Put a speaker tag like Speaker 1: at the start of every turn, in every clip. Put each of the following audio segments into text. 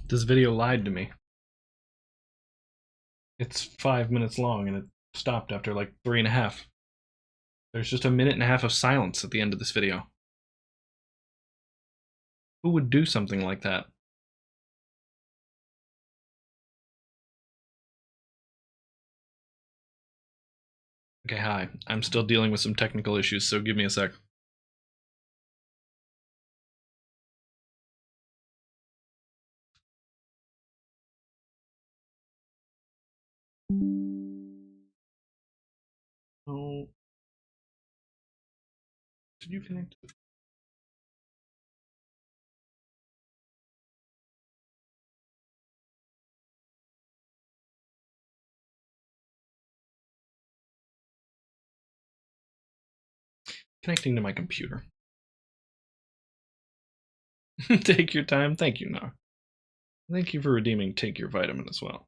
Speaker 1: This video lied to me. It's 5 minutes long and it stopped after like 3.5. There's just a 1.5 minutes of silence at the end of this video. Who would do something like that? Okay, hi. I'm still dealing with some technical issues, so give me a sec. Oh. Did you connect? Connecting to my computer. Take your time. Thank you, Nar. Thank you for redeeming Take Your Vitamin as well.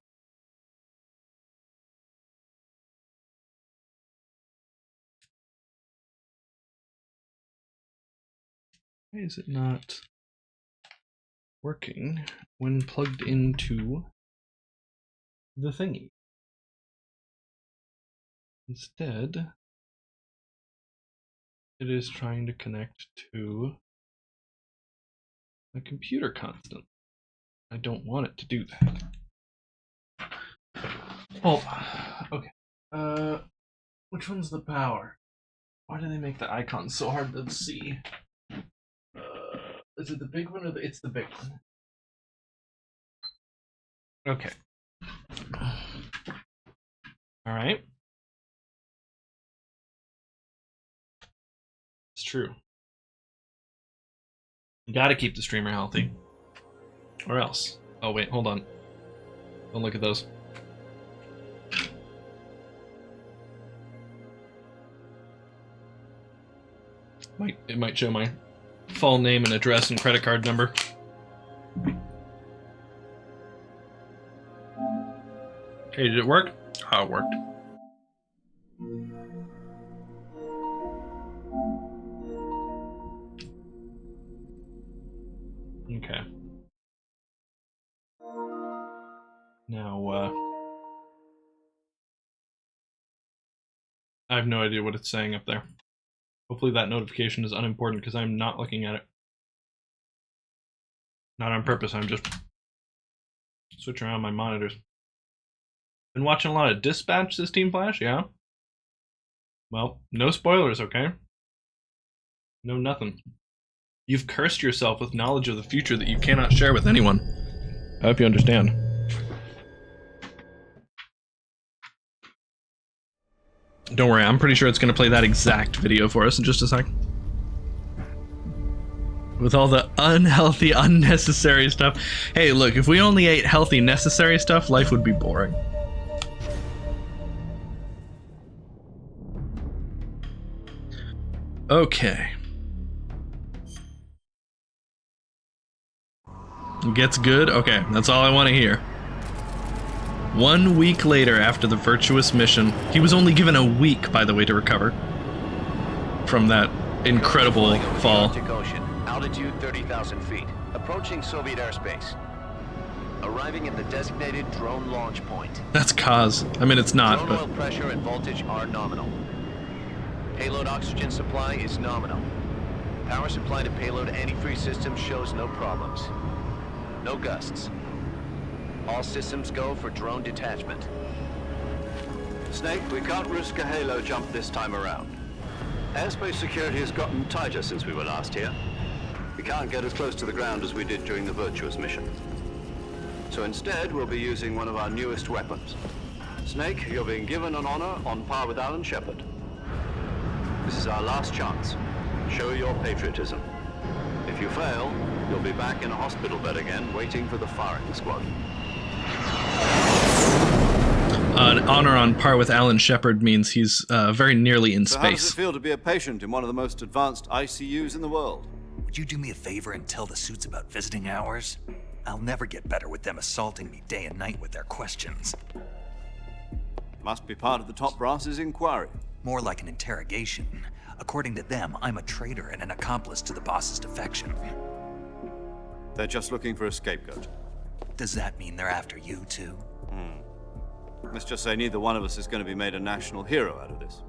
Speaker 1: Why is it not working when plugged into the thingy? Instead, it is trying to connect to my computer constant. I don't want it to do that. Well, okay. Which one's the power? Why do they make the icons so hard to see? Is it the big one or it's the big one? Okay. All right. It's true. You gotta keep the streamer healthy. Or else. Oh wait, hold on. Don't look at those. It might show my full name and address and credit card number. Hey, did it work? Oh, it worked. Okay. Now, I have no idea what it's saying up there. Hopefully that notification is unimportant because I'm not looking at it. Not on purpose, I'm just switching around my monitors. Been watching a lot of Dispatch this Team Flash, yeah? Well, no spoilers, okay? No nothing. You've cursed yourself with knowledge of the future that you cannot share with anyone. I hope you understand. Don't worry, I'm pretty sure it's going to play that exact video for us in just a sec. With all the unhealthy, unnecessary stuff. Hey, look, if we only ate healthy, necessary stuff, life would be boring. Okay. It gets good? Okay, that's all I want to hear. 1 week later after the virtuous mission, he was only given a week, by the way, to recover from that incredible fall.
Speaker 2: Arctic Ocean, altitude 30,000 feet, approaching Soviet airspace. Arriving at the designated drone launch point.
Speaker 1: That's cause. I mean, it's not,
Speaker 2: drone
Speaker 1: but...
Speaker 2: oil pressure and voltage are nominal. Payload oxygen supply is nominal. Power supply to payload antifreeze system shows no problems. No gusts. All systems go for drone detachment.
Speaker 3: Snake, we can't risk a halo jump this time around. Airspace security has gotten tighter since we were last here. We can't get as close to the ground as we did during the Virtuous mission. So instead, we'll be using one of our newest weapons. Snake, you're being given an honor on par with Alan Shepard. This is our last chance. Show your patriotism. If you fail, you'll be back in a hospital bed again, waiting for the firing squad.
Speaker 1: An honor on par with Alan Shepard means he's very nearly in
Speaker 3: So how does
Speaker 1: space.
Speaker 3: it feel to be a patient in one of the most advanced ICUs in the world?
Speaker 4: Would you do me a favor and tell the suits about visiting hours? I'll never get better with them assaulting me day and night with their questions.
Speaker 3: Must be part of the top brass's inquiry.
Speaker 4: More like an interrogation. According to them, I'm a traitor and an accomplice to the boss's defection.
Speaker 3: They're just looking for a scapegoat.
Speaker 4: Does that mean they're after you too?
Speaker 3: Let's just say neither one of us is going to be made a national hero out of this.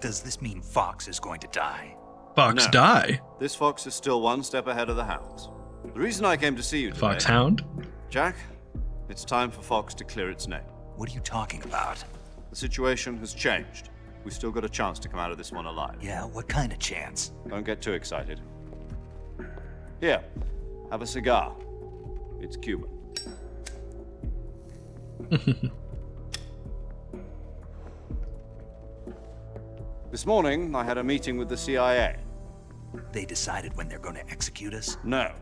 Speaker 4: Does this mean Fox is going to die?
Speaker 1: Fox
Speaker 3: No.
Speaker 1: die?
Speaker 3: This fox is still one step ahead of the hounds. The reason I came to see you today,
Speaker 1: Foxhound?
Speaker 3: Jack, it's time for Fox to clear its name.
Speaker 4: What are you talking about?
Speaker 3: The situation has changed. We've still got a chance to come out of this one alive.
Speaker 4: Yeah, what kind of chance?
Speaker 3: Don't get too excited. Here, have a cigar. It's Cuban. This morning, I had a meeting with the CIA.
Speaker 4: They decided when they're going to execute us?
Speaker 3: No.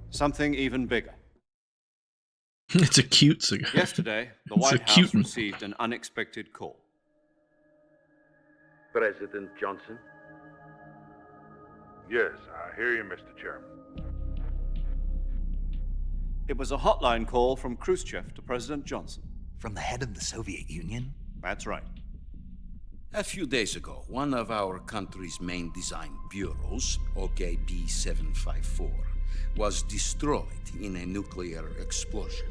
Speaker 3: Something even bigger.
Speaker 1: It's a cute cigar.
Speaker 3: Yesterday, the
Speaker 1: It's a
Speaker 3: White House
Speaker 1: cute one.
Speaker 3: received an unexpected call.
Speaker 5: President Johnson?
Speaker 6: Yes, I hear you, Mr. Chairman.
Speaker 3: It was a hotline call from Khrushchev to President Johnson.
Speaker 4: From the head of the Soviet Union?
Speaker 3: That's right.
Speaker 5: A few days ago, one of our country's main design bureaus, OKB 754, was destroyed in a nuclear explosion.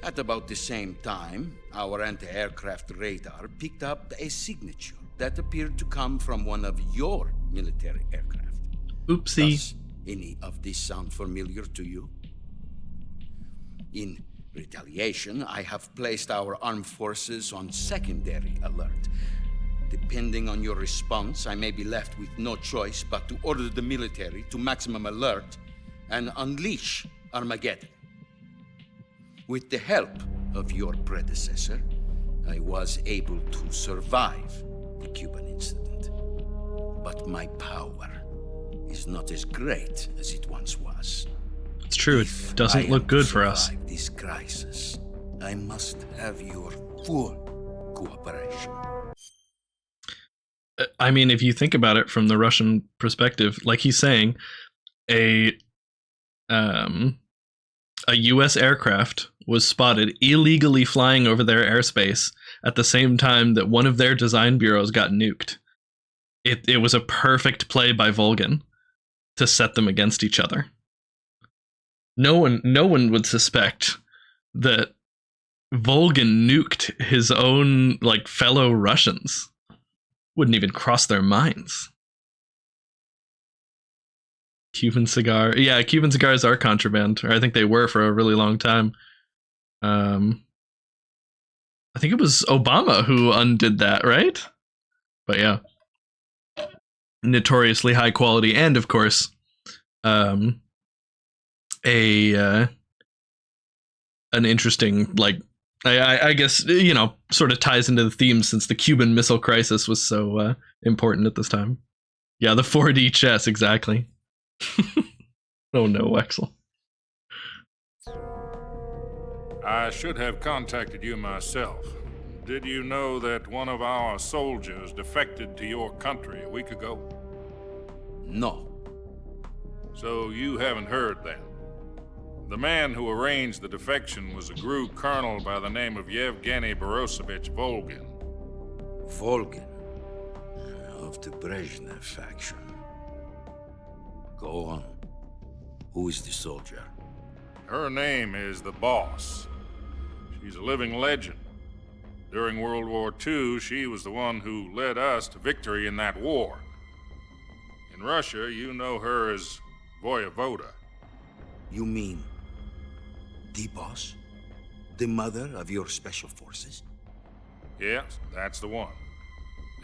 Speaker 5: At about the same time, our anti-aircraft radar picked up a signature that appeared to come from one of your military aircraft.
Speaker 1: Oopsie.
Speaker 5: Does any of this sound familiar to you? In retaliation, I have placed our armed forces on secondary alert. Depending on your response, I may be left with no choice but to order the military to maximum alert and unleash Armageddon. With the help of your predecessor, I was able to survive the Cuban incident. But my power is not as great as it once was.
Speaker 1: It's true, it
Speaker 5: If
Speaker 1: doesn't
Speaker 5: I
Speaker 1: look
Speaker 5: am
Speaker 1: good
Speaker 5: to
Speaker 1: for us.
Speaker 5: survive this crisis, I must have your full cooperation.
Speaker 1: I mean, if you think about it from the Russian perspective, like he's saying, a U.S. aircraft was spotted illegally flying over their airspace at the same time that one of their design bureaus got nuked. It was a perfect play by Volgin to set them against each other. No one would suspect that Volgin nuked his own fellow Russians. Wouldn't even cross their minds. Cuban cigar. Yeah, Cuban cigars are contraband, or I think they were for a really long time. I think it was Obama who undid that, right? But yeah. Notoriously high quality, and of course, an interesting, I guess, sort of ties into the theme since the Cuban Missile Crisis was so important at this time. Yeah, the 4D chess, exactly. Oh no, Wexel.
Speaker 6: I should have contacted you myself. Did you know that one of our soldiers defected to your country a week ago?
Speaker 5: No.
Speaker 6: So you haven't heard then. The man who arranged the defection was a GRU colonel by the name of Yevgeny Borosovich Volgin.
Speaker 5: Volgin, of the Brezhnev faction. Go on. Who is the soldier?
Speaker 6: Her name is the Boss. She's a living legend. During World War II, she was the one who led us to victory in that war. In Russia, you know her as Voyevoda.
Speaker 5: You mean the boss? The mother of your special forces?
Speaker 6: Yes, that's the one.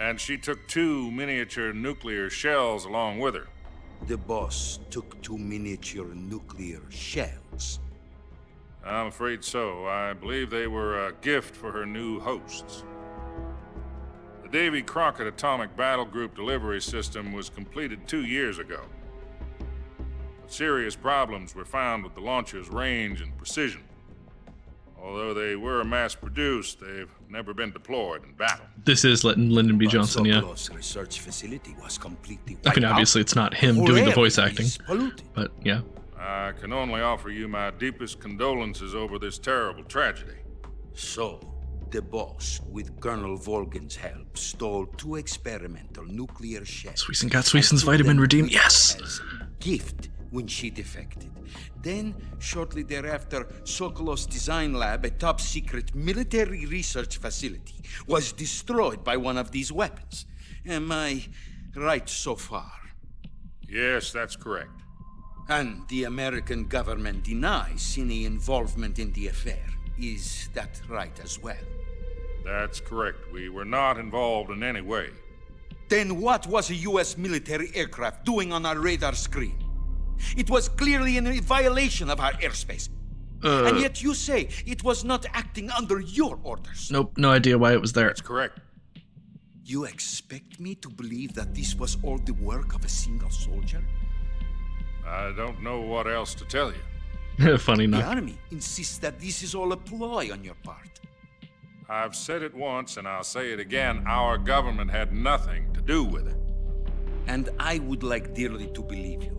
Speaker 6: And she took 2 miniature nuclear shells along with her.
Speaker 5: The boss took 2 miniature nuclear shells.
Speaker 6: I'm afraid so. I believe they were a gift for her new hosts. The Davy Crockett Atomic Battle Group delivery system was completed 2 years ago. But serious problems were found with the launcher's range and precision. Although they were mass-produced, they've never been deployed in battle.
Speaker 1: This is Lyndon B. Johnson, yeah.
Speaker 5: Sokolow's research facility was completely
Speaker 1: I mean,
Speaker 5: wiped
Speaker 1: obviously
Speaker 5: out.
Speaker 1: it's not him
Speaker 5: Whole
Speaker 1: doing the
Speaker 5: area
Speaker 1: voice acting,
Speaker 5: is polluted.
Speaker 1: but yeah.
Speaker 6: I can only offer you my deepest condolences over this terrible tragedy.
Speaker 5: So, the boss, with Colonel Volgin's help, stole 2 experimental nuclear shells.
Speaker 1: Sweeson got Sweeson's
Speaker 5: and took
Speaker 1: vitamin
Speaker 5: them
Speaker 1: redeem,
Speaker 5: with
Speaker 1: yes!
Speaker 5: as a gift when she defected. Then, shortly thereafter, Sokolov's design lab, a top-secret military research facility, was destroyed by one of these weapons. Am I right so far?
Speaker 6: Yes, that's correct.
Speaker 5: And the American government denies any involvement in the affair. Is that right as well?
Speaker 6: That's correct. We were not involved in any way.
Speaker 5: Then what was a U.S. military aircraft doing on our radar screen? It was clearly in a violation of our airspace. And yet you say it was not acting under your orders.
Speaker 1: Nope, no idea why it was there.
Speaker 6: That's correct.
Speaker 5: You expect me to believe that this was all the work of a single soldier?
Speaker 6: I don't know what else to tell you.
Speaker 1: Funny
Speaker 5: The
Speaker 1: enough.
Speaker 5: army insists that this is all a ploy on your part.
Speaker 6: I've said it once and I'll say it again. Our government had nothing to do with it.
Speaker 5: And I would like dearly to believe you.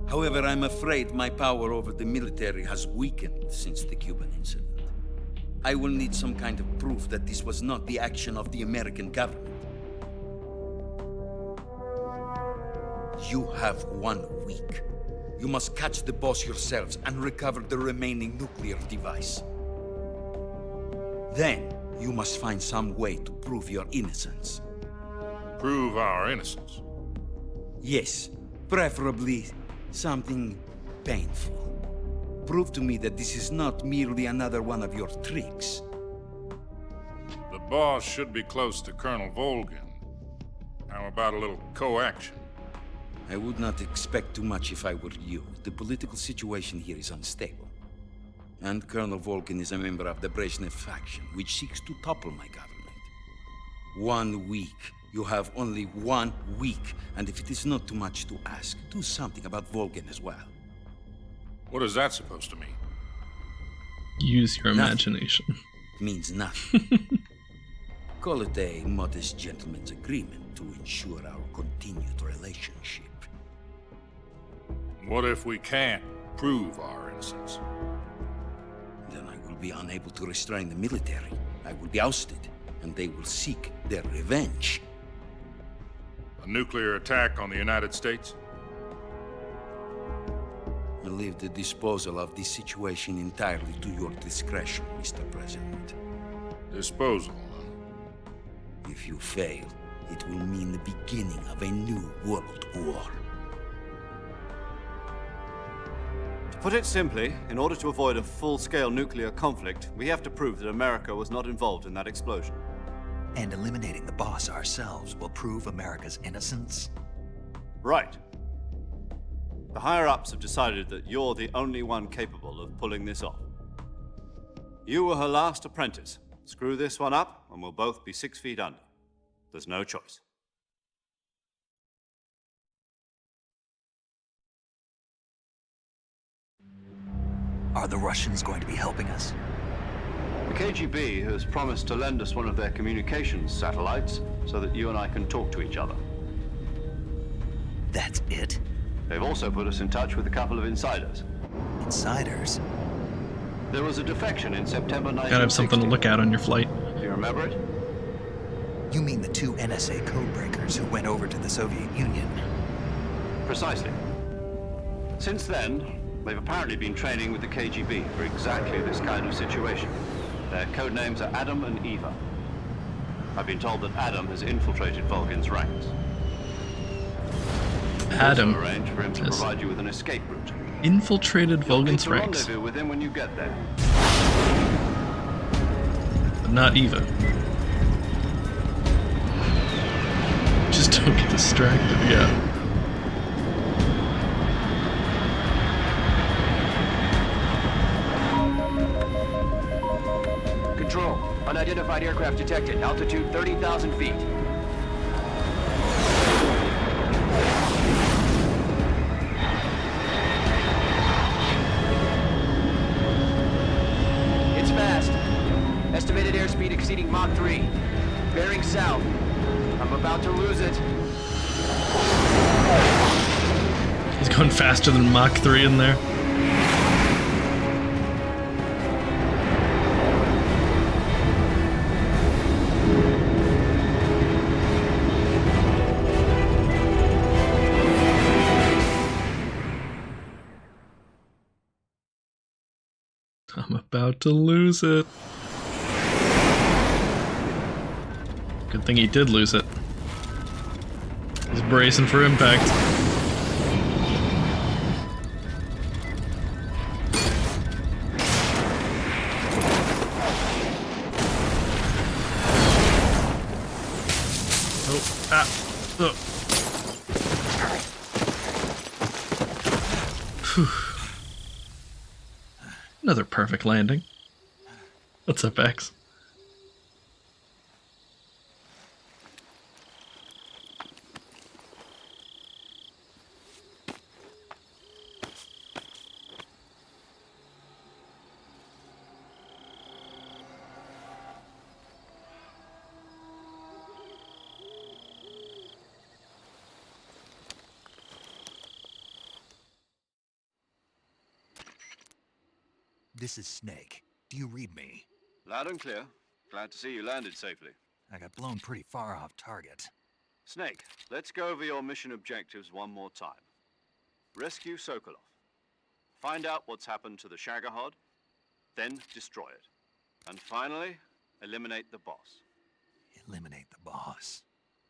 Speaker 5: However, I'm afraid my power over the military has weakened since the Cuban incident. I will need some kind of proof that this was not the action of the American government. You have 1 week. You must catch the boss yourselves and recover the remaining nuclear device. Then, you must find some way to prove your innocence.
Speaker 6: Prove our innocence.
Speaker 5: Yes, preferably something painful. Prove to me that this is not merely another one of your tricks.
Speaker 6: The boss should be close to Colonel Volgin. How about a little coaction?
Speaker 5: I would not expect too much if I were you. The political situation here is unstable. And Colonel Volgin is a member of the Brezhnev faction, which seeks to topple my government. 1 week. You have only 1 week. And if it is not too much to ask, do something about Volgin as well.
Speaker 6: What is that supposed to mean?
Speaker 1: Use your
Speaker 5: Nothing.
Speaker 1: imagination.
Speaker 5: It means nothing. Call it a modest gentleman's agreement to ensure our continued relationship.
Speaker 6: What if we can't prove our innocence?
Speaker 5: Then I will be unable to restrain the military. I will be ousted, and they will seek their revenge.
Speaker 6: A nuclear attack on the United States?
Speaker 5: I leave the disposal of this situation entirely to your discretion, Mr. President.
Speaker 6: Disposal, huh?
Speaker 5: If you fail, it will mean the beginning of a new world war.
Speaker 3: To put it simply, in order to avoid a full-scale nuclear conflict, we have to prove that America was not involved in that explosion.
Speaker 4: And eliminating the boss ourselves will prove America's innocence?
Speaker 3: Right. The higher-ups have decided that you're the only one capable of pulling this off. You were her last apprentice. Screw this one up, and we'll both be 6 feet under. There's no choice.
Speaker 4: Are the Russians going to be helping us?
Speaker 3: The KGB has promised to lend us one of their communications satellites so that you and I can talk to each other.
Speaker 4: That's it?
Speaker 3: They've also put us in touch with a couple of insiders.
Speaker 4: Insiders?
Speaker 3: There was a defection in September 1960.
Speaker 1: Gotta have something to look at on your flight.
Speaker 3: Do you remember it?
Speaker 4: You mean the 2 NSA codebreakers who went over to the Soviet Union?
Speaker 3: Precisely. Since then, they've apparently been training with the KGB for exactly this kind of situation. Their code names are Adam and Eva. I've been told that Adam has infiltrated Volgin's ranks.
Speaker 1: Adam
Speaker 3: Also arranged for him to
Speaker 1: has
Speaker 3: provide you with an escape route.
Speaker 1: infiltrated
Speaker 3: You'll need
Speaker 1: Volgin's
Speaker 3: to
Speaker 1: ranks,
Speaker 3: rendezvous with him when you get there.
Speaker 1: but not Eva. Just don't get distracted, yeah.
Speaker 7: Control. Unidentified aircraft detected. Altitude 30,000 feet. It's fast. Estimated airspeed exceeding Mach 3. Bearing south. I'm about to lose it.
Speaker 1: He's going faster than Mach 3 in there. I'm about to lose it. Good thing he did lose it. He's bracing for impact. Oh, ah, oh. Whew. Another perfect landing. What's up, X?
Speaker 4: This is Snake. Do you read me?
Speaker 3: Loud and clear. Glad to see you landed safely.
Speaker 4: I got blown pretty far off target.
Speaker 3: Snake, let's go over your mission objectives one more time. Rescue Sokolov. Find out what's happened to the Shagohod, then destroy it. And finally, eliminate the boss.
Speaker 4: Eliminate the boss.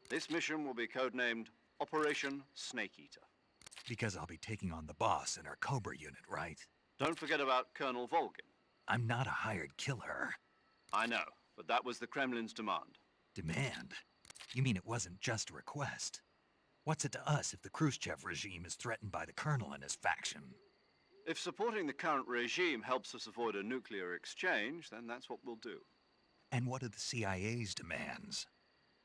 Speaker 3: This mission will be codenamed Operation Snake Eater.
Speaker 4: Because I'll be taking on the boss in our Cobra unit, right?
Speaker 3: Don't forget about Colonel Volgin.
Speaker 4: I'm not a hired killer.
Speaker 3: I know, but that was the Kremlin's demand.
Speaker 4: Demand? You mean it wasn't just a request? What's it to us if the Khrushchev regime is threatened by the Colonel and his faction?
Speaker 3: If supporting the current regime helps us avoid a nuclear exchange, then that's what we'll do.
Speaker 4: And what are the CIA's demands?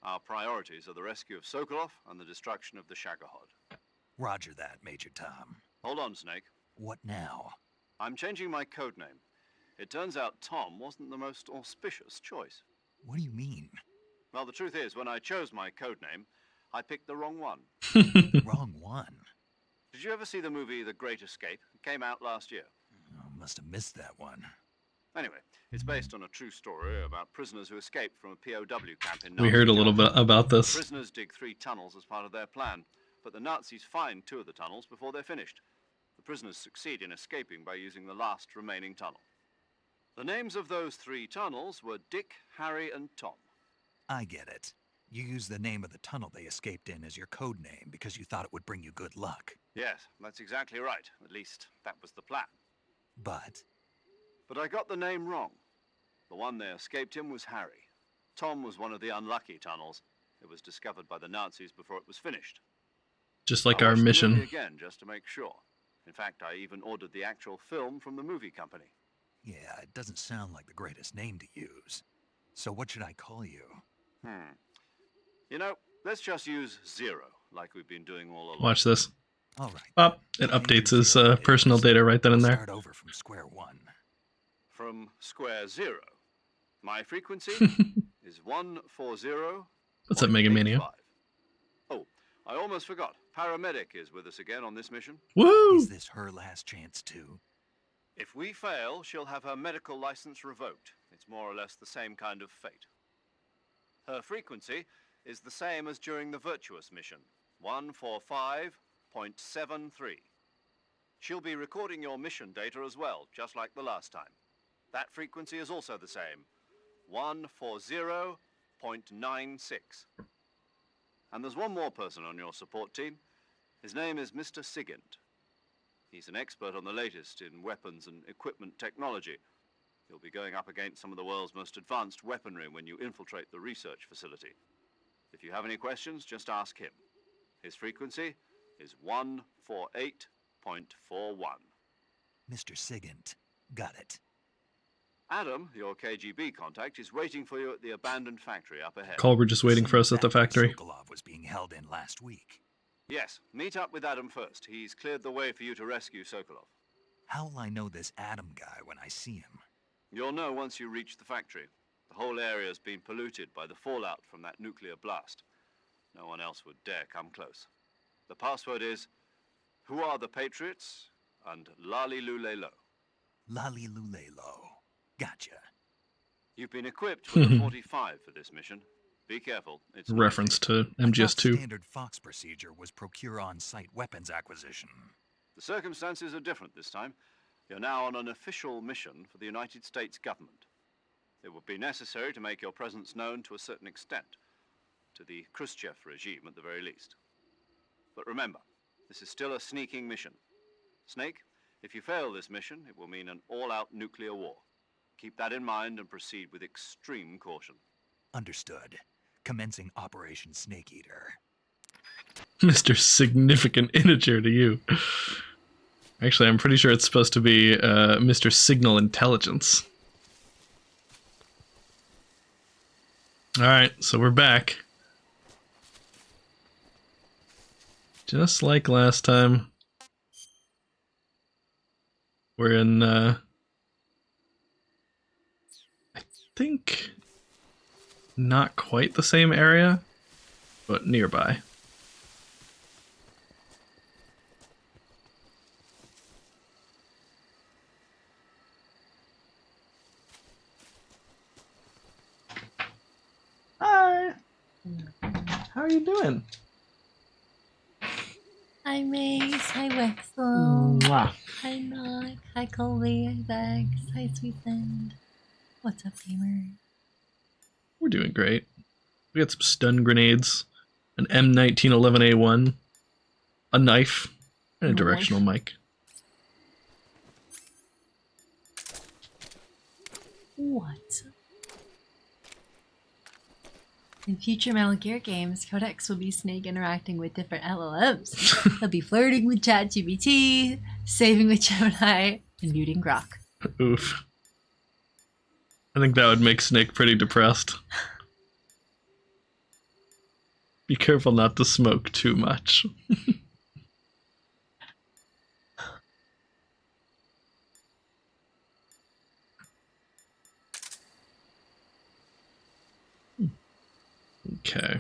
Speaker 3: Our priorities are the rescue of Sokolov and the destruction of the Shagohod.
Speaker 4: Roger that, Major Tom.
Speaker 3: Hold on, Snake.
Speaker 4: What now?
Speaker 3: I'm changing my codename. It turns out Tom wasn't the most auspicious choice.
Speaker 4: What do you mean?
Speaker 3: Well, the truth is, when I chose my codename, I picked the wrong one.
Speaker 4: The wrong one?
Speaker 3: Did you ever see the movie The Great Escape? It came out last year.
Speaker 4: Oh, must have missed that one.
Speaker 3: Anyway, it's based on a true story about prisoners who escaped from a POW camp in
Speaker 1: We heard a little bit about this.
Speaker 3: Prisoners dig 3 tunnels as part of their plan, but the Nazis find 2 of the tunnels before they're finished. The prisoners succeed in escaping by using the last remaining tunnel. The names of those 3 tunnels were Dick, Harry, and Tom.
Speaker 4: I get it. You used the name of the tunnel they escaped in as your code name because you thought it would bring you good luck.
Speaker 3: Yes, that's exactly right. At least, that was the plan.
Speaker 4: But
Speaker 3: But I got the name wrong. The one they escaped in was Harry. Tom was one of the unlucky tunnels. It was discovered by the Nazis before it was finished.
Speaker 1: Just like
Speaker 3: I
Speaker 1: our
Speaker 3: watched the
Speaker 1: mission.
Speaker 3: movie again, just to make sure. In fact, I even ordered the actual film from the movie company.
Speaker 4: yeah, it doesn't sound like the greatest name to use. So what should I call you?
Speaker 3: You know, let's just use Zero, like we've been doing all along.
Speaker 1: Watch this.
Speaker 4: All right.
Speaker 1: Pop. It updates his personal data right then and
Speaker 4: We'll
Speaker 1: there.
Speaker 4: start over from square one.
Speaker 3: From square 0. My frequency is 140.
Speaker 1: What's up, Mega Mania?
Speaker 3: Oh, I almost forgot. Paramedic is with us again on this mission.
Speaker 1: Woo!
Speaker 4: Is this her last chance too?
Speaker 3: If we fail, she'll have her medical license revoked. It's more or less the same kind of fate. Her frequency is the same as during the Virtuous mission, 145.73. She'll be recording your mission data as well, just like the last time. That frequency is also the same, 140.96. And there's one more person on your support team. His name is Mr. Sigint. He's an expert on the latest in weapons and equipment technology. You'll be going up against some of the world's most advanced weaponry when you infiltrate the research facility. If you have any questions, just ask him. His frequency is 148.41.
Speaker 4: Mr. Sigint. Got it.
Speaker 3: Adam, your KGB contact, is waiting for you at the abandoned factory up ahead.
Speaker 1: Culver just waiting for us at the factory.
Speaker 4: Sokolov was being held in last week.
Speaker 3: Yes, meet up with Adam first. He's cleared the way for you to rescue Sokolov.
Speaker 4: How will I know this Adam guy when I see him?
Speaker 3: You'll know once you reach the factory. The whole area's been polluted by the fallout from that nuclear blast. No one else would dare come close. The password is, "Who are the Patriots?" and Lali Lule Lo.
Speaker 4: Lali Lulelo. Gotcha.
Speaker 3: You've been equipped with a 45 for this mission. Be careful. It's
Speaker 1: Reference to
Speaker 4: I thought the
Speaker 1: MGS2.
Speaker 4: standard Fox procedure was procure on-site weapons acquisition.
Speaker 3: The circumstances are different this time. You're now on an official mission for the United States government. It would be necessary to make your presence known to a certain extent, to the Khrushchev regime at the very least. But remember, this is still a sneaking mission. Snake, if you fail this mission, it will mean an all-out nuclear war. Keep that in mind and proceed with extreme caution.
Speaker 4: Understood. Commencing Operation Snake Eater.
Speaker 1: Mr. Significant Integer to you. Actually, I'm pretty sure it's supposed to be Mr. Signal Intelligence. Alright, so we're back. Just like last time. We're in, I think, not quite the same area, but nearby. Hi! How are you doing?
Speaker 8: Hi Mace, hi Wexel,
Speaker 1: Mwah.
Speaker 8: hi Knock, hi Colby, hi Vex, hi Sweetland. What's up, gamer?
Speaker 1: We're doing great. We got some stun grenades, an M1911A1, a knife, and a directional mic.
Speaker 8: What? In future Metal Gear games, Codex will be Snake interacting with different LLMs. He'll be flirting with ChatGPT, saving with Gemini, and muting Grok.
Speaker 1: Oof. I think that would make Snake pretty depressed. Be careful not to smoke too much. Okay.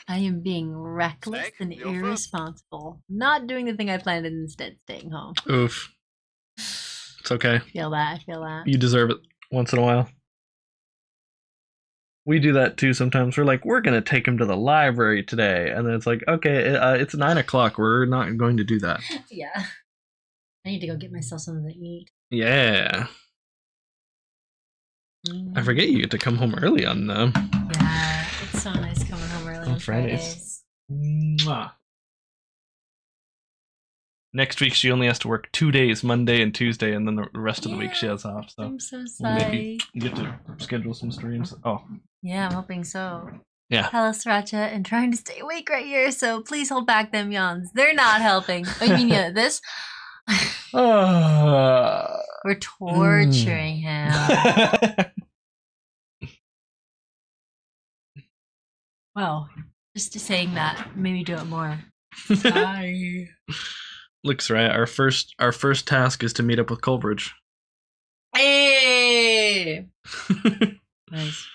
Speaker 8: I am being reckless
Speaker 3: Snake,
Speaker 8: and
Speaker 3: you're first.
Speaker 8: irresponsible. Not doing the thing I planned and instead staying home.
Speaker 1: Oof. It's okay.
Speaker 8: Feel that, I feel that.
Speaker 1: You deserve it once in a while. We do that too sometimes. We're like, we're going to take him to the library today. And then it's like, okay, it's 9 o'clock. We're not going to do that.
Speaker 8: Yeah. I need to go get myself something to eat.
Speaker 1: Yeah. I forget you get to come home early on
Speaker 8: Yeah, it's so nice coming home early on Fridays.
Speaker 1: Mwah. Next week she only has to work 2 days, Monday and Tuesday, and then the rest of the week she has off. So
Speaker 8: I'm so
Speaker 1: maybe
Speaker 8: psyched.
Speaker 1: get to schedule some streams. Oh,
Speaker 8: Yeah, I'm hoping so.
Speaker 1: yeah.
Speaker 8: Hello, Sriracha, and trying to stay awake right here, so please hold back them yawns. They're not helping. I mean, yeah, this. We're torturing him. Well, just saying that made me do it more. Hi.
Speaker 1: Looks right. Our first task is to meet up with Coleridge.
Speaker 8: Hey! Nice.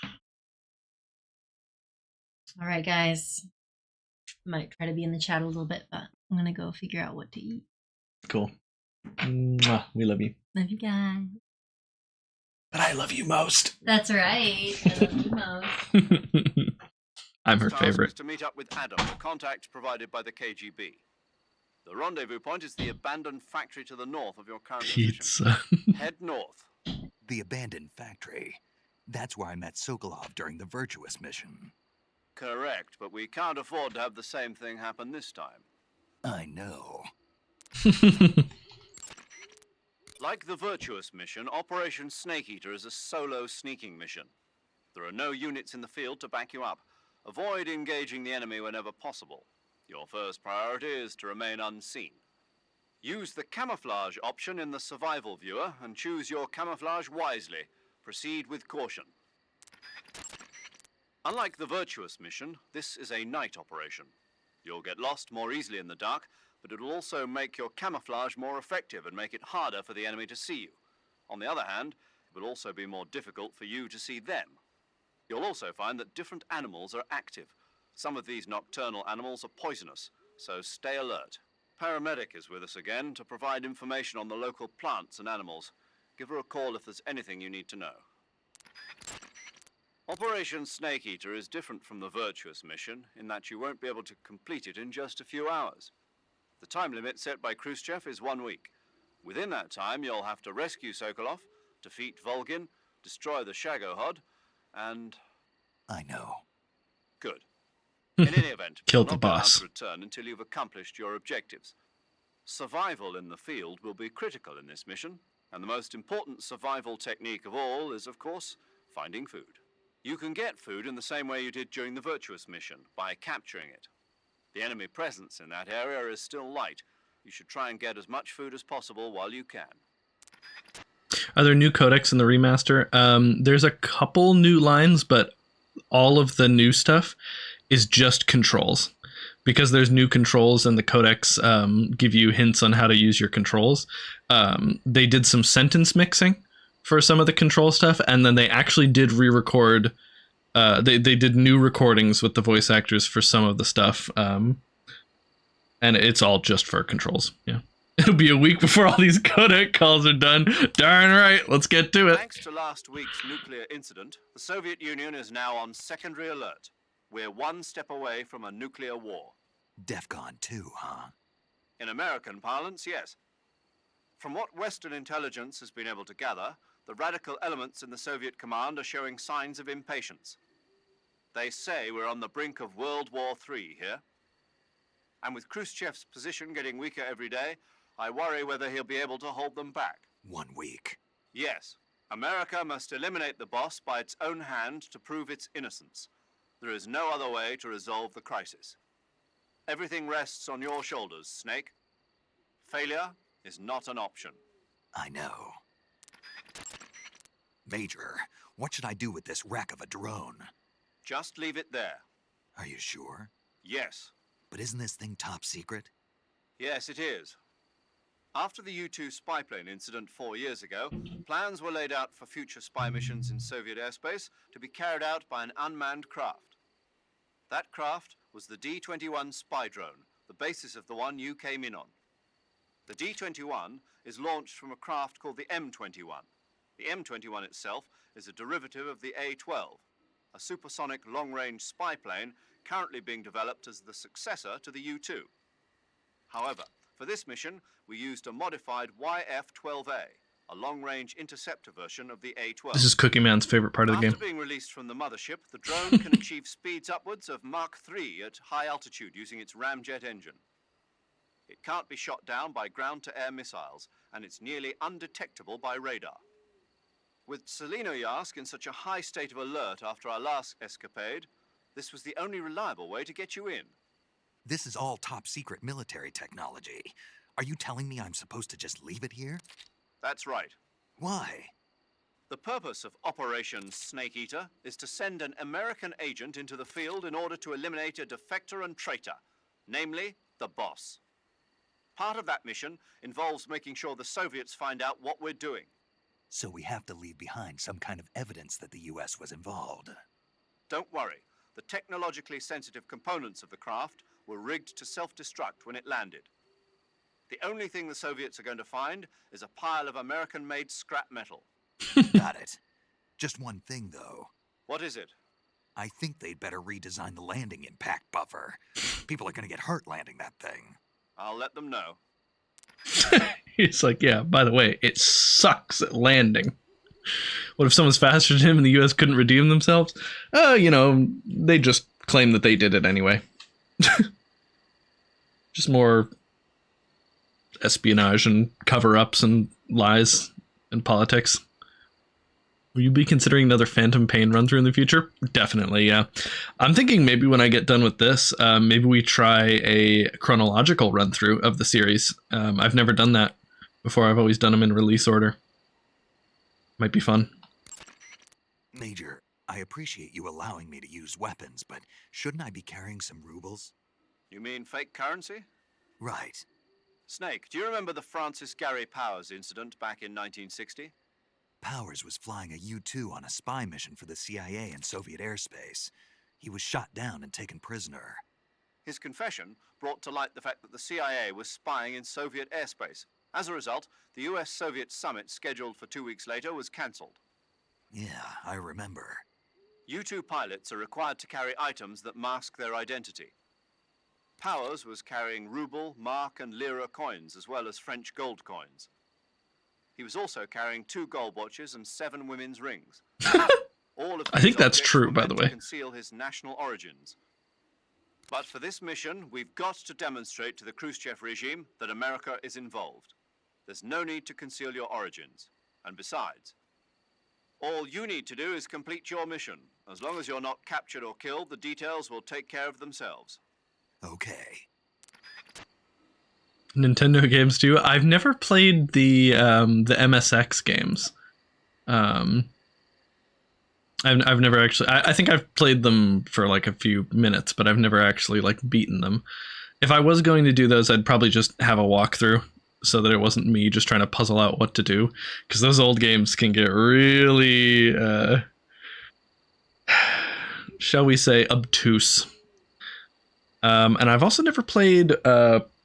Speaker 8: All right, guys. Might try to be in the chat a little bit, but I'm gonna go figure out what to eat.
Speaker 1: Cool. Mwah. We love you.
Speaker 8: Love you guys.
Speaker 1: But I love you most.
Speaker 8: That's right. I love you most.
Speaker 1: I'm her
Speaker 3: Task is
Speaker 1: favorite.
Speaker 3: to meet up with Adam, the contact provided by the KGB. The rendezvous point is the abandoned factory to the north of your current position.
Speaker 1: Pizza.
Speaker 3: Head north.
Speaker 4: The abandoned factory. That's where I met Sokolov during the Virtuous mission.
Speaker 3: Correct, but we can't afford to have the same thing happen this time.
Speaker 4: I know.
Speaker 3: Like the Virtuous mission, Operation Snake Eater is a solo sneaking mission. There are no units in the field to back you up. Avoid engaging the enemy whenever possible. Your first priority is to remain unseen. Use the camouflage option in the survival viewer and choose your camouflage wisely. Proceed with caution. Unlike the Virtuous mission, this is a night operation. You'll get lost more easily in the dark, but it will also make your camouflage more effective and make it harder for the enemy to see you. On the other hand, it will also be more difficult for you to see them. You'll also find that different animals are active. Some of these nocturnal animals are poisonous, so stay alert. Paramedic is with us again to provide information on the local plants and animals. Give her a call if there's anything you need to know. Operation Snake Eater is different from the Virtuous mission in that you won't be able to complete it in just a few hours. The time limit set by Khrushchev is 1 week. Within that time, you'll have to rescue Sokolov, defeat Volgin, destroy the Shagohod, and...
Speaker 4: I know.
Speaker 3: Good. In any event,
Speaker 1: Killed
Speaker 3: you'll
Speaker 1: the
Speaker 3: not be allowed
Speaker 1: boss.
Speaker 3: to return until you've accomplished your objectives. Survival in the field will be critical in this mission, and the most important survival technique of all is, of course, finding food. You can get food in the same way you did during the Virtuous mission, by capturing it. The enemy presence in that area is still light. You should try and get as much food as possible while you can.
Speaker 1: Are there new codecs in the remaster? There's a couple new lines, but all of the new stuff is just controls. Because there's new controls and the codecs give you hints on how to use your controls. They did some sentence mixing for some of the control stuff, and then they actually did re-record. They did new recordings with the voice actors for some of the stuff, and it's all just for controls. Yeah, it'll be a week before all these codec calls are done. Darn right, let's get to it.
Speaker 3: Thanks to last week's nuclear incident, the Soviet Union is now on secondary alert. We're one step away from a nuclear war.
Speaker 4: DEFCON 2, huh?
Speaker 3: In American parlance, yes. From what Western intelligence has been able to gather, the radical elements in the Soviet command are showing signs of impatience. They say we're on the brink of World War III here. And with Khrushchev's position getting weaker every day, I worry whether he'll be able to hold them back.
Speaker 4: 1 week.
Speaker 3: Yes, America must eliminate the boss by its own hand to prove its innocence. There is no other way to resolve the crisis. Everything rests on your shoulders, Snake. Failure is not an option.
Speaker 4: I know. Major, what should I do with this wreck of a drone?
Speaker 3: Just leave it there.
Speaker 4: Are you sure?
Speaker 3: Yes.
Speaker 4: But isn't this thing top secret?
Speaker 3: Yes, it is. After the U-2 spy plane incident 4 years ago, plans were laid out for future spy missions in Soviet airspace to be carried out by an unmanned craft. That craft was the D-21 spy drone, the basis of the one you came in on. The D-21 is launched from a craft called the M-21. The M-21 itself is a derivative of the A-12, a supersonic long-range spy plane currently being developed as the successor to the U-2. However, for this mission, we used a modified YF-12A, a long-range interceptor version of the A-12.
Speaker 1: This is Cookie Man's favorite part of the game.
Speaker 3: After being released from the mothership, the drone can achieve speeds upwards of Mach 3 at high altitude using its ramjet engine. It can't be shot down by ground-to-air missiles, and it's nearly undetectable by radar. With Selinoyarsk in such a high state of alert after our last escapade, this was the only reliable way to get you in.
Speaker 4: This is all top secret military technology. Are you telling me I'm supposed to just leave it here?
Speaker 3: That's right.
Speaker 4: Why?
Speaker 3: The purpose of Operation Snake Eater is to send an American agent into the field in order to eliminate a defector and traitor, namely the boss. Part of that mission involves making sure the Soviets find out what we're doing.
Speaker 4: So we have to leave behind some kind of evidence that the U.S. was involved.
Speaker 3: Don't worry. The technologically sensitive components of the craft were rigged to self-destruct when it landed. The only thing the Soviets are going to find is a pile of American-made scrap metal.
Speaker 4: Got it. Just one thing, though.
Speaker 3: What is it?
Speaker 4: I think they'd better redesign the landing impact buffer. People are going to get hurt landing that thing.
Speaker 3: I'll let them know.
Speaker 1: He's like, yeah, by the way, it sucks at landing. What if someone's faster than him and the U.S. couldn't redeem themselves? They just claim that they did it anyway. Just more espionage and cover-ups and lies and politics. Will you be considering another Phantom Pain run-through in the future? Definitely, yeah. I'm thinking maybe when I get done with this, maybe we try a chronological run-through of the series. I've never done that before. I've always done them in release order. Might be fun.
Speaker 4: Major, I appreciate you allowing me to use weapons, but shouldn't I be carrying some rubles?
Speaker 3: You mean fake currency?
Speaker 4: Right.
Speaker 3: Snake, do you remember the Francis Gary Powers incident back in 1960?
Speaker 4: Powers was flying a U-2 on a spy mission for the CIA in Soviet airspace. He was shot down and taken prisoner.
Speaker 3: His confession brought to light the fact that the CIA was spying in Soviet airspace. As a result, the US-Soviet summit scheduled for 2 weeks later was cancelled.
Speaker 4: Yeah, I remember.
Speaker 3: U-2 pilots are required to carry items that mask their identity. Powers was carrying ruble, mark, and lira coins, as well as French gold coins. He was also carrying 2 gold watches and 7 women's rings. All of
Speaker 1: I think
Speaker 3: these
Speaker 1: that's
Speaker 3: objects
Speaker 1: true,
Speaker 3: were
Speaker 1: by
Speaker 3: meant
Speaker 1: the
Speaker 3: to
Speaker 1: way.
Speaker 3: conceal his national origins. But for this mission, we've got to demonstrate to the Khrushchev regime that America is involved. There's no need to conceal your origins. And besides, all you need to do is complete your mission. As long as you're not captured or killed, the details will take care of themselves.
Speaker 4: Okay.
Speaker 1: Nintendo games too. I've never played the MSX games. I've never actually. I think I've played them for like a few minutes, but I've never actually like beaten them. If I was going to do those, I'd probably just have a walkthrough so that it wasn't me just trying to puzzle out what to do, because those old games can get really, shall we say, obtuse. And I've also never played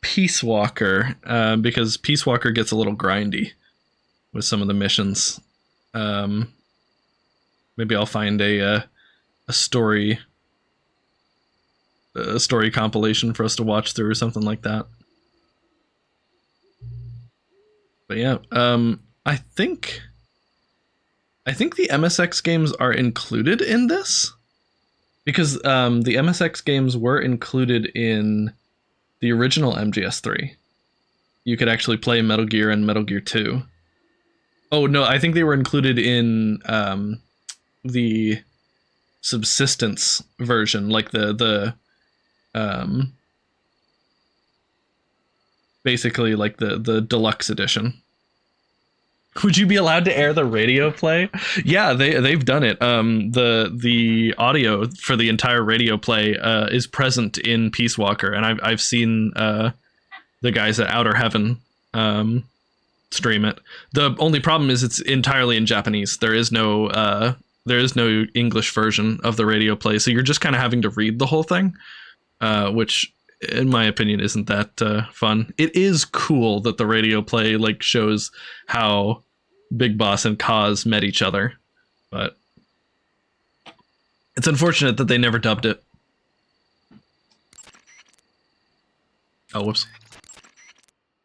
Speaker 1: Peace Walker, because Peace Walker gets a little grindy with some of the missions. Maybe I'll find a story compilation for us to watch through or something like that. But yeah, I think the MSX games are included in this, because the MSX games were included in the original MGS3. You could actually play Metal Gear and Metal Gear 2. Oh no, I think they were included in the subsistence version, like the basically like the deluxe edition. Would you be allowed to air the radio play? Yeah, they've done it. The audio for the entire radio play is present in Peace Walker, and I've seen the guys at Outer Heaven stream it. The only problem is it's entirely in Japanese. There is no English version of the radio play, so you're just kind of having to read the whole thing, which in my opinion isn't that fun. It is cool that the radio play like shows how Big Boss and Kaz met each other, but it's unfortunate that they never dubbed it. Oh, whoops.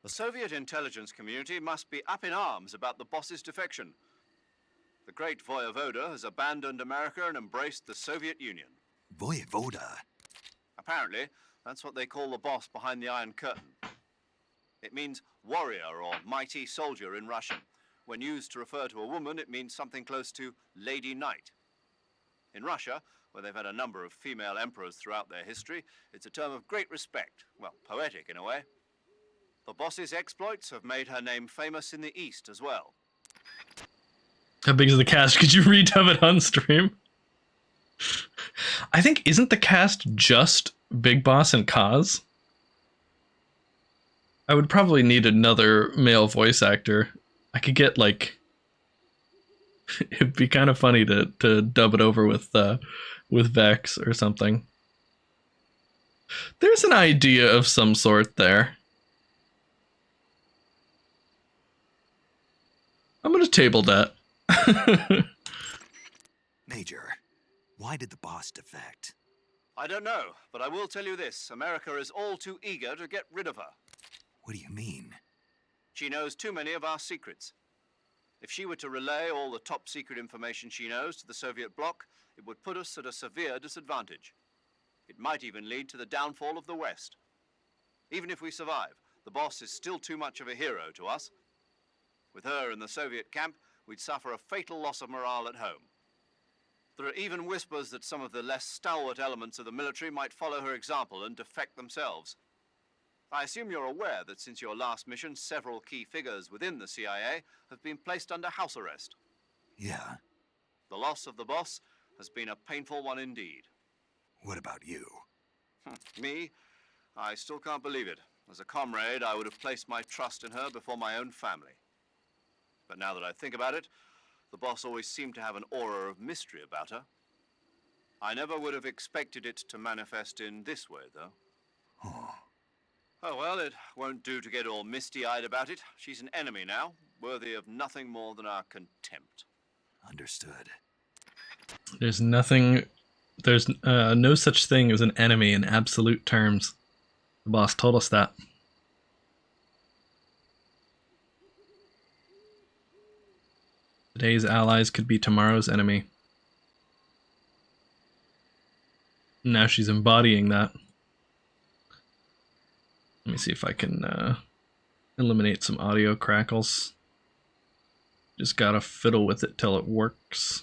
Speaker 3: The Soviet intelligence community must be up in arms about the boss's defection. The great Voyevoda has abandoned America and embraced the Soviet Union.
Speaker 4: Voyevoda?
Speaker 3: Apparently, that's what they call the boss behind the Iron Curtain. It means warrior or mighty soldier in Russian. When used to refer to a woman, it means something close to Lady Knight. In Russia, where they've had a number of female emperors throughout their history, it's a term of great respect. Well, poetic in a way. The boss's exploits have made her name famous in the East as well.
Speaker 1: How big is the cast? Could you redub it on stream? I think, isn't the cast just Big Boss and Kaz? I would probably need another male voice actor. I could get like, it'd be kind of funny to dub it over with Vex or something. There's an idea of some sort there. I'm gonna table that.
Speaker 4: Major, why did the boss defect?
Speaker 3: I don't know, but I will tell you this. America is all too eager to get rid of her.
Speaker 4: What do you mean?
Speaker 3: She knows too many of our secrets. If she were to relay all the top secret information she knows to the Soviet bloc, it would put us at a severe disadvantage. It might even lead to the downfall of the West. Even if we survive, the boss is still too much of a hero to us. With her in the Soviet camp, we'd suffer a fatal loss of morale at home. There are even whispers that some of the less stalwart elements of the military might follow her example and defect themselves. I assume you're aware that since your last mission, several key figures within the CIA have been placed under house arrest.
Speaker 4: Yeah.
Speaker 3: The loss of the boss has been a painful one indeed.
Speaker 4: What about you?
Speaker 3: Me? I still can't believe it. As a comrade, I would have placed my trust in her before my own family. But now that I think about it, the boss always seemed to have an aura of mystery about her. I never would have expected it to manifest in this way, though. Oh, well, it won't do to get all misty-eyed about it. She's an enemy now, worthy of nothing more than our contempt.
Speaker 4: Understood.
Speaker 1: There's no such thing as an enemy in absolute terms. The boss told us that. Today's allies could be tomorrow's enemy. Now she's embodying that. Let me see if I can eliminate some audio crackles. Just gotta fiddle with it till it works.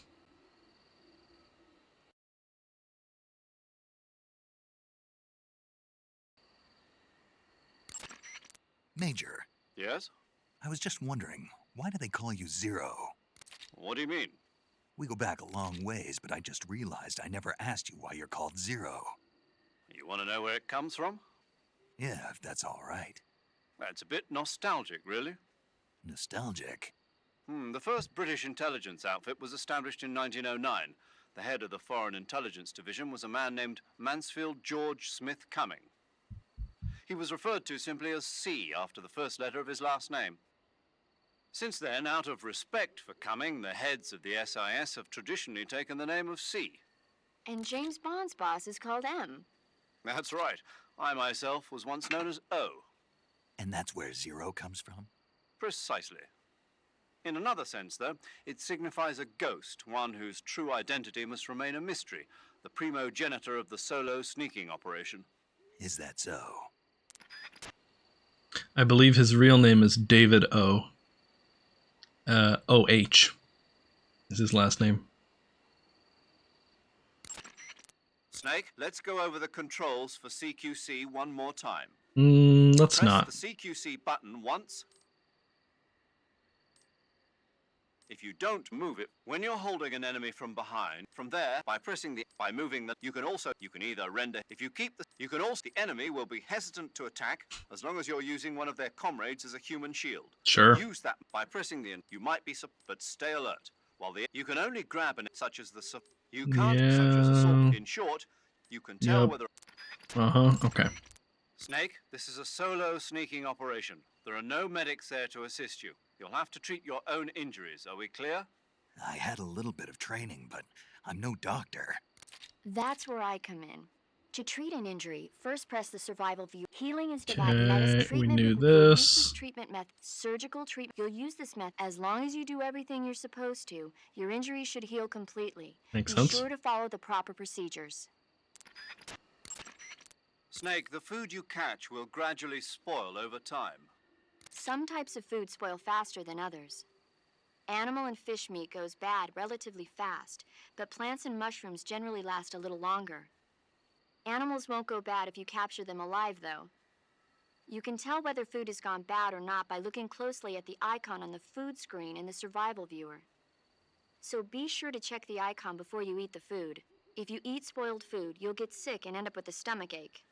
Speaker 4: Major,
Speaker 3: Yes?
Speaker 4: I was just wondering, why do they call you Zero?
Speaker 3: What do you mean?
Speaker 4: We go back a long ways, but I just realized I never asked you why you're called Zero.
Speaker 3: You want to know where it comes from?
Speaker 4: Yeah, if that's all right.
Speaker 3: That's a bit nostalgic, really.
Speaker 4: Nostalgic.
Speaker 3: The first British intelligence outfit was established in 1909. The head of the Foreign Intelligence Division was a man named Mansfield George Smith Cumming. He was referred to simply as C after the first letter of his last name. Since then, out of respect for Cumming, the heads of the SIS have traditionally taken the name of C.
Speaker 9: And James Bond's boss is called M.
Speaker 3: That's right. I myself was once known as O.
Speaker 4: And that's where Zero comes from?
Speaker 3: Precisely. In another sense, though, it signifies a ghost, one whose true identity must remain a mystery, the primogenitor of the solo sneaking operation.
Speaker 4: Is that so?
Speaker 1: I believe his real name is David O. O-H is his last name.
Speaker 3: Snake, let's go over the controls for CQC one more time.
Speaker 1: Let's
Speaker 3: Press
Speaker 1: not.
Speaker 3: the CQC button once. If you don't move it, when you're holding an enemy from behind, from there, by moving the, you can either render, if you keep the enemy will be hesitant to attack as long as you're using one of their comrades as a human shield.
Speaker 1: Sure.
Speaker 3: Use that by pressing you might be, but stay alert. While you can only grab an, such as such as assault. In short, you can tell whether.
Speaker 1: Okay.
Speaker 3: Snake, this is a solo sneaking operation. There are no medics there to assist you. You'll have to treat your own injuries. Are we clear?
Speaker 4: I had a little bit of training, but I'm no doctor.
Speaker 9: That's where I come in. To treat an injury, first press the survival view. Healing is divided. That is treatment.
Speaker 1: We knew
Speaker 9: You'll use
Speaker 1: this.
Speaker 9: treatment method. Surgical treatment. You'll use this method as long as you do everything you're supposed to. Your injury should heal completely.
Speaker 1: Makes
Speaker 9: Be
Speaker 1: sense.
Speaker 9: sure to follow the proper procedures.
Speaker 3: Snake, the food you catch will gradually spoil over time.
Speaker 9: Some types of food spoil faster than others. Animal and fish meat goes bad relatively fast, but plants and mushrooms generally last a little longer. Animals won't go bad if you capture them alive, though. You can tell whether food has gone bad or not by looking closely at the icon on the food screen in the survival viewer. So be sure to check the icon before you eat the food. If you eat spoiled food, you'll get sick and end up with a stomachache.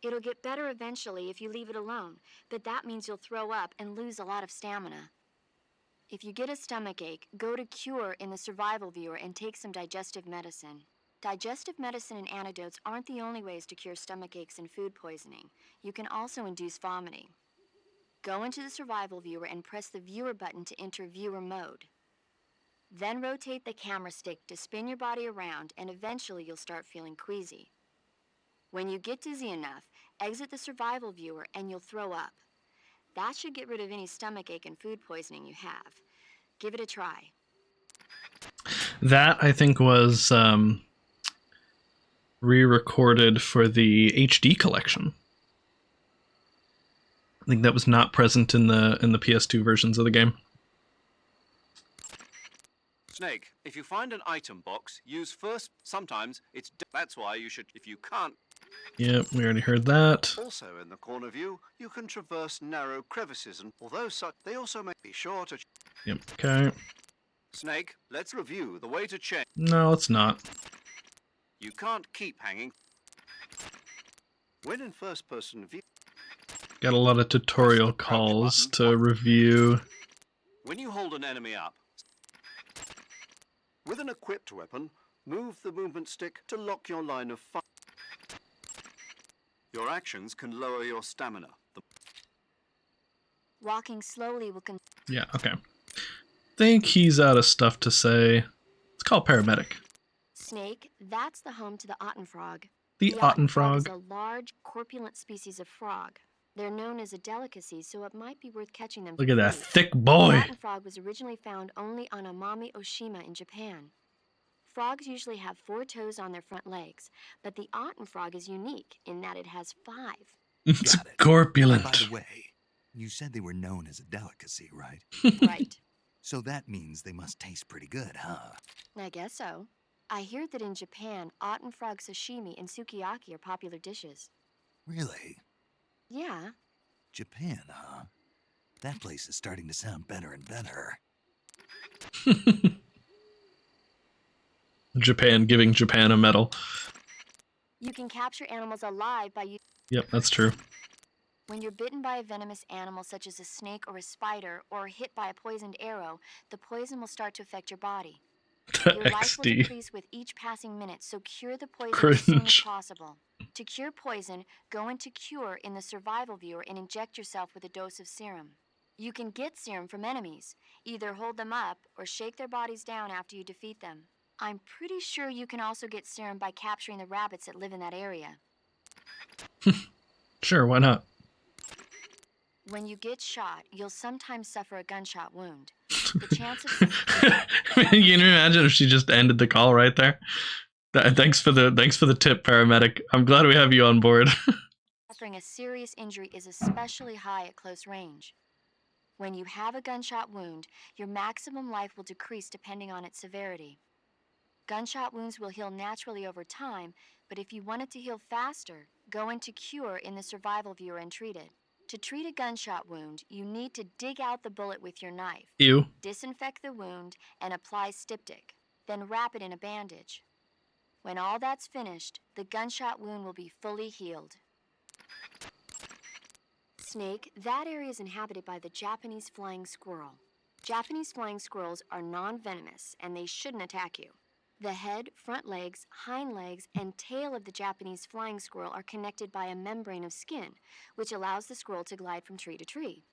Speaker 9: It'll get better eventually if you leave it alone, but that means you'll throw up and lose a lot of stamina. If you get a stomachache, go to Cure in the survival viewer and take some digestive medicine. Digestive medicine and antidotes aren't the only ways to cure stomachaches and food poisoning. You can also induce vomiting. Go into the survival viewer and press the viewer button to enter viewer mode. Then rotate the camera stick to spin your body around, and eventually you'll start feeling queasy. When you get dizzy enough, exit the survival viewer and you'll throw up. That should get rid of any stomachache and food poisoning you have. Give it a try.
Speaker 1: That, I think, was re-recorded for the HD collection. I think that was not present in the PS2 versions of the game.
Speaker 3: Snake, if you find an item box, use first. Sometimes it's. That's why you should. If you can't.
Speaker 1: Yep, we already heard that.
Speaker 3: Also, in the corner view, you can traverse narrow crevices, and although such, they also may be sure to.
Speaker 1: Yep. Okay.
Speaker 3: Snake, let's review the way to change.
Speaker 1: No, it's not.
Speaker 3: You can't keep hanging. When in first-person view.
Speaker 1: Got a lot of tutorial calls to review.
Speaker 3: When you hold an enemy up, with an equipped weapon, move the movement stick to lock your line of fire. Your actions can lower your stamina.
Speaker 9: Walking slowly will
Speaker 1: Yeah, okay. Think he's out of stuff to say. Let's call paramedic.
Speaker 9: Snake, that's the home to the Ottenfrog.
Speaker 1: The Otten frog.
Speaker 9: is a large, corpulent species of frog. They're known as a delicacy, so it might be worth catching them.
Speaker 1: Look at that
Speaker 9: free.
Speaker 1: thick
Speaker 9: The
Speaker 1: boy.
Speaker 9: Otten frog was originally found only on Amami Oshima in Japan. Frogs usually have 4 toes on their front legs, but the Otten frog is unique in that it has 5.
Speaker 1: It's
Speaker 4: Got it.
Speaker 1: corpulent.
Speaker 4: By the way, you said they were known as a delicacy, right?
Speaker 9: Right.
Speaker 4: So that means they must taste pretty good, huh?
Speaker 9: I guess so. I hear that in Japan, Otten frog sashimi and sukiyaki are popular dishes.
Speaker 4: Really?
Speaker 9: Yeah.
Speaker 4: Japan, huh? That place is starting to sound better and better.
Speaker 1: Japan giving Japan a medal.
Speaker 9: You can capture animals alive by using...
Speaker 1: Yep, that's true.
Speaker 9: When you're bitten by a venomous animal such as a snake or a spider, or hit by a poisoned arrow, the poison will start to affect your body.
Speaker 1: The
Speaker 9: Your life will
Speaker 1: XD.
Speaker 9: decrease with each passing minute, so cure the poison as soon as
Speaker 1: Cringe.
Speaker 9: possible. To cure poison, go into Cure in the survival viewer and inject yourself with a dose of serum. You can get serum from enemies. Either hold them up or shake their bodies down after you defeat them. I'm pretty sure you can also get serum by capturing the rabbits that live in that area.
Speaker 1: Sure, why not?
Speaker 9: When you get shot, you'll sometimes suffer a gunshot wound. The chance of
Speaker 1: Can you imagine if she just ended the call right there? Thanks for the tip, paramedic. I'm glad we have you on board.
Speaker 9: suffering a serious injury is especially high at close range. When you have a gunshot wound, your maximum life will decrease depending on its severity. Gunshot wounds will heal naturally over time, but if you want it to heal faster, go into Cure in the survival viewer and treat it. To treat a gunshot wound, you need to dig out the bullet with your knife.
Speaker 1: Ew.
Speaker 9: Disinfect the wound and apply styptic, then wrap it in a bandage. When all that's finished, the gunshot wound will be fully healed. Snake, that area is inhabited by the Japanese flying squirrel. Japanese flying squirrels are non-venomous and they shouldn't attack you. The head, front legs, hind legs, and tail of the Japanese flying squirrel are connected by a membrane of skin, which allows the squirrel to glide from tree to tree.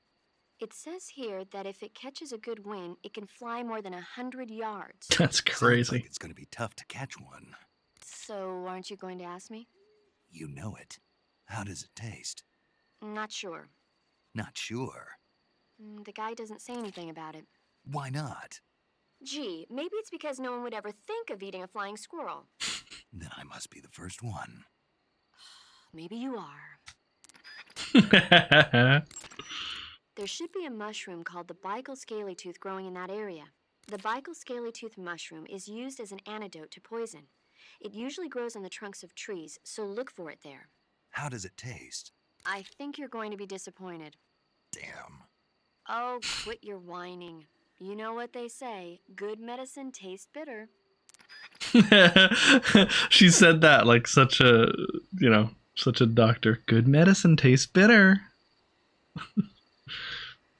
Speaker 9: It says here that if it catches a good wind, it can fly more than 100 yards.
Speaker 1: That's
Speaker 4: Sounds
Speaker 1: crazy.
Speaker 4: like it's going to be tough to catch one.
Speaker 9: So, aren't you going to ask me?
Speaker 4: You know it. How does it taste?
Speaker 9: Not sure.
Speaker 4: Not sure.
Speaker 9: The guy doesn't say anything about it.
Speaker 4: Why not?
Speaker 9: Gee, maybe it's because no one would ever think of eating a flying squirrel.
Speaker 4: Then I must be the first one.
Speaker 9: Maybe you are. There should be a mushroom called the Baikal scaly tooth growing in that area. The Baikal scaly tooth mushroom is used as an antidote to poison. It usually grows on the trunks of trees, so look for it there.
Speaker 4: How does it taste?
Speaker 9: I think you're going to be disappointed.
Speaker 4: Damn.
Speaker 9: Oh, quit your whining. You know what they say, good medicine tastes bitter.
Speaker 1: She said that like such a, such a doctor. Good medicine tastes bitter.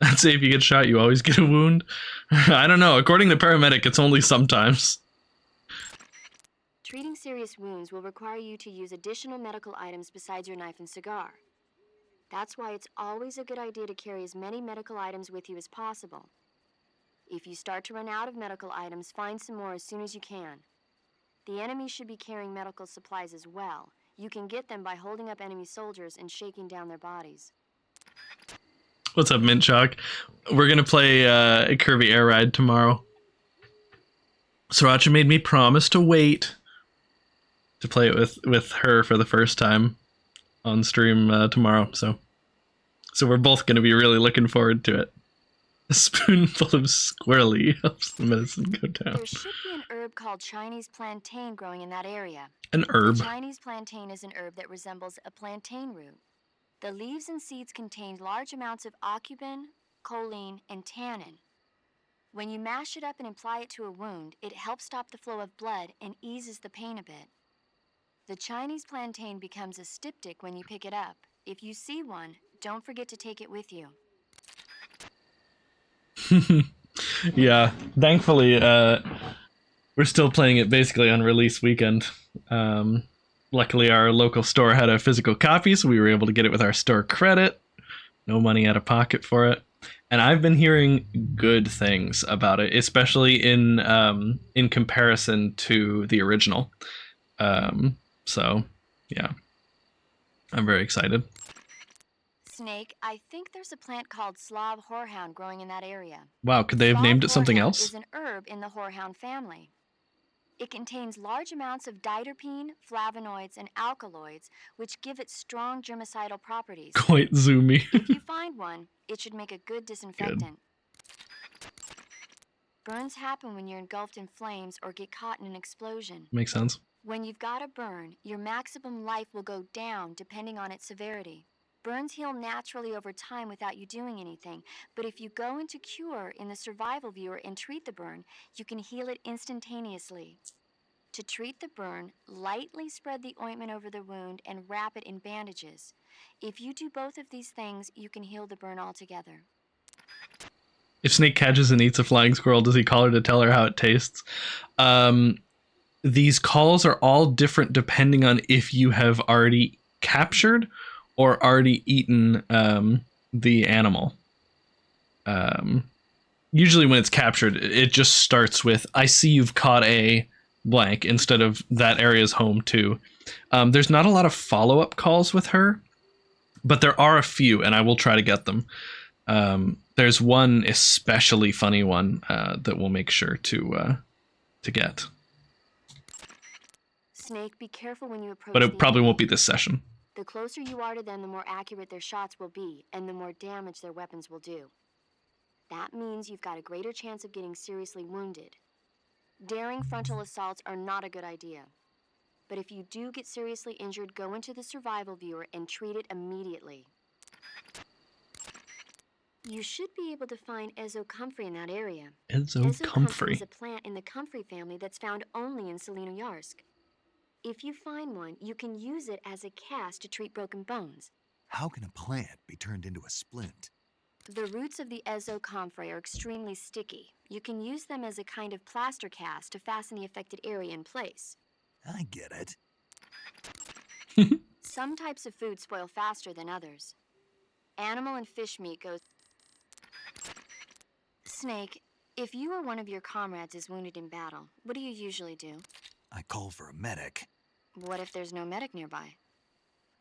Speaker 1: I'd say if you get shot, you always get a wound. I don't know. According to paramedic, it's only sometimes.
Speaker 9: Treating serious wounds will require you to use additional medical items besides your knife and cigar. That's why it's always a good idea to carry as many medical items with you as possible. If you start to run out of medical items, find some more as soon as you can. The enemy should be carrying medical supplies as well. You can get them by holding up enemy soldiers and shaking down their bodies.
Speaker 1: What's up, Mint Chalk? We're gonna play a Kirby Air Ride tomorrow. Sriracha made me promise to wait to play it with her for the first time on stream tomorrow. So we're both gonna be really looking forward to it. A spoonful of squirrely helps the medicine go down.
Speaker 9: There should be an herb called Chinese plantain growing in that area.
Speaker 1: An herb.
Speaker 9: The Chinese plantain is an herb that resembles a plantain root. The leaves and seeds contain large amounts of aucubin, choline, and tannin. When you mash it up and apply it to a wound, it helps stop the flow of blood and eases the pain a bit. The Chinese plantain becomes a styptic when you pick it up. If you see one, don't forget to take it with you.
Speaker 1: Yeah, thankfully, we're still playing it basically on release weekend. Luckily, our local store had a physical copy, so we were able to get it with our store credit. No money out of pocket for it. And I've been hearing good things about it, especially in comparison to the original. So Yeah. I'm very excited.
Speaker 9: Snake, I think there's a plant called Slav horehound growing in that area.
Speaker 1: Wow, could they have
Speaker 9: Slav
Speaker 1: named it something
Speaker 9: horehound
Speaker 1: else?
Speaker 9: is an herb in the horehound family. It contains large amounts of diterpene, flavonoids, and alkaloids, which give it strong germicidal properties.
Speaker 1: Quite zoomy.
Speaker 9: If you find one, it should make a good disinfectant. Burns happen when you're engulfed in flames or get caught in an explosion.
Speaker 1: Makes sense.
Speaker 9: When you've got a burn, your maximum life will go down depending on its severity. Burns heal naturally over time without you doing anything, but if you go into cure in the survival viewer and treat the burn, you can heal it instantaneously. To treat the burn, lightly spread the ointment over the wound and wrap it in bandages. If you do both of these things, you can heal the burn altogether.
Speaker 1: If Snake catches and eats a flying squirrel, does he call her to tell her how it tastes? These calls are all different depending on if you have already captured or already eaten the animal. Usually when it's captured, it just starts with, I see you've caught a blank, instead of that area's home too. There's not a lot of follow-up calls with her, but there are a few, and I will try to get them. There's one especially funny one that we'll make sure to get.
Speaker 9: Snake, be careful when you approach
Speaker 1: But it
Speaker 9: the
Speaker 1: probably
Speaker 9: enemy.
Speaker 1: won't be this session.
Speaker 9: The closer you are to them, the more accurate their shots will be, and the more damage their weapons will do. That means you've got a greater chance of getting seriously wounded. Daring frontal assaults are not a good idea. But if you do get seriously injured, go into the survival viewer and treat it immediately. You should be able to find Ezo-comfrey in that area.
Speaker 1: Ezo-comfrey
Speaker 9: is a plant in the comfrey family that's found only in Selino-Yarsk. If you find one, you can use it as a cast to treat broken bones.
Speaker 4: How can a plant be turned into a splint?
Speaker 9: The roots of the Ezo-comfrey are extremely sticky. You can use them as a kind of plaster cast to fasten the affected area in place.
Speaker 4: I get it.
Speaker 9: Some types of food spoil faster than others. Animal and fish meat goes... Snake, if you or one of your comrades is wounded in battle, what do you usually do?
Speaker 4: I call for a medic.
Speaker 9: What if there's no medic nearby?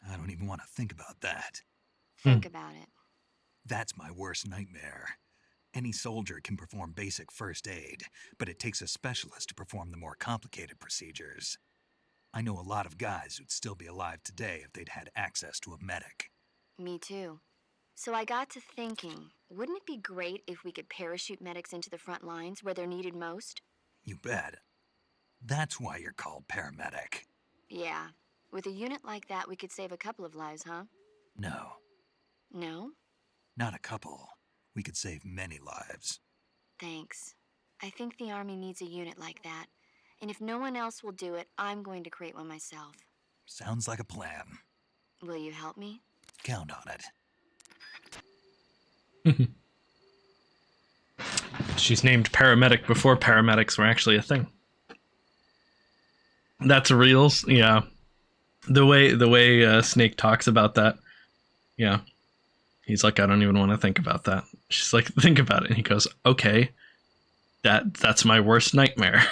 Speaker 4: I don't even want to think about that.
Speaker 9: Think about it.
Speaker 4: That's my worst nightmare. Any soldier can perform basic first aid, but it takes a specialist to perform the more complicated procedures. I know a lot of guys who'd still be alive today if they'd had access to a medic.
Speaker 9: Me too. So I got to thinking, wouldn't it be great if we could parachute medics into the front lines where they're needed most?
Speaker 4: You bet. That's why you're called paramedic.
Speaker 9: Yeah. With a unit like that, we could save a couple of lives, huh?
Speaker 4: No,
Speaker 9: No?
Speaker 4: not a couple. We could save many lives.
Speaker 9: Thanks. I think the Army needs a unit like that. And if no one else will do it, I'm going to create one myself.
Speaker 4: Sounds like a plan.
Speaker 9: Will you help me?
Speaker 4: Count on it.
Speaker 1: She's named paramedic before paramedics were actually a thing. That's real, yeah. The way Snake talks about that, yeah. He's like, I don't even want to think about that. She's like, think about it, and he goes, okay, that's my worst nightmare.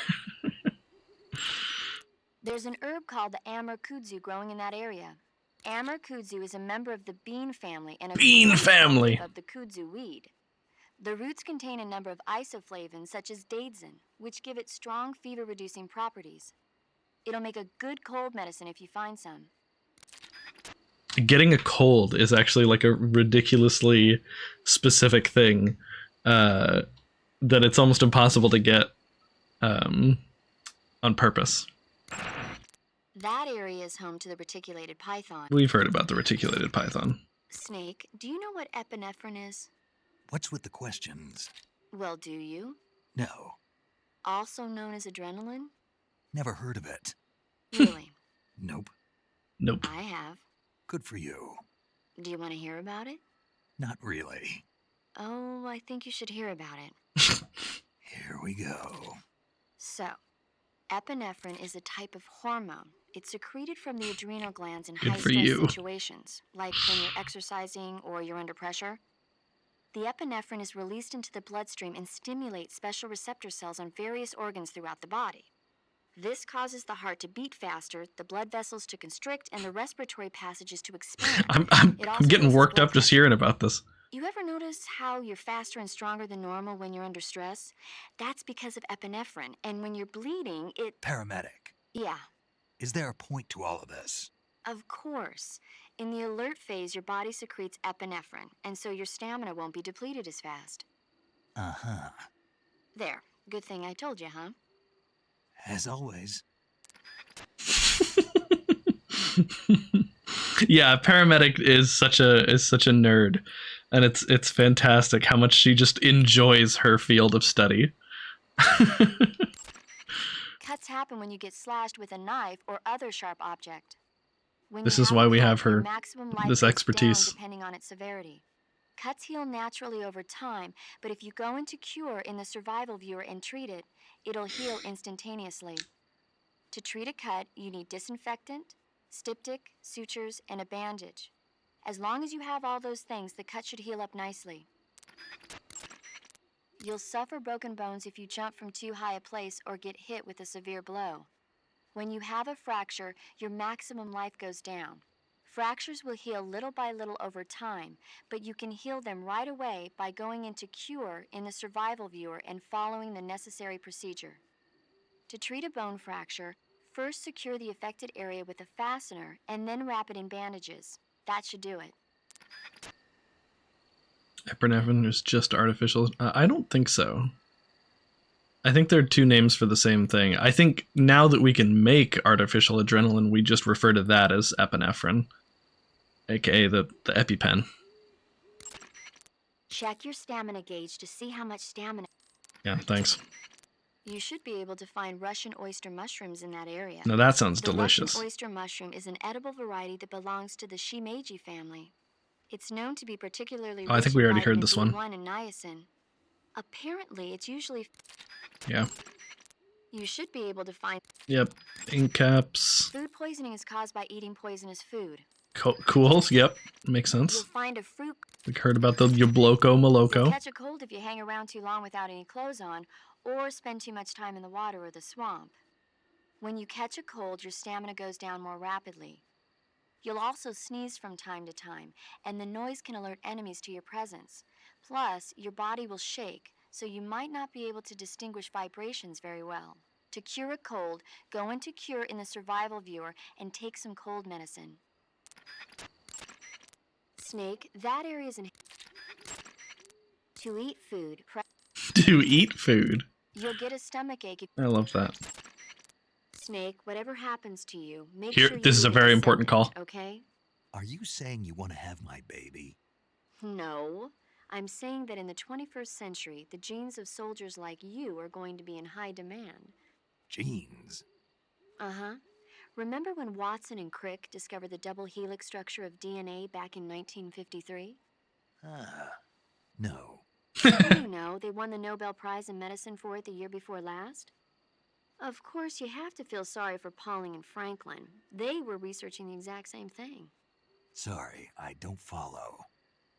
Speaker 9: There's an herb called the Amur kudzu growing in that area. Amur kudzu is a member of the bean family and a
Speaker 1: Bean family
Speaker 9: of the kudzu weed. The roots contain a number of isoflavones such as daidzein, which give it strong fever-reducing properties. It'll make a good cold medicine if you find some.
Speaker 1: Getting a cold is actually like a ridiculously specific thing that it's almost impossible to get on purpose.
Speaker 9: That area is home to the reticulated python.
Speaker 1: We've heard about the reticulated python.
Speaker 9: Snake, do you know what epinephrine is?
Speaker 4: What's with the questions?
Speaker 9: Well, do you?
Speaker 4: No,
Speaker 9: Also known as adrenaline?
Speaker 4: never heard of it.
Speaker 9: Really?
Speaker 4: Nope.
Speaker 1: Nope.
Speaker 9: I have.
Speaker 4: Good for you.
Speaker 9: Do you want to hear about it?
Speaker 4: Not really.
Speaker 9: Oh, I think you should hear about it.
Speaker 4: Here we go.
Speaker 9: So, epinephrine is a type of hormone. It's secreted from the adrenal glands in
Speaker 1: Good for
Speaker 9: high-stress
Speaker 1: you.
Speaker 9: situations, like when you're exercising or you're under pressure. The epinephrine is released into the bloodstream and stimulates special receptor cells on various organs throughout the body. This causes the heart to beat faster, the blood vessels to constrict, and the respiratory passages to expand.
Speaker 1: I'm getting worked up just hearing about this.
Speaker 9: You ever notice how you're faster and stronger than normal when you're under stress? That's because of epinephrine, and when you're bleeding, it...
Speaker 4: Paramedic.
Speaker 9: Yeah,
Speaker 4: Is there a point to all of this?
Speaker 9: of course. In the alert phase, your body secretes epinephrine, and so your stamina won't be depleted as fast.
Speaker 4: Uh-huh.
Speaker 9: There. Good thing I told you, huh?
Speaker 4: As always.
Speaker 1: Yeah, paramedic is such a nerd, and it's fantastic how much she just enjoys her field of study.
Speaker 9: Cuts happen when you get slashed with a knife or other sharp object. When
Speaker 1: This
Speaker 9: you
Speaker 1: is why
Speaker 9: a
Speaker 1: we
Speaker 9: cut,
Speaker 1: have
Speaker 9: your
Speaker 1: her
Speaker 9: maximum life
Speaker 1: this
Speaker 9: goes
Speaker 1: expertise.
Speaker 9: down depending on its severity. Cuts heal naturally over time, but if you go into cure in the survival viewer and treat it, it'll heal instantaneously. To treat a cut, you need disinfectant, styptic, sutures, and a bandage. As long as you have all those things, the cut should heal up nicely. You'll suffer broken bones if you jump from too high a place or get hit with a severe blow. When you have a fracture, your maximum life goes down. Fractures will heal little by little over time, but you can heal them right away by going into cure in the survival viewer and following the necessary procedure. To treat a bone fracture, first secure the affected area with a fastener and then wrap it in bandages. That should do it.
Speaker 1: Epinephrine is just artificial. I don't think so. I think there are two names for the same thing. I think now that we can make artificial adrenaline, we just refer to that as epinephrine, aka the EpiPen.
Speaker 9: Check your stamina gauge to see how much stamina.
Speaker 1: Yeah, thanks.
Speaker 9: You should be able to find Russian oyster mushrooms in that area.
Speaker 1: Now that sounds
Speaker 9: The
Speaker 1: delicious.
Speaker 9: Russian oyster mushroom is an edible variety that belongs to the shimeji family. It's known to be particularly
Speaker 1: I think
Speaker 9: rich
Speaker 1: we
Speaker 9: in
Speaker 1: already heard
Speaker 9: vitamin
Speaker 1: this one.
Speaker 9: B1 and niacin. Apparently, it's usually...
Speaker 1: Yeah.
Speaker 9: You should be able to find...
Speaker 1: Yep. Ink caps.
Speaker 9: Food poisoning is caused by eating poisonous food.
Speaker 1: Cool. Yep. Makes
Speaker 9: You'll
Speaker 1: sense.
Speaker 9: find a fruit...
Speaker 1: We heard about the Yabloko
Speaker 9: You'll
Speaker 1: Maloko.
Speaker 9: catch a cold if you hang around too long without any clothes on, or spend too much time in the water or the swamp. When you catch a cold, your stamina goes down more rapidly. You'll also sneeze from time to time, and the noise can alert enemies to your presence. Plus, your body will shake, so you might not be able to distinguish vibrations very well. To cure a cold, go into cure in the survival viewer and take some cold medicine. Snake, that area is in... To eat food,
Speaker 1: To eat food.
Speaker 9: you'll get a stomachache.
Speaker 1: I love that.
Speaker 9: Snake, whatever happens to you, make
Speaker 1: Here,
Speaker 9: sure you
Speaker 1: this is a
Speaker 9: eat it
Speaker 1: very
Speaker 9: with
Speaker 1: important call.
Speaker 9: sandwich, okay?
Speaker 4: Are you saying you want to have my baby?
Speaker 9: No. I'm saying that in the 21st century, the genes of soldiers like you are going to be in high demand.
Speaker 4: Genes?
Speaker 9: Uh-huh. Remember when Watson and Crick discovered the double helix structure of DNA back in 1953?
Speaker 4: No.
Speaker 9: You know, they won the Nobel Prize in Medicine for it the year before last. Of course, you have to feel sorry for Pauling and Franklin. They were researching the exact same thing.
Speaker 4: Sorry, I don't follow.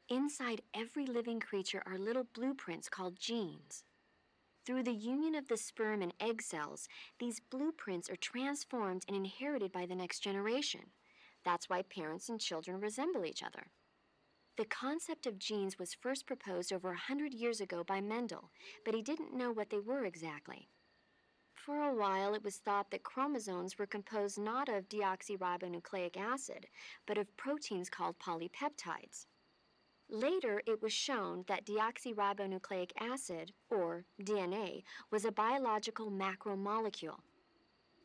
Speaker 9: Inside every living creature are little blueprints called genes. Through the union of the sperm and egg cells, these blueprints are transformed and inherited by the next generation. That's why parents and children resemble each other. The concept of genes was first proposed over 100 years ago by Mendel, but he didn't know what they were exactly. For a while, it was thought that chromosomes were composed not of deoxyribonucleic acid, but of proteins called polypeptides. Later, it was shown that deoxyribonucleic acid, or DNA, was a biological macromolecule.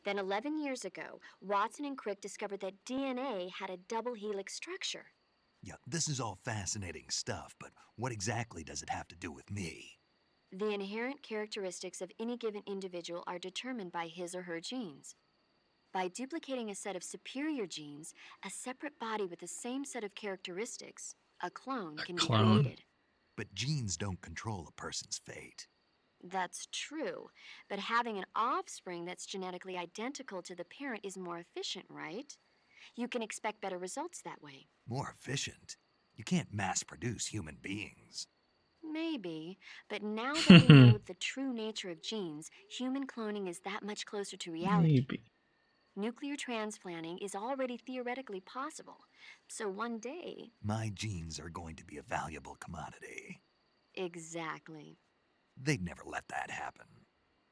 Speaker 9: Then 11 years ago, Watson and Crick discovered that DNA had a double helix structure.
Speaker 4: Yeah, this is all fascinating stuff, but what exactly does it have to do with me?
Speaker 9: The inherent characteristics of any given individual are determined by his or her genes. By duplicating a set of superior genes, a separate body with the same set of characteristics, a clone, can be created.
Speaker 4: But genes don't control a person's fate.
Speaker 9: That's true, but having an offspring that's genetically identical to the parent is more efficient, right? You can expect better results that way.
Speaker 4: More efficient? You can't mass produce human beings.
Speaker 9: Maybe, but now that we know the true nature of genes, human cloning is that much closer to reality.
Speaker 1: Maybe.
Speaker 9: Nuclear transplanting is already theoretically possible. So one day...
Speaker 4: My genes are going to be a valuable commodity.
Speaker 9: Exactly.
Speaker 4: They'd never let that happen.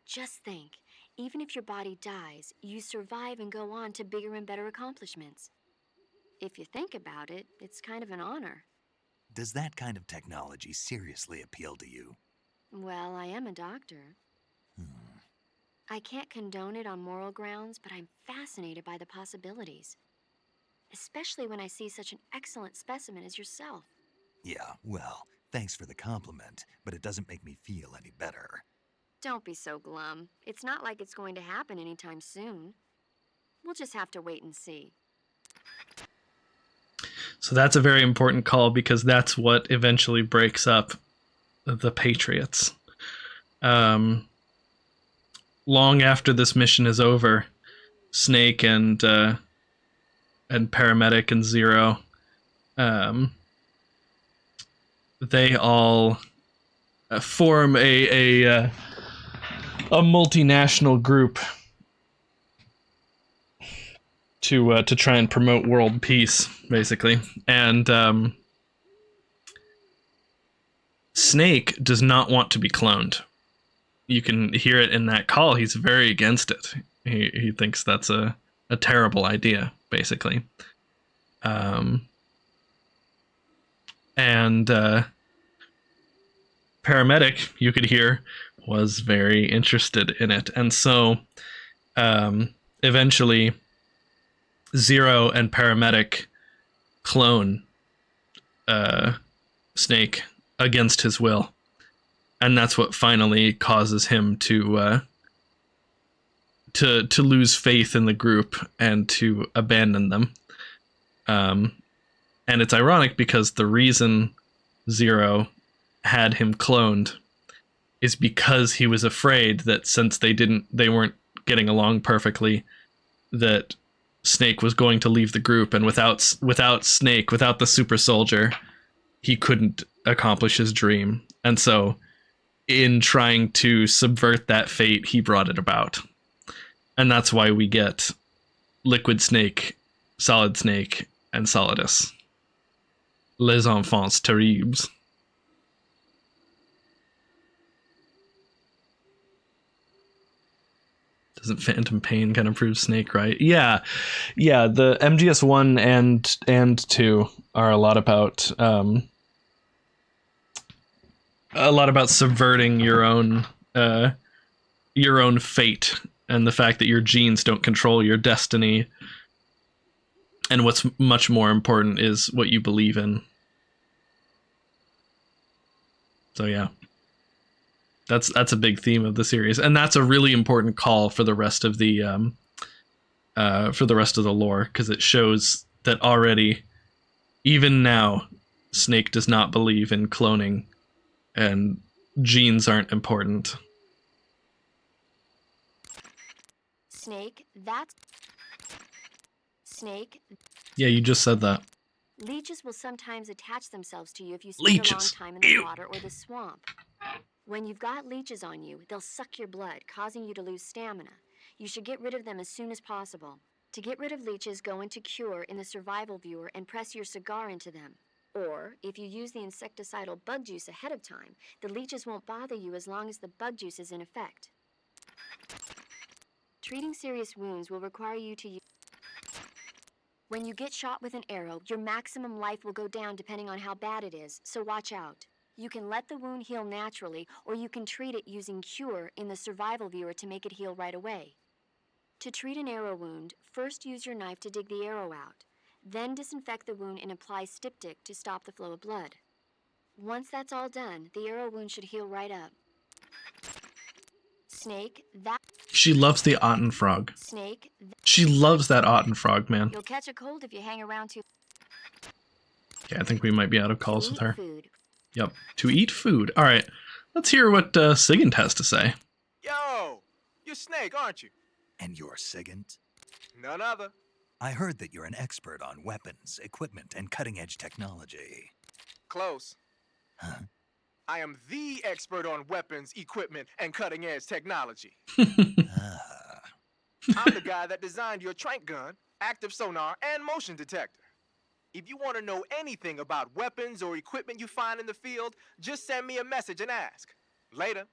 Speaker 9: Just think, even if your body dies, you survive and go on to bigger and better accomplishments. If you think about it, it's kind of an honor.
Speaker 4: Does that kind of technology seriously appeal to you?
Speaker 9: Well, I am a doctor. I can't condone it on moral grounds, but I'm fascinated by the possibilities. Especially when I see such an excellent specimen as yourself.
Speaker 4: Yeah, well, thanks for the compliment, but it doesn't make me feel any better.
Speaker 9: Don't be so glum. It's not like it's going to happen anytime soon. We'll just have to wait and see.
Speaker 1: So that's a very important call because that's what eventually breaks up the Patriots. Long after this mission is over, Snake and Paramedic and Zero, they all form a multinational group to try and promote world peace, basically. And Snake does not want to be cloned. You can hear it in that call. He's very against it. He thinks that's a terrible idea, basically. And Paramedic, you could hear, was very interested in it. And so eventually Zero and Paramedic clone Snake against his will. And that's what finally causes him to lose faith in the group and to abandon them. And it's ironic because the reason Zero had him cloned is because he was afraid that since they weren't getting along perfectly, that Snake was going to leave the group, and without Snake, without the super soldier, he couldn't accomplish his dream. And so in trying to subvert that fate, he brought it about. And that's why we get Liquid Snake, Solid Snake, and Solidus. Les enfants terribles. Doesn't Phantom Pain kind of prove Snake right? Yeah. The MGS 1 and 2 are a lot about subverting your own fate, and the fact that your genes don't control your destiny. And what's much more important is what you believe in. So yeah. That's a big theme of the series, and that's a really important call for the rest of the lore, because it shows that already, even now, Snake does not believe in cloning, and genes aren't important.
Speaker 9: Snake, that's... Snake...
Speaker 1: Yeah, you just said that.
Speaker 9: Leeches will sometimes attach themselves to you if you spend a long time in the water or the swamp. When you've got leeches on you, they'll suck your blood, causing you to lose stamina. You should get rid of them as soon as possible. To get rid of leeches, go into Cure in the survival viewer and press your cigar into them. Or, if you use the insecticidal bug juice ahead of time, the leeches won't bother you as long as the bug juice is in effect. Treating serious wounds will require you to use... When you get shot with an arrow, your maximum life will go down depending on how bad it is, so watch out. You can let the wound heal naturally, or you can treat it using Cure in the survival viewer to make it heal right away. To treat an arrow wound, first use your knife to dig the arrow out. Then disinfect the wound and apply styptic to stop the flow of blood. Once that's all done, the arrow wound should heal right up. Snake, that...
Speaker 1: She loves the Otten frog.
Speaker 9: Snake,
Speaker 1: she loves that Otten frog, man.
Speaker 9: You'll catch a cold if you hang around too...
Speaker 1: Yeah, I think we might be out of calls with her.
Speaker 9: Food.
Speaker 1: Yep, to eat food. All right, let's hear what Sigint has to say.
Speaker 10: Yo, you're Snake, aren't you?
Speaker 4: And you're Sigint?
Speaker 10: None other.
Speaker 4: I heard that you're an expert on weapons, equipment, and cutting-edge technology.
Speaker 10: Close.
Speaker 4: Huh?
Speaker 10: I am the expert on weapons, equipment, and cutting-edge technology.
Speaker 4: Ah.
Speaker 10: I'm the guy that designed your trank gun, active sonar, and motion detector. If you want to know anything about weapons or equipment you find in the field, just send me a message and ask. Later.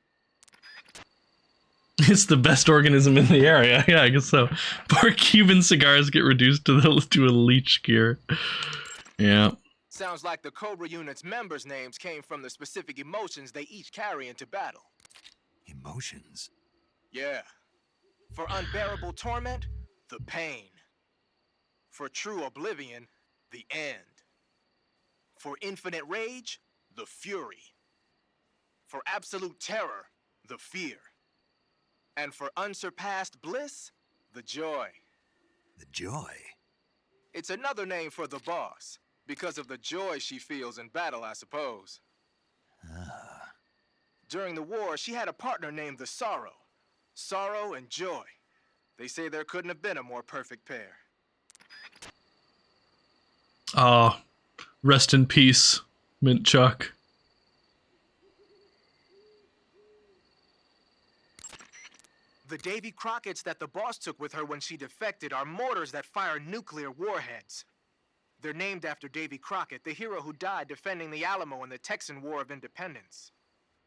Speaker 1: It's the best organism in the area. Yeah, I guess so. Poor Cuban cigars get reduced to a leech gear. Yeah.
Speaker 10: Sounds like the Cobra unit's members' names came from the specific emotions they each carry into battle.
Speaker 4: Emotions?
Speaker 10: Yeah. For unbearable torment, the pain. For true oblivion, the end. For infinite rage, the fury. For absolute terror, the fear. And for unsurpassed bliss, the joy.
Speaker 4: The joy?
Speaker 10: It's another name for the boss, because of the joy she feels in battle, I suppose.
Speaker 4: Ah.
Speaker 10: During the war, she had a partner named the Sorrow. Sorrow and joy. They say there couldn't have been a more perfect pair.
Speaker 1: Oh, rest in peace, Mint Chuck.
Speaker 10: The Davy Crockett's that the boss took with her when she defected are mortars that fire nuclear warheads. They're named after Davy Crockett, the hero who died defending the Alamo in the Texan War of Independence.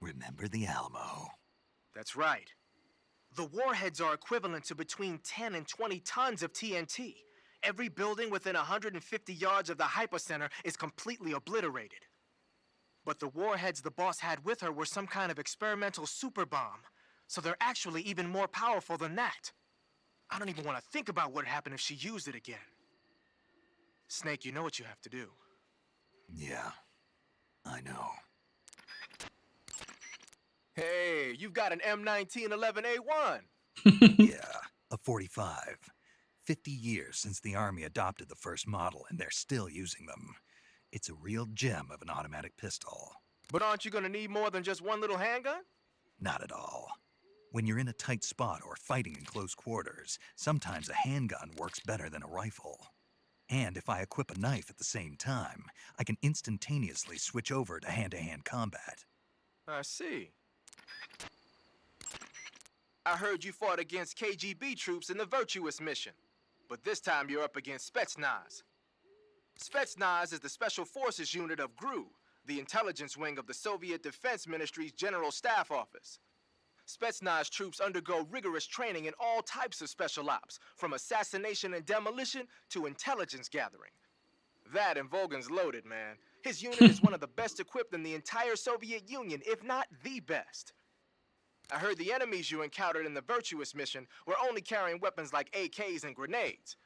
Speaker 4: Remember the Alamo.
Speaker 10: That's right. The warheads are equivalent to between 10 and 20 tons of TNT. Every building within 150 yards of the hypocenter is completely obliterated. But the warheads the boss had with her were some kind of experimental super bomb, so they're actually even more powerful than that. I don't even want to think about what happened if she used it again. Snake, you know what you have to do.
Speaker 4: Yeah, I know.
Speaker 10: Hey, you've got an M1911A1.
Speaker 4: Yeah, a 45. 50 years since the Army adopted the first model, and they're still using them. It's a real gem of an automatic pistol.
Speaker 10: But aren't you gonna need more than just one little handgun?
Speaker 4: Not at all. When you're in a tight spot or fighting in close quarters, sometimes a handgun works better than a rifle. And if I equip a knife at the same time, I can instantaneously switch over to hand-to-hand combat.
Speaker 10: I see. I heard you fought against KGB troops in the Virtuous mission, but this time you're up against Spetsnaz. Spetsnaz is the Special Forces unit of GRU, the intelligence wing of the Soviet Defense Ministry's General Staff Office. Spetsnaz troops undergo rigorous training in all types of special ops, from assassination and demolition to intelligence gathering. That and Volgan's loaded, man. His unit is one of the best equipped in the entire Soviet Union, if not the best. I heard the enemies you encountered in the Virtuous mission were only carrying weapons like AKs and grenades.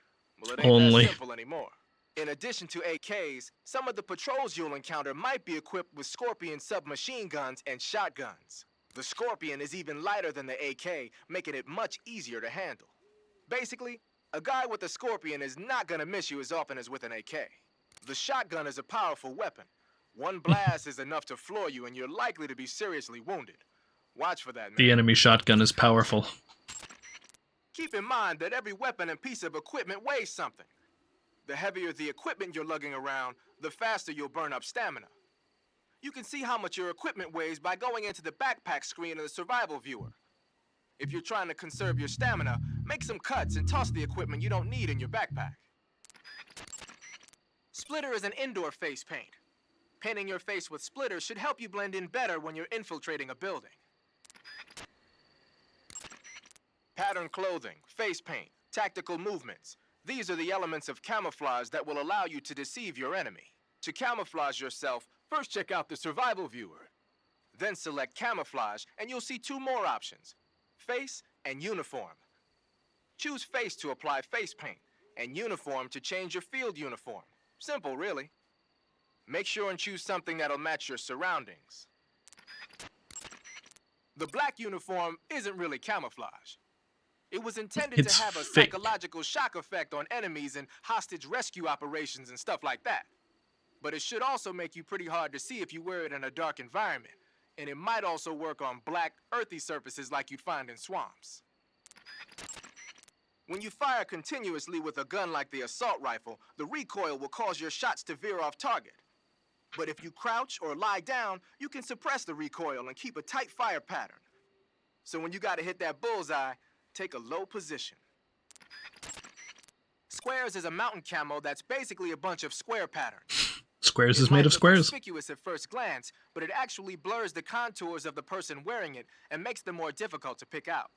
Speaker 10: Well, it ain't that simple anymore. In addition to AKs, some of the patrols you'll encounter might be equipped with Scorpion submachine guns and shotguns. The Scorpion is even lighter than the AK, making it much easier to handle. Basically, a guy with a Scorpion is not gonna miss you as often as with an AK. The shotgun is a powerful weapon. One blast is enough to floor you, and you're likely to be seriously wounded. Watch for that, man.
Speaker 1: The enemy shotgun is powerful.
Speaker 10: Keep in mind that every weapon and piece of equipment weighs something. The heavier the equipment you're lugging around, the faster you'll burn up stamina. You can see how much your equipment weighs by going into the backpack screen in the survival viewer. If you're trying to conserve your stamina, make some cuts and toss the equipment you don't need in your backpack. Splitter is an indoor face paint. Painting your face with splitter should help you blend in better when you're infiltrating a building. Pattern clothing, face paint, tactical movements. These are the elements of camouflage that will allow you to deceive your enemy. To camouflage yourself, first check out the survival viewer. Then select camouflage and you'll see two more options, face and uniform. Choose face to apply face paint and uniform to change your field uniform. Simple, really. Make sure and choose something that'll match your surroundings. The black uniform isn't really camouflage. It was intended to have a psychological shock effect on enemies in hostage rescue operations and stuff like that. But it should also make you pretty hard to see if you wear it in a dark environment. And it might also work on black, earthy surfaces like you'd find in swamps. When you fire continuously with a gun like the assault rifle, the recoil will cause your shots to veer off target. But if you crouch or lie down, you can suppress the recoil and keep a tight fire pattern. So when you gotta hit that bullseye, take a low position. Squares is a mountain camo that's basically a bunch of square patterns.
Speaker 1: Squares
Speaker 10: It
Speaker 1: is made
Speaker 10: might
Speaker 1: of
Speaker 10: look
Speaker 1: squares.
Speaker 10: conspicuous at first glance, but it actually blurs the contours of the person wearing it and makes them more difficult to pick out.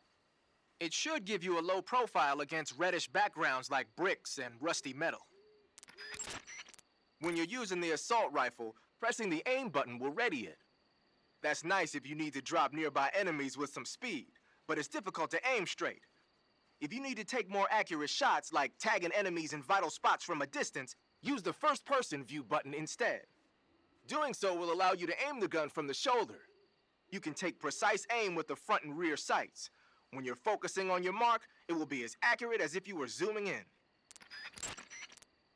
Speaker 10: It should give you a low profile against reddish backgrounds like bricks and rusty metal. When you're using the assault rifle, pressing the aim button will ready it. That's nice if you need to drop nearby enemies with some speed, but it's difficult to aim straight. If you need to take more accurate shots, like tagging enemies in vital spots from a distance, use the first-person view button instead. Doing so will allow you to aim the gun from the shoulder. You can take precise aim with the front and rear sights. When you're focusing on your mark, it will be as accurate as if you were zooming in.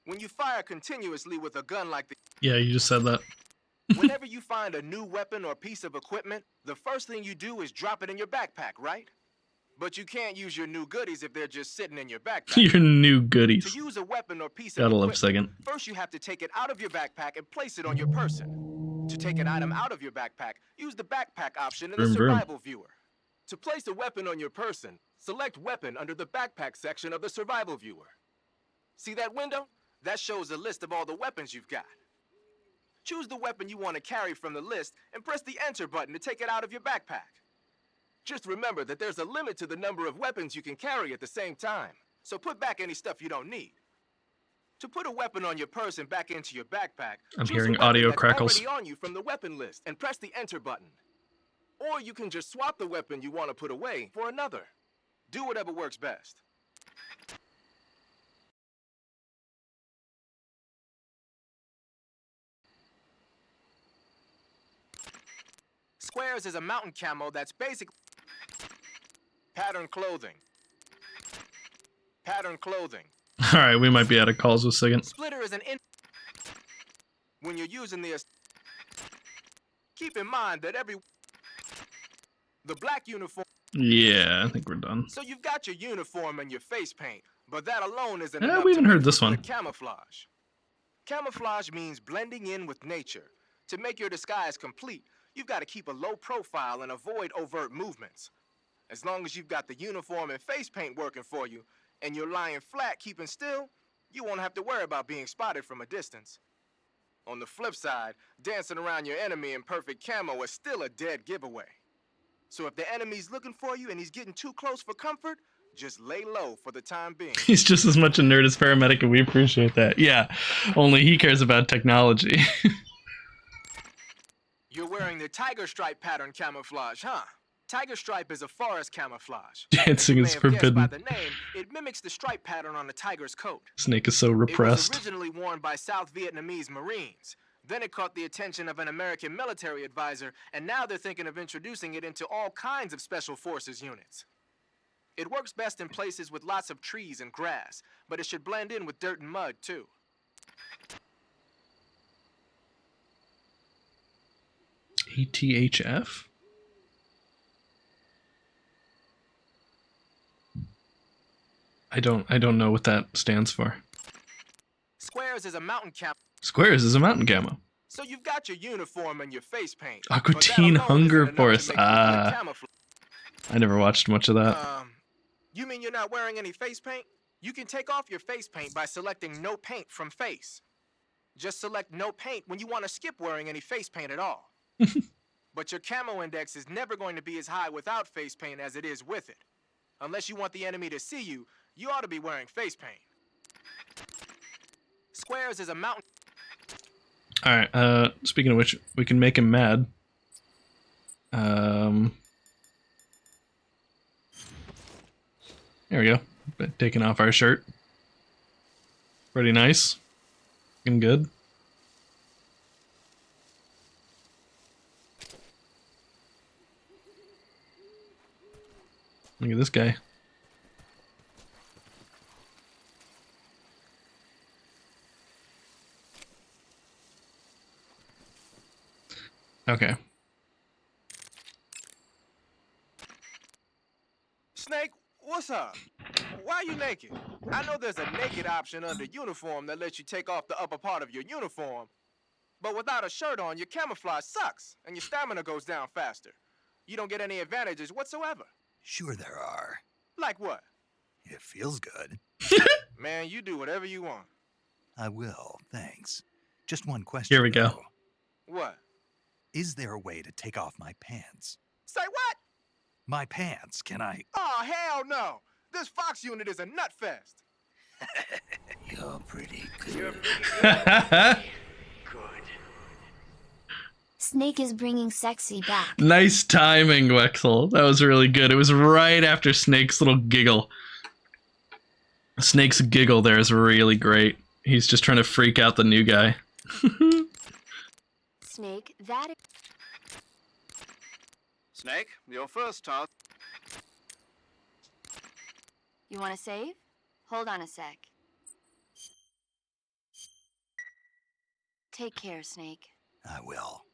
Speaker 10: When you fire continuously with a gun like the...
Speaker 1: Yeah, you just said that.
Speaker 10: Whenever you find a new weapon or piece of equipment, the first thing you do is drop it in your backpack, right? But you can't use your new goodies if they're just sitting in your backpack.
Speaker 1: Your new goodies.
Speaker 10: To use a weapon or piece of
Speaker 1: Gotta love
Speaker 10: equipment,
Speaker 1: second.
Speaker 10: first you have to take it out of your backpack and place it on your person. To take an item out of your backpack, use the backpack option in the
Speaker 1: Vroom, vroom.
Speaker 10: survival viewer. To place a weapon on your person, select weapon under the backpack section of the survival viewer. See that window? That shows a list of all the weapons you've got. Choose the weapon you want to carry from the list and press the enter button to take it out of your backpack. Just remember that there's a limit to the number of weapons you can carry at the same time, so put back any stuff you don't need. To put a weapon on your person back into your backpack,
Speaker 1: I'm
Speaker 10: choose a
Speaker 1: hearing
Speaker 10: weapon
Speaker 1: audio
Speaker 10: that's
Speaker 1: crackles.
Speaker 10: already on you from the weapon list and press the enter button. Or you can just swap the weapon you want to put away for another. Do whatever works best. Squares is a mountain camo that's basic. Pattern clothing. Pattern clothing.
Speaker 1: Alright, we might be out of calls with second.
Speaker 10: Splitter is an in. When you're using the. Keep in mind that the black uniform.
Speaker 1: Yeah, I think we're done.
Speaker 10: So you've got your uniform and your face paint, but that alone isn't
Speaker 1: Yeah,
Speaker 10: enough
Speaker 1: we
Speaker 10: to
Speaker 1: haven't heard
Speaker 10: make
Speaker 1: this
Speaker 10: for
Speaker 1: one.
Speaker 10: good camouflage. Camouflage means blending in with nature. To make your disguise complete, you've got to keep a low profile and avoid overt movements. As long as you've got the uniform and face paint working for you, and you're lying flat keeping still, you won't have to worry about being spotted from a distance. On the flip side, dancing around your enemy in perfect camo is still a dead giveaway. So if the enemy's looking for you and he's getting too close for comfort, just lay low for the time being.
Speaker 1: He's just as much a nerd as paramedic, and we appreciate that. Yeah, only he cares about technology.
Speaker 10: You're wearing the tiger stripe pattern camouflage, huh? Tiger stripe is a forest camouflage.
Speaker 1: Dancing
Speaker 10: You
Speaker 1: is
Speaker 10: may have guessed
Speaker 1: forbidden.
Speaker 10: by the name, it mimics the stripe pattern on a tiger's coat.
Speaker 1: Snake is so
Speaker 10: It was
Speaker 1: repressed.
Speaker 10: originally worn by South Vietnamese Marines. Then it caught the attention of an American military advisor, and now they're thinking of introducing it into all kinds of special forces units. It works best in places with lots of trees and grass, but it should blend in with dirt and mud, too.
Speaker 1: ATHF? I don't know what that stands for.
Speaker 10: Squares is a mountain camo.
Speaker 1: Squares is a mountain camo.
Speaker 10: So you've got your uniform and your face paint.
Speaker 1: Aqua
Speaker 10: but that
Speaker 1: Teen
Speaker 10: alone
Speaker 1: Hunger
Speaker 10: isn't enough to
Speaker 1: Force.
Speaker 10: make for good
Speaker 1: Ah.
Speaker 10: camouflage.
Speaker 1: I never watched much of that.
Speaker 10: You mean you're not wearing any face paint? You can take off your face paint by selecting no paint from face. Just select no paint when you want to skip wearing any face paint at all. But your camo index is never going to be as high without face paint as it is with it. Unless you want the enemy to see you, you ought to be wearing face paint. Squares is a mountain.
Speaker 1: Alright, speaking of which, we can make him mad. There we go. Taking off our shirt. Pretty nice. Looking good. Look at this guy. Okay.
Speaker 10: Snake, what's up? Why are you naked? I know there's a naked option under uniform that lets you take off the upper part of your uniform, But without a shirt on, your camouflage sucks, and your stamina goes down faster. You don't get any advantages whatsoever.
Speaker 4: Sure there are.
Speaker 10: Like what?
Speaker 4: It feels good.
Speaker 10: Man, you do whatever you want.
Speaker 4: I will, thanks. Just one question.
Speaker 1: Here we go.
Speaker 4: though.
Speaker 10: What?
Speaker 4: Is there a way to take off my pants?
Speaker 10: Say what?
Speaker 4: My pants, can I?
Speaker 10: Oh, hell no! This Fox unit is a nut fest.
Speaker 5: You're pretty good.
Speaker 9: Snake is bringing sexy back.
Speaker 1: Nice timing, Wexel. That was really good. It was right after Snake's little giggle. Snake's giggle there is really great. He's just trying to freak out the new guy.
Speaker 9: Snake, that is...
Speaker 3: Snake, your first task.
Speaker 9: You want to save? Hold on a sec. Take care, Snake.
Speaker 4: I will.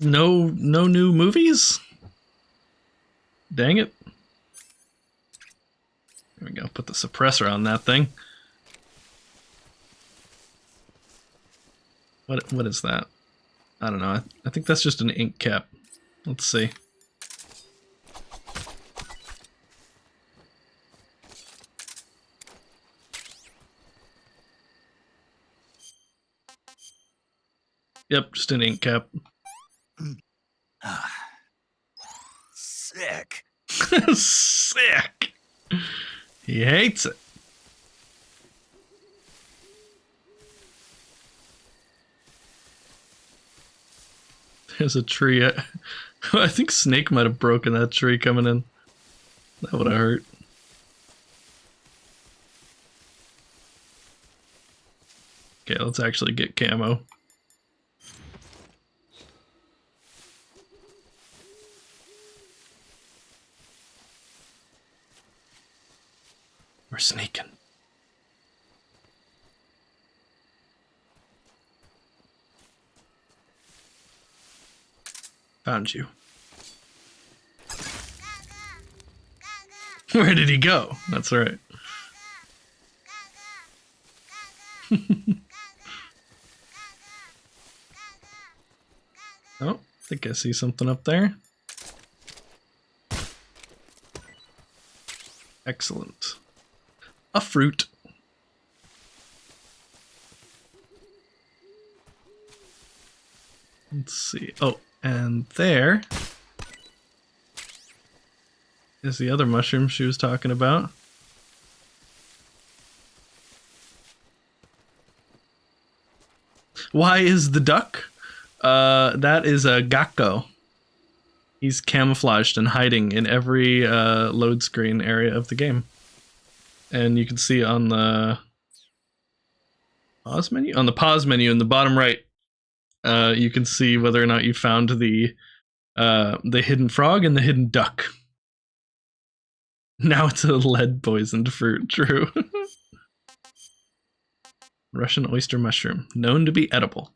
Speaker 1: No new movies? Dang it. There we go. Put the suppressor on that thing. What is that? I don't know. I think that's just an ink cap. Let's see. Yep, just an ink cap.
Speaker 4: Sick.
Speaker 1: Sick. He hates it. There's a tree. I think Snake might have broken that tree coming in. That would have hurt. Okay, let's actually get camo. We're sneaking. Found you. Where did he go? That's right. Oh, I think I see something up there. Excellent. A fruit. Let's see. Oh, and there is the other mushroom she was talking about. Why is the duck? That is a Gakko. He's camouflaged and hiding in every load screen area of the game. And you can see on the pause menu? On the pause menu in the bottom right, you can see whether or not you found the hidden frog and the hidden duck. Now it's a lead poisoned fruit, true. Russian oyster mushroom, known to be edible.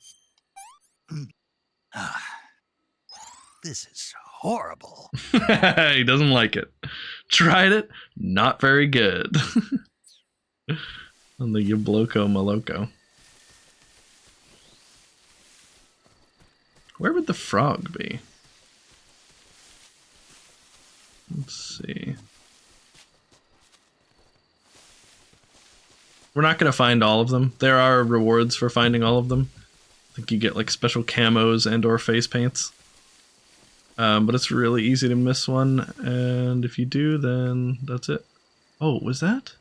Speaker 4: This is horrible.
Speaker 1: He doesn't like it. Tried it, not very good. On the Yabloko Maloko. Where would the frog be? Let's see. We're not going to find all of them. There are rewards for finding all of them. I think you get like special camos and or face paints. But it's really easy to miss one, and if you do, then that's it. Oh, was that?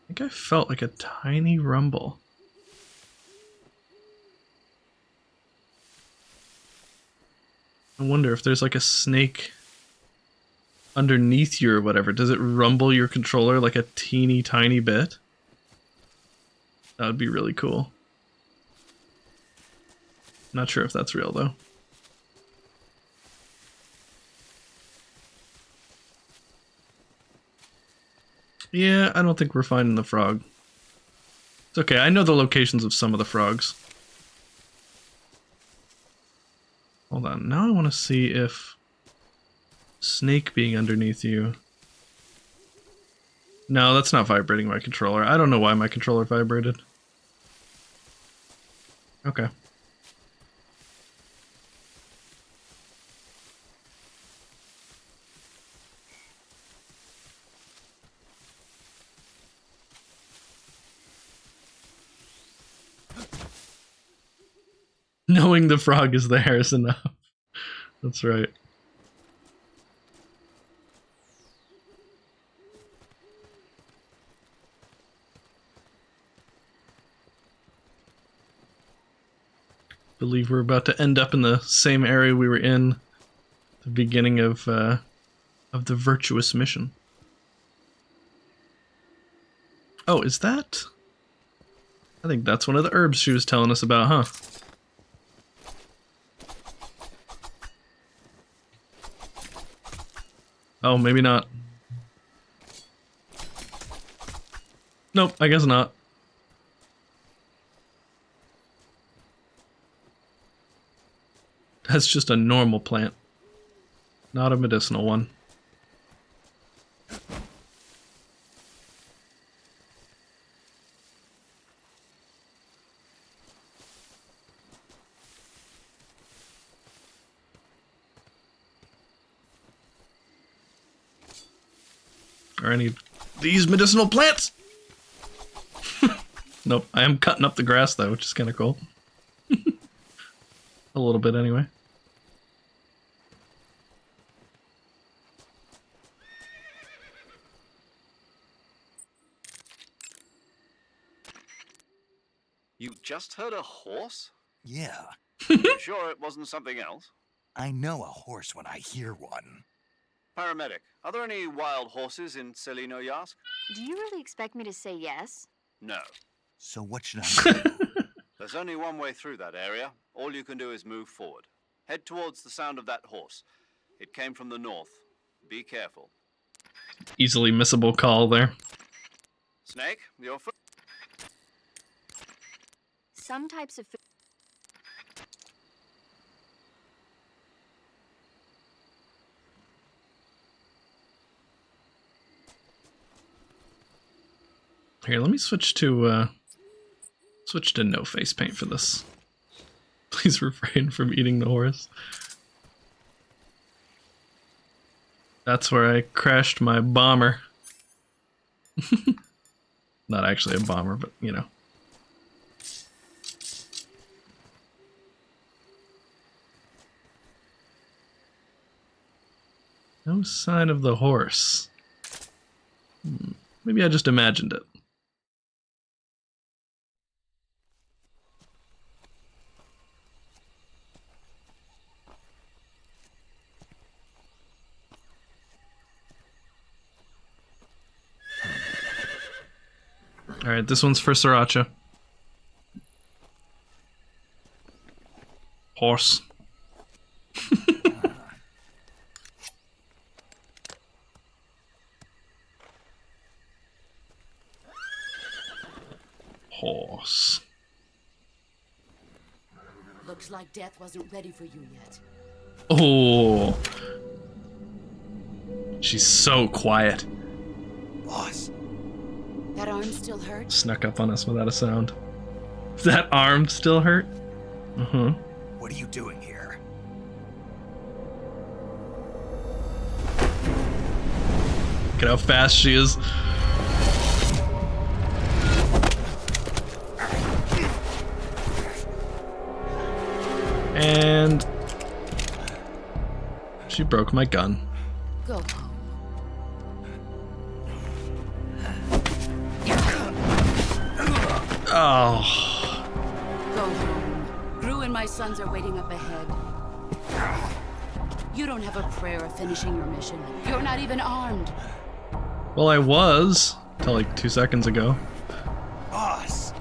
Speaker 1: I think I felt like a tiny rumble. I wonder if there's like a snake underneath you or whatever. Does it rumble your controller like a teeny tiny bit? That would be really cool. Not sure if that's real though. Yeah, I don't think we're finding the frog. It's okay, I know the locations of some of the frogs. Hold on, now I want to see if snake being underneath you No, that's not vibrating my controller. I don't know why my controller vibrated. Okay. Knowing the frog is there is enough. That's right. Believe we're about to end up in the same area we were in at the beginning of the virtuous mission. Oh, is that? I think that's one of the herbs she was telling us about, huh? Oh, maybe not. Nope, I guess not. That's just a normal plant, not a medicinal one. Are any of these medicinal plants? Nope, I am cutting up the grass though, which is kind of cool. A little bit anyway.
Speaker 3: You just heard a horse?
Speaker 4: Yeah,
Speaker 3: Sure it wasn't something else?
Speaker 4: I know a horse when I hear one.
Speaker 3: Paramedic, are there any wild horses in Selino Yask?
Speaker 9: Do you really expect me to say yes?
Speaker 3: No.
Speaker 4: So what should I do?
Speaker 3: There's only one way through that area. All you can do is move forward. Head towards the sound of that horse. It came from the north. Be careful.
Speaker 1: Easily missable call there.
Speaker 3: Snake, your foot.
Speaker 9: Some types of food.
Speaker 1: Here, let me switch to no face paint for this. Please refrain from eating the horse. That's where I crashed my bomber. Not actually a bomber, but you know. No sign of the horse. Maybe I just imagined it. Alright, this one's for Sriracha. Horse. Horse.
Speaker 11: Looks like death wasn't ready for you yet.
Speaker 1: Oh. She's so quiet.
Speaker 4: Boss.
Speaker 11: That arm still hurt?
Speaker 1: Snuck up on us without a sound. Does that arm still hurt? Uh-huh.
Speaker 4: What are you doing here?
Speaker 1: Look at how fast she is. And she broke my gun.
Speaker 11: Go home.
Speaker 1: Oh.
Speaker 11: Go home. Gru and my sons are waiting up ahead. You don't have a prayer of finishing your mission. You're not even armed.
Speaker 1: Well, I was till like 2 seconds ago.
Speaker 4: Boss.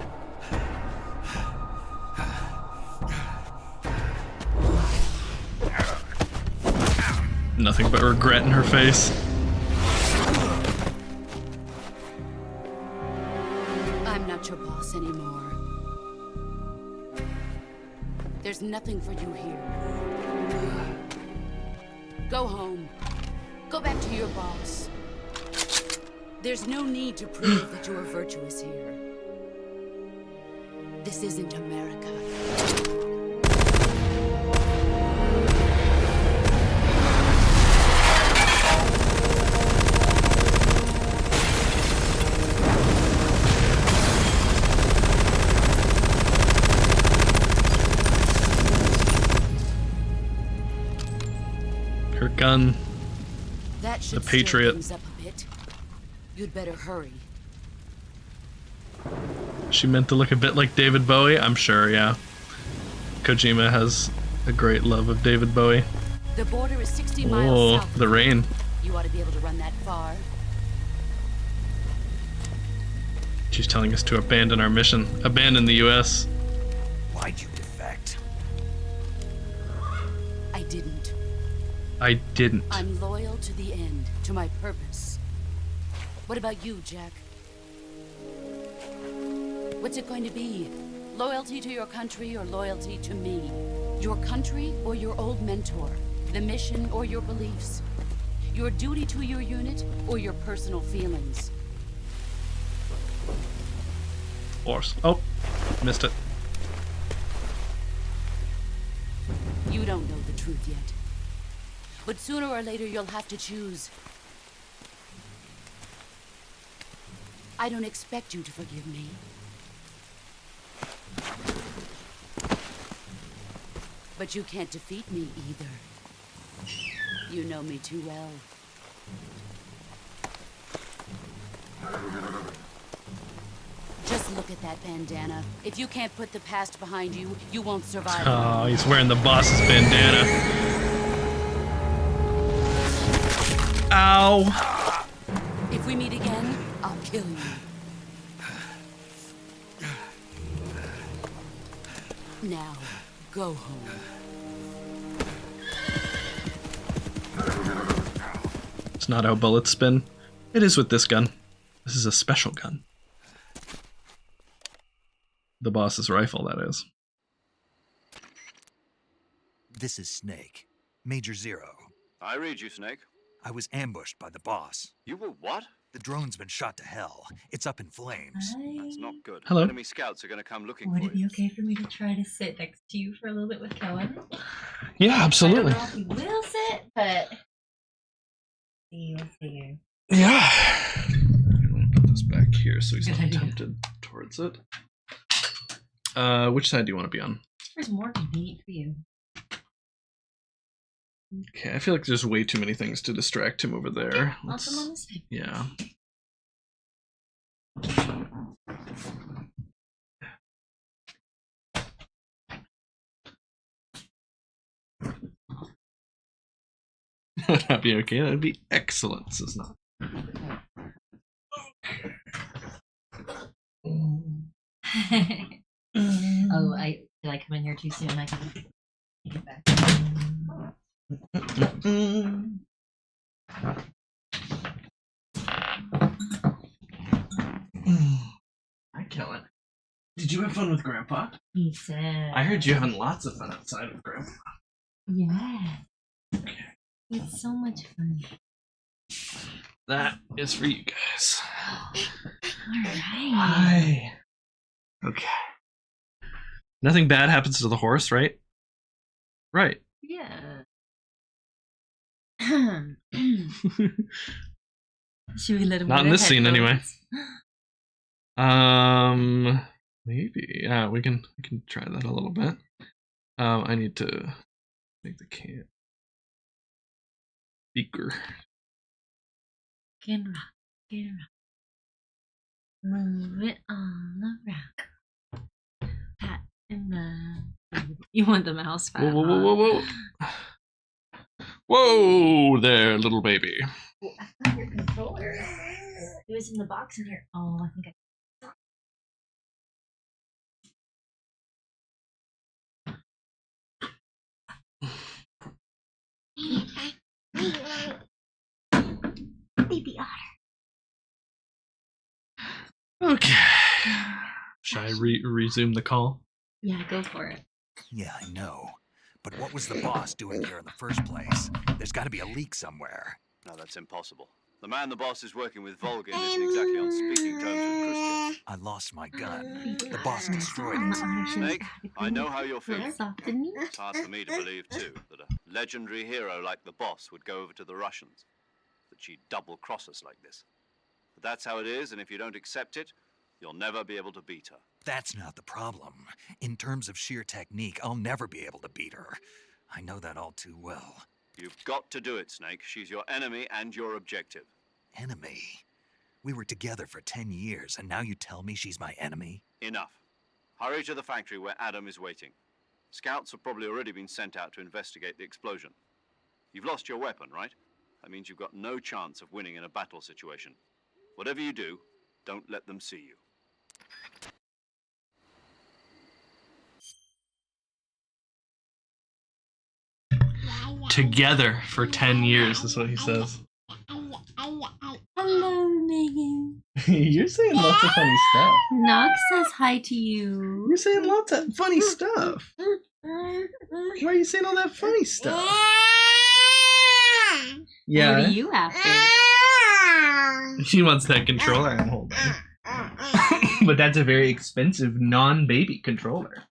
Speaker 1: Nothing but regret in her face.
Speaker 11: I'm not your boss anymore. There's nothing for you here. Go home. Go back to your boss. There's no need to prove that you are virtuous here. This isn't America.
Speaker 1: Her gun.
Speaker 11: That should
Speaker 1: The Patriot.
Speaker 11: stir things up a bit. You'd better hurry.
Speaker 1: She meant to look a bit like David Bowie, I'm sure, yeah. Kojima has a great love of David Bowie.
Speaker 11: The border is 60 miles
Speaker 1: Oh,
Speaker 11: south.
Speaker 1: the rain.
Speaker 11: You ought to be able to run that far.
Speaker 1: She's telling us to abandon our mission. Abandon the US.
Speaker 4: Why'd you defect?
Speaker 11: I didn't.
Speaker 1: I didn't.
Speaker 11: I'm loyal to the end, to my purpose. What about you, Jack? What's it going to be? Loyalty to your country or loyalty to me? Your country or your old mentor? The mission or your beliefs? Your duty to your unit or your personal feelings?
Speaker 1: Force. Oh, missed it.
Speaker 11: You don't know the truth yet. But sooner or later you'll have to choose. I don't expect you to forgive me. But you can't defeat me either. You know me too well. Just look at that bandana. If you can't put the past behind you, you won't survive.
Speaker 1: Oh, he's wearing the boss's bandana. Ow.
Speaker 11: If we meet again, I'll kill you. Now, go home.
Speaker 1: It's not how bullets spin. It is with this gun. This is a special gun. The boss's rifle, that is.
Speaker 4: This is Snake. Major Zero.
Speaker 3: I read you, Snake.
Speaker 4: I was ambushed by the boss.
Speaker 3: You were what?
Speaker 4: The drone's been shot to hell. It's up in flames.
Speaker 3: That's not good.
Speaker 1: Hello.
Speaker 3: Enemy scouts are going to come looking
Speaker 8: Would
Speaker 3: for
Speaker 8: it be
Speaker 3: you.
Speaker 8: okay for me to try to sit next to you for a little bit with Kellen?
Speaker 1: Yeah, absolutely.
Speaker 8: I don't know if he will sit, but we'll see.
Speaker 1: Yeah. I'm gonna put this back here so he's
Speaker 8: Good
Speaker 1: not
Speaker 8: idea.
Speaker 1: tempted towards it. Which side do you want to be on?
Speaker 8: There's more convenient for you.
Speaker 1: Okay, I feel like there's way too many things to distract him over there.
Speaker 8: I'll come on this side.
Speaker 1: Yeah. Would that be okay? That'd be excellent, says not.
Speaker 8: Oh, did I come in here too soon? I can take it back.
Speaker 1: Hi, Kellen. Did you have fun with Grandpa?
Speaker 8: He said.
Speaker 1: I heard you having lots of fun outside with Grandpa.
Speaker 8: Yeah.
Speaker 1: Okay.
Speaker 8: It's so much fun.
Speaker 1: That is for you guys.
Speaker 8: Alright.
Speaker 1: Hi. Okay. Nothing bad happens to the horse, right? Right.
Speaker 8: Yeah. Should we let him
Speaker 1: Not
Speaker 8: wear
Speaker 1: in this scene, anyway.
Speaker 8: headphones?
Speaker 1: Maybe. Yeah, we can try that a little bit. I need to make the can speaker.
Speaker 8: Can rock. Can rock. Move it on the rack. Pat and run. You want the mouse pad?
Speaker 1: Whoa, whoa, whoa, whoa, whoa. Whoa there, little baby.
Speaker 8: Oh, I found your controller. It was in the box in here. Oh, I think Baby otter.
Speaker 1: Okay. Should I resume the call?
Speaker 8: Yeah, go for it.
Speaker 4: Yeah, I know. But what was the boss doing here in the first place? There's got to be a leak somewhere.
Speaker 3: No, that's impossible. The man the boss is working with Volgin isn't exactly on speaking terms with Christian.
Speaker 4: I lost my gun. The boss destroyed it.
Speaker 3: Snake, I know how you're feeling.
Speaker 8: Soft and neat.
Speaker 3: It's hard for me to believe, too, that a legendary hero like the boss would go over to the Russians. That she'd double-cross us like this. But that's how it is, and if you don't accept it, you'll never be able to beat her.
Speaker 4: That's not the problem. In terms of sheer technique, I'll never be able to beat her. I know that all too well.
Speaker 3: You've got to do it, Snake. She's your enemy and your objective.
Speaker 4: Enemy? We were together for 10 years, and now you tell me she's my enemy?
Speaker 3: Enough. Hurry to the factory where Adam is waiting. Scouts have probably already been sent out to investigate the explosion. You've lost your weapon, right? That means you've got no chance of winning in a battle situation. Whatever you do, don't let them see you.
Speaker 1: Together for 10 years is what he says.
Speaker 8: Hello, Megan.
Speaker 1: You're saying lots of funny stuff.
Speaker 8: Nox says hi to you.
Speaker 1: You're saying lots of funny stuff. Why are you saying all that funny stuff? Yeah.
Speaker 8: What are you after?
Speaker 1: She wants that controller I'm holding. But that's a very expensive non-baby controller.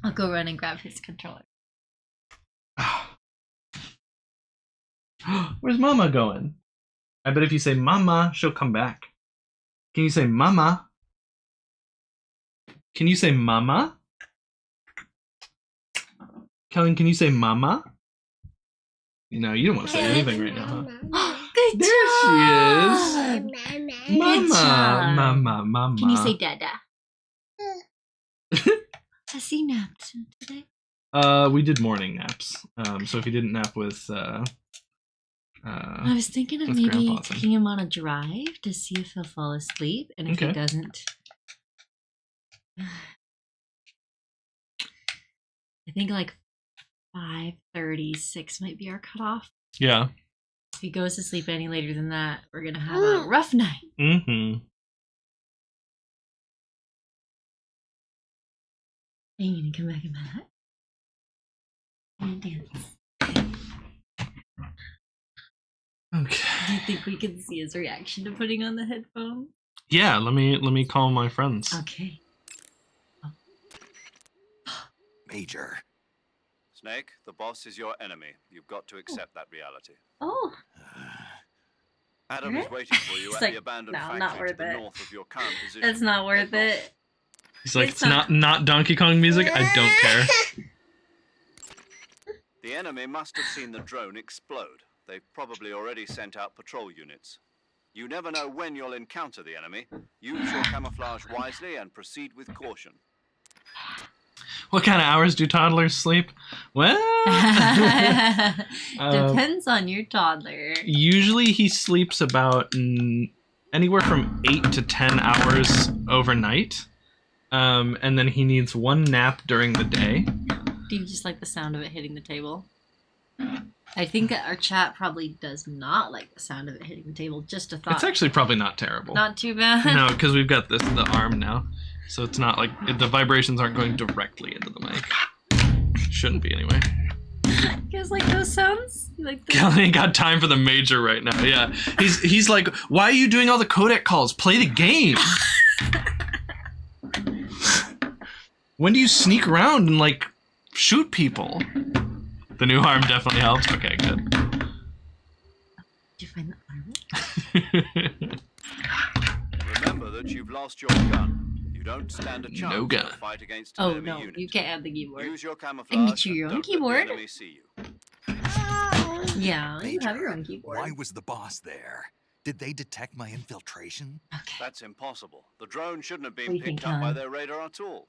Speaker 8: I'll go run and grab his controller.
Speaker 1: Where's Mama going? I bet if you say Mama, she'll come back. Can you say Mama? Can you say Mama? Kellen, can you say Mama? No, you don't want to say anything right now, huh?
Speaker 8: Good
Speaker 1: There
Speaker 8: job.
Speaker 1: she is. Mama, Mama, Mama.
Speaker 8: Can you say Dada? Has he napped today?
Speaker 1: We did morning naps. So if he didn't nap with
Speaker 8: I was thinking of
Speaker 1: with
Speaker 8: maybe
Speaker 1: Grandpa, then.
Speaker 8: taking him on a drive to see if he'll fall asleep, and if he
Speaker 1: Okay.
Speaker 8: doesn't, I think like 5:36 might be our cutoff.
Speaker 1: Yeah.
Speaker 8: If he goes to sleep any later than that, we're gonna have a rough night.
Speaker 1: Mm-hmm.
Speaker 8: Are you gonna come back in my hut? And dance.
Speaker 1: Okay.
Speaker 8: Do you think we can see his reaction to putting on the headphones?
Speaker 1: Yeah, let me call my friends.
Speaker 8: Okay.
Speaker 4: Major.
Speaker 3: Snake, the boss is your enemy. You've got to accept that reality.
Speaker 8: Oh.
Speaker 3: Adam is waiting for you
Speaker 8: It's
Speaker 3: at
Speaker 8: like,
Speaker 3: the abandoned
Speaker 8: no, not
Speaker 3: factory to
Speaker 8: worth
Speaker 3: the
Speaker 8: it.
Speaker 3: north of your current position.
Speaker 8: That's not worth it.
Speaker 1: He's like,
Speaker 8: It's
Speaker 1: it's not Donkey Kong music. I don't care.
Speaker 3: The enemy must have seen the drone explode. They've probably already sent out patrol units. You never know when you'll encounter the enemy. Use your camouflage wisely and proceed with caution.
Speaker 1: What kind of hours do toddlers sleep? Well,
Speaker 8: Depends on your toddler.
Speaker 1: usually he sleeps about anywhere from 8 to 10 hours overnight. And then he needs one nap during the day.
Speaker 8: Do you just like the sound of it hitting the table? I think our chat probably does not like the sound of it hitting the table. Just a thought.
Speaker 1: It's actually probably not terrible.
Speaker 8: Not too bad.
Speaker 1: No, because we've got the arm now. So it's not like the vibrations aren't going directly into the mic. Shouldn't be anyway.
Speaker 8: You guys like those sounds? You like the-
Speaker 1: Kelly ain't got time for the major right now. Yeah, he's like, why are you doing all the codec calls? Play the game. When do you sneak around and like shoot people? The new arm definitely helps. Okay, good.
Speaker 8: Did you find the arm?
Speaker 3: Remember that you've lost your gun. You don't stand a chance
Speaker 1: No gun.
Speaker 3: to fight against an
Speaker 8: Oh
Speaker 3: enemy
Speaker 8: no,
Speaker 3: unit.
Speaker 8: you can't have the keyboard.
Speaker 3: Use your
Speaker 8: I can
Speaker 3: camouflage.
Speaker 8: get you your
Speaker 3: and
Speaker 8: own
Speaker 3: don't let the
Speaker 8: keyboard.
Speaker 3: enemy see you.
Speaker 8: Yeah, you
Speaker 4: Major,
Speaker 8: have your own keyboard.
Speaker 4: why was the boss there? Did they detect my infiltration?
Speaker 8: Okay.
Speaker 3: That's impossible. The drone shouldn't have
Speaker 8: What do
Speaker 3: been
Speaker 8: you think,
Speaker 3: picked up by
Speaker 8: Helen?
Speaker 3: their radar at all.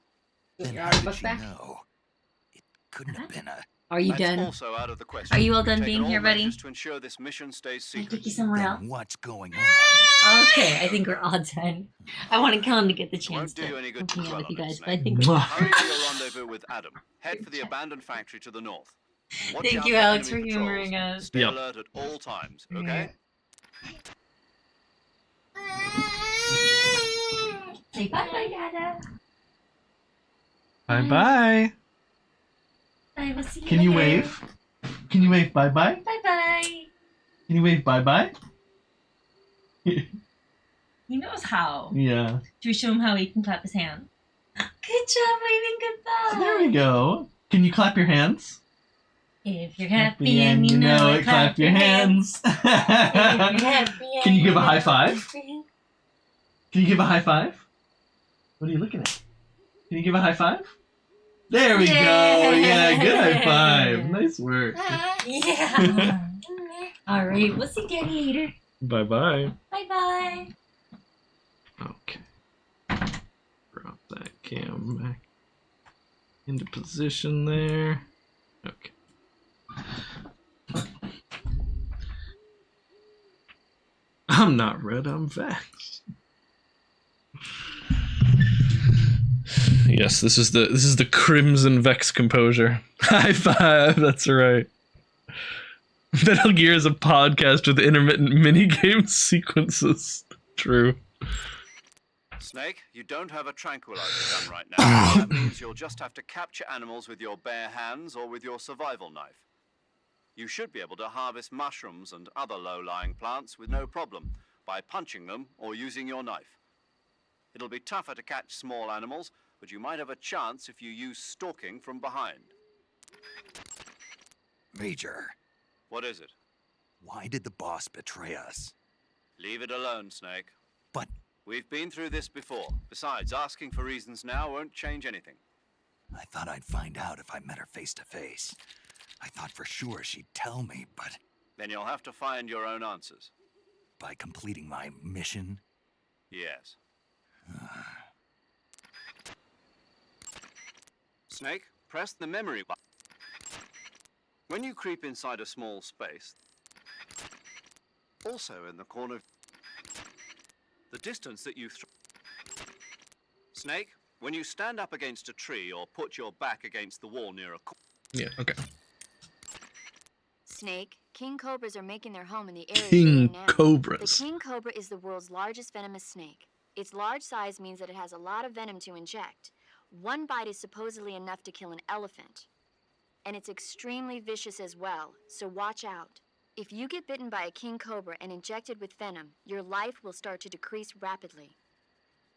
Speaker 4: Then
Speaker 8: Your
Speaker 4: how
Speaker 8: arm
Speaker 4: did
Speaker 8: book
Speaker 4: she
Speaker 8: back?
Speaker 4: know? It couldn't have been a...
Speaker 8: Are you
Speaker 3: That's
Speaker 8: done?
Speaker 3: also out of the question.
Speaker 8: Are you all
Speaker 3: We've
Speaker 8: done
Speaker 3: taken
Speaker 8: being
Speaker 3: all
Speaker 8: here, buddy?
Speaker 3: measures to ensure this mission stays
Speaker 8: Can I
Speaker 3: secret.
Speaker 8: take you somewhere else?
Speaker 4: Then what's going on?
Speaker 8: Okay, I think we're all done. I want to kill him to get the chance
Speaker 3: Won't do
Speaker 8: to
Speaker 3: you any good to
Speaker 8: hang out
Speaker 3: dwell
Speaker 8: with you
Speaker 3: on it,
Speaker 8: guys, but I
Speaker 3: Snake.
Speaker 8: think we're
Speaker 3: Hurry to your rendezvous with Adam. Head for the abandoned factory to the north. Watch
Speaker 8: Thank
Speaker 3: out
Speaker 8: you,
Speaker 3: for
Speaker 8: Alex,
Speaker 3: enemy
Speaker 8: for
Speaker 3: patrols.
Speaker 8: humoring us.
Speaker 3: Stay
Speaker 1: Yep.
Speaker 3: alert at all times, okay?
Speaker 8: Say bye-bye, Dada.
Speaker 1: Bye bye.
Speaker 8: I will see you
Speaker 1: Can you
Speaker 8: later.
Speaker 1: wave? Can you wave bye bye?
Speaker 8: Bye-bye.
Speaker 1: Can you wave bye-bye?
Speaker 8: He knows how.
Speaker 1: Yeah.
Speaker 8: Should we show him how he can clap his hands? Good job waving goodbye.
Speaker 1: There we go. Can you clap your hands?
Speaker 8: If you're happy and you know it, clap your hands. If you're happy and
Speaker 1: Can you give a high
Speaker 8: clap
Speaker 1: five? Can you give a high five? What are you looking at? Can you give a high five? There we go. Yeah, good high five. Nice work.
Speaker 8: Yeah. All right, we'll see Daddy later.
Speaker 1: Bye-bye.
Speaker 8: Bye-bye.
Speaker 1: Okay. Drop that cam back into position there. Okay. I'm not red, I'm vaxxed. Yes, this is the Crimson Vex composure. High five, that's right. Metal Gear is a podcast with intermittent minigame sequences. True.
Speaker 3: Snake, you don't have a tranquilizer gun right now. That means you'll just have to capture animals with your bare hands or with your survival knife. You should be able to harvest mushrooms and other low-lying plants with no problem by punching them or using your knife. It'll be tougher to catch small animals, but you might have a chance if you use stalking from behind.
Speaker 4: Major,
Speaker 3: What is it?
Speaker 4: why did the boss betray us?
Speaker 3: Leave it alone, Snake.
Speaker 4: But
Speaker 3: We've been through this before. Besides, asking for reasons now won't change anything.
Speaker 4: I thought I'd find out if I met her face to face. I thought for sure she'd tell me, but
Speaker 3: Then you'll have to find your own answers.
Speaker 4: by completing my mission,
Speaker 3: Yes. Snake, press the memory button. When you creep inside a small space, also in the corner, the distance that you Snake, when you stand up against a tree or put your back against the wall near a
Speaker 1: Yeah, okay.
Speaker 9: Snake, king cobras are making their home in the area
Speaker 1: King
Speaker 9: you're in now.
Speaker 1: cobras.
Speaker 9: The king cobra is the world's largest venomous snake. Its large size means that it has a lot of venom to inject. One bite is supposedly enough to kill an elephant. And it's extremely vicious as well, so watch out. If you get bitten by a king cobra and injected with venom, your life will start to decrease rapidly.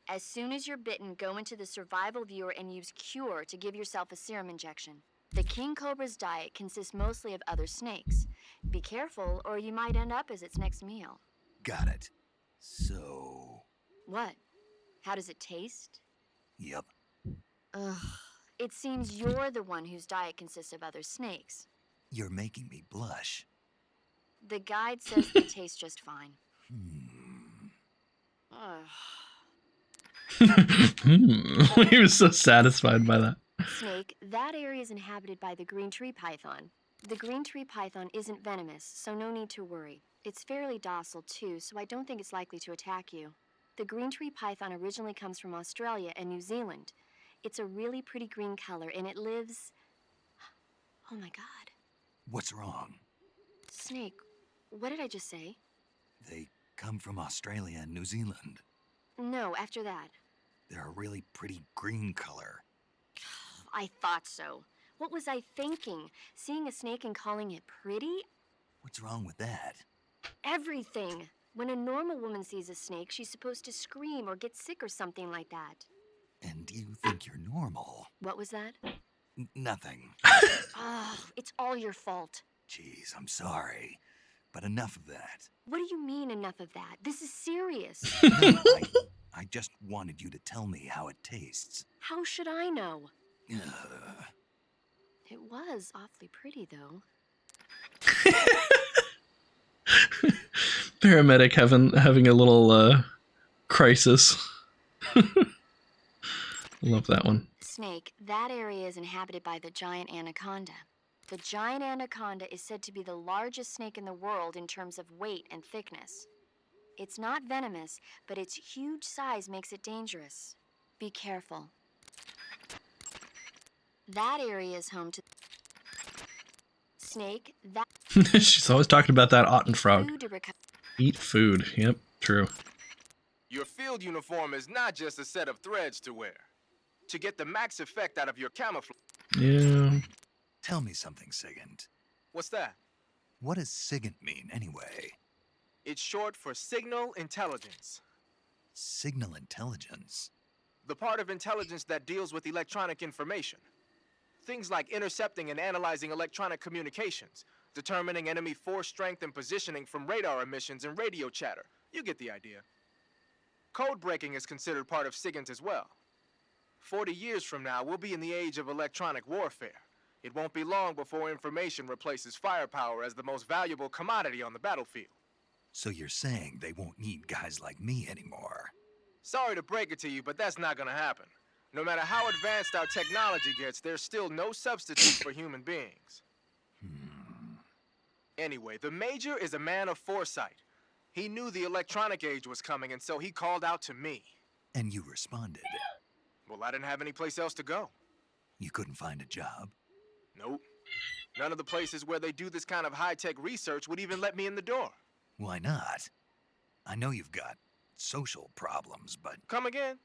Speaker 9: As soon as you're bitten, go into the survival viewer and use Cure to give yourself a serum injection. The king cobra's diet consists mostly of other snakes. Be careful, or you might end up as its next meal.
Speaker 4: got it. So,
Speaker 9: What? How does it taste?
Speaker 4: yep.
Speaker 9: Ugh. It seems you're the one whose diet consists of other snakes.
Speaker 4: You're making me blush.
Speaker 9: The guide says they taste just fine. Ugh.
Speaker 1: He was so satisfied by that.
Speaker 9: Snake, that area is inhabited by the green tree python. The green tree python isn't venomous, so no need to worry. It's fairly docile too, so I don't think it's likely to attack you. The green tree python originally comes from Australia and New Zealand. It's a really pretty green color, and it lives... Oh my god.
Speaker 4: What's wrong?
Speaker 9: Snake, what did I just say?
Speaker 4: They come from Australia and New Zealand.
Speaker 9: No, after that.
Speaker 4: They're a really pretty green color.
Speaker 9: I thought so. What was I thinking? Seeing a snake and calling it pretty?
Speaker 4: What's wrong with that?
Speaker 9: Everything. When a normal woman sees a snake, she's supposed to scream or get sick or something like that.
Speaker 4: And you think you're normal?
Speaker 9: What was that?
Speaker 4: Nothing.
Speaker 9: Oh, it's all your fault.
Speaker 4: Jeez, I'm sorry. But enough of that.
Speaker 9: What do you mean enough of that? This is serious.
Speaker 4: No, I just wanted you to tell me how it tastes.
Speaker 9: How should I know?
Speaker 4: Ugh.
Speaker 9: It was awfully pretty, though.
Speaker 1: Paramedic having a little crisis. Love that one.
Speaker 9: Snake, that area is inhabited by the giant anaconda. The giant anaconda is said to be the largest snake in the world in terms of weight and thickness. It's not venomous, but its huge size makes it dangerous. Be careful. That area is home to... Snake, that...
Speaker 1: She's always talking about that Otten frog.
Speaker 9: food to recover...
Speaker 1: Eat food. Yep, true.
Speaker 10: Your field uniform is not just a set of threads to wear. To get the max effect out of your camouflage...
Speaker 1: Yeah.
Speaker 4: Tell me something, Sigint.
Speaker 10: What's that?
Speaker 4: What does SIGINT mean, anyway?
Speaker 10: It's short for Signal Intelligence.
Speaker 4: Signal intelligence?
Speaker 10: The part of intelligence that deals with electronic information. Things like intercepting and analyzing electronic communications, determining enemy force strength and positioning from radar emissions and radio chatter. You get the idea. Code breaking is considered part of SIGINT as well. 40 years from now, we'll be in the age of electronic warfare. It won't be long before information replaces firepower as the most valuable commodity on the battlefield.
Speaker 4: So you're saying they won't need guys like me anymore?
Speaker 10: Sorry to break it to you, but that's not gonna happen. No matter how advanced our technology gets, there's still no substitute for human beings. Anyway, the Major is a man of foresight. He knew the electronic age was coming, and so he called out to me.
Speaker 4: And you responded?
Speaker 10: Well, I didn't have any place else to go.
Speaker 4: You couldn't find a job?
Speaker 10: Nope. None of the places where they do this kind of high-tech research would even let me in the door.
Speaker 4: Why not? I know you've got social problems, but...
Speaker 10: Come again?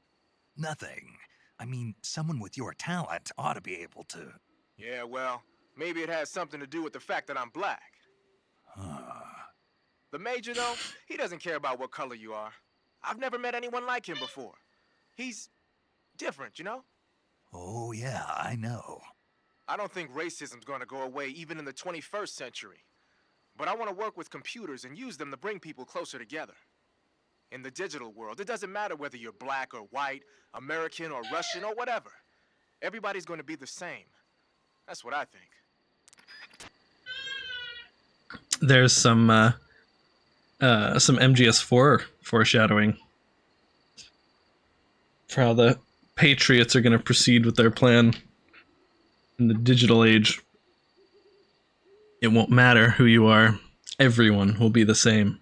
Speaker 4: Nothing. I mean, someone with your talent ought to be able to...
Speaker 10: Yeah, well, maybe it has something to do with the fact that I'm black. The Major, though, he doesn't care about what color you are. I've never met anyone like him before. He's different, you know?
Speaker 4: Oh, yeah, I know.
Speaker 10: I don't think racism's gonna go away even in the 21st century. But I want to work with computers and use them to bring people closer together. In the digital world, it doesn't matter whether you're black or white, American or Russian or whatever. Everybody's going to be the same. That's what I think.
Speaker 1: There's some MGS4 foreshadowing for how the Patriots are going to proceed with their plan in the digital age. It won't matter who you are. Everyone will be the same.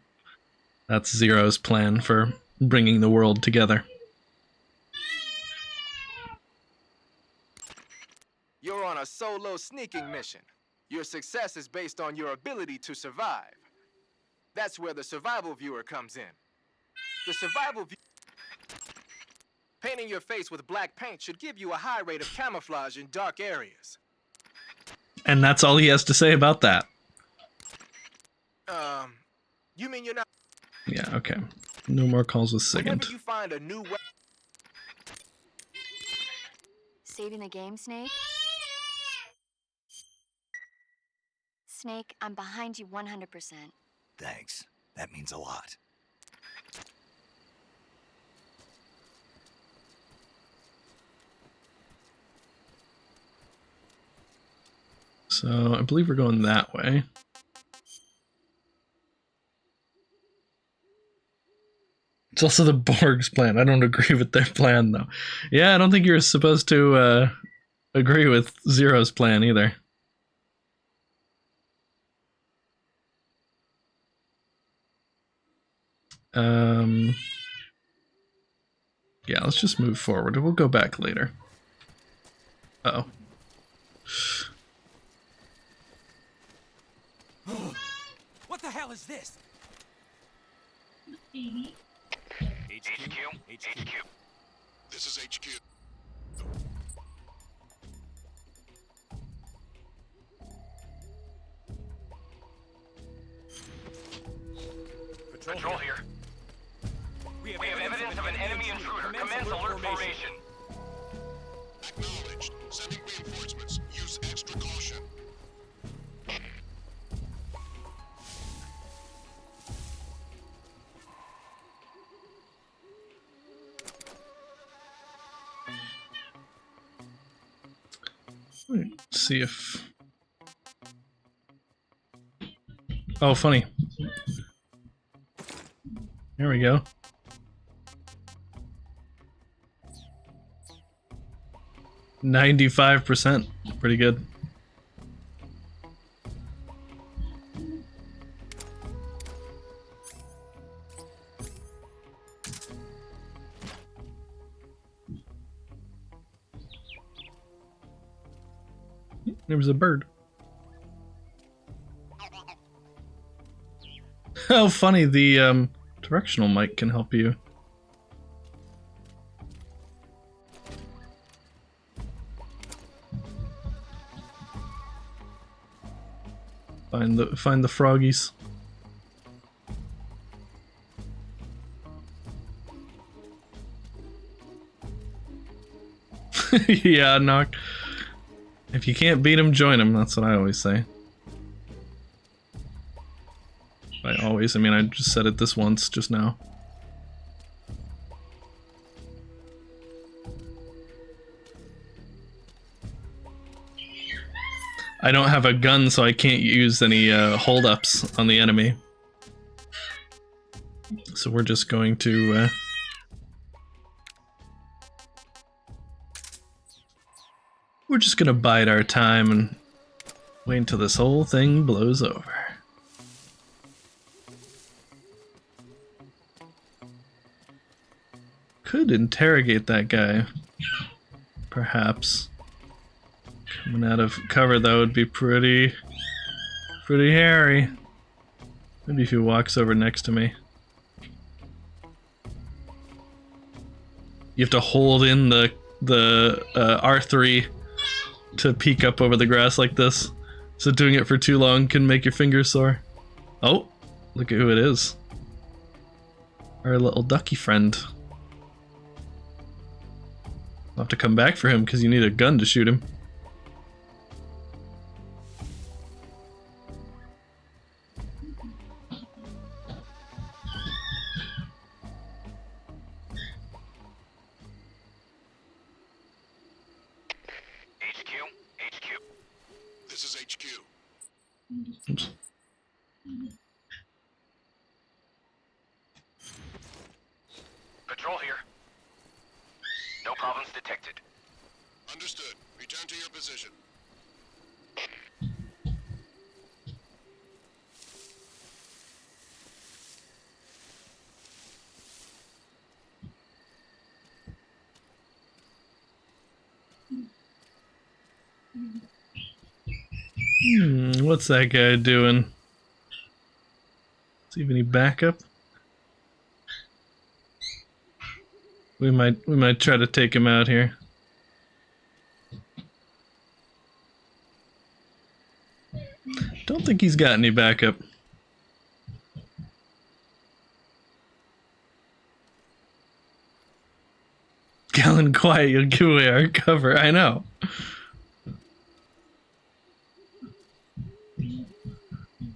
Speaker 1: That's Zero's plan for bringing the world together.
Speaker 10: You're on a solo sneaking mission. Your success is based on your ability to survive. That's where the survival viewer comes in. The survival viewer... Painting your face with black paint should give you a high rate of camouflage in dark areas.
Speaker 1: And that's all he has to say about that.
Speaker 10: You mean you're not...
Speaker 1: Yeah, okay. No more calls with SIGINT.
Speaker 10: Whenever you find a new...
Speaker 9: Saving the game, Snake? Snake, I'm behind you 100%.
Speaker 4: Thanks. That means a lot.
Speaker 1: So, I believe we're going that way. It's also the Borg's plan. I don't agree with their plan, though. Yeah, I don't think you're supposed to agree with Zero's plan, either. Yeah, let's just move forward. We'll go back later. Uh-oh.
Speaker 12: What the hell is this?
Speaker 6: HQ. This is HQ.
Speaker 12: Patrol here. We have evidence of an enemy intruder. Commence alert formation.
Speaker 6: Acknowledged. Sending reinforcements. Use extra caution.
Speaker 1: Let's see if... Oh, funny. There we go. %95. Pretty good. There was a bird. Oh, funny, the directional mic can help you. Find the froggies. Yeah, knock. If you can't beat him, join him. That's what I always say. By always, I mean I just said it this once just now. I don't have a gun, so I can't use any hold-ups on the enemy. So we're just going to... we're just gonna bide our time and wait until this whole thing blows over. Could interrogate that guy, perhaps. Coming out of cover, that would be pretty hairy. Maybe if he walks over next to me. You have to hold in the R3 to peek up over the grass like this. So doing it for too long can make your fingers sore. Oh, look at who it is. Our little ducky friend. I'll have to come back for him because you need a gun to shoot him. Oops.
Speaker 12: Patrol here. No problems detected.
Speaker 13: Understood. Return to your position.
Speaker 1: What's that guy doing? Does he have any backup? We might try to take him out here. Don't think he's got any backup. Gallon, quiet, you'll give away our cover. I know.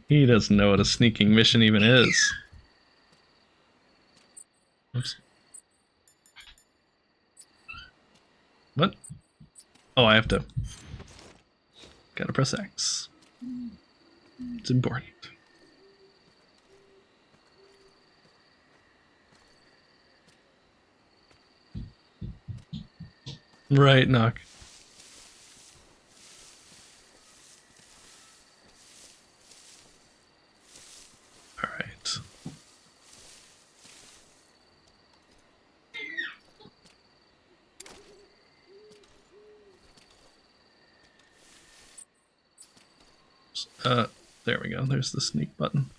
Speaker 1: He doesn't know what a sneaking mission even is. Oops. What? Oh, I have to... gotta press X. It's important. Right, knock. Alright. There we go. There's the sneak button.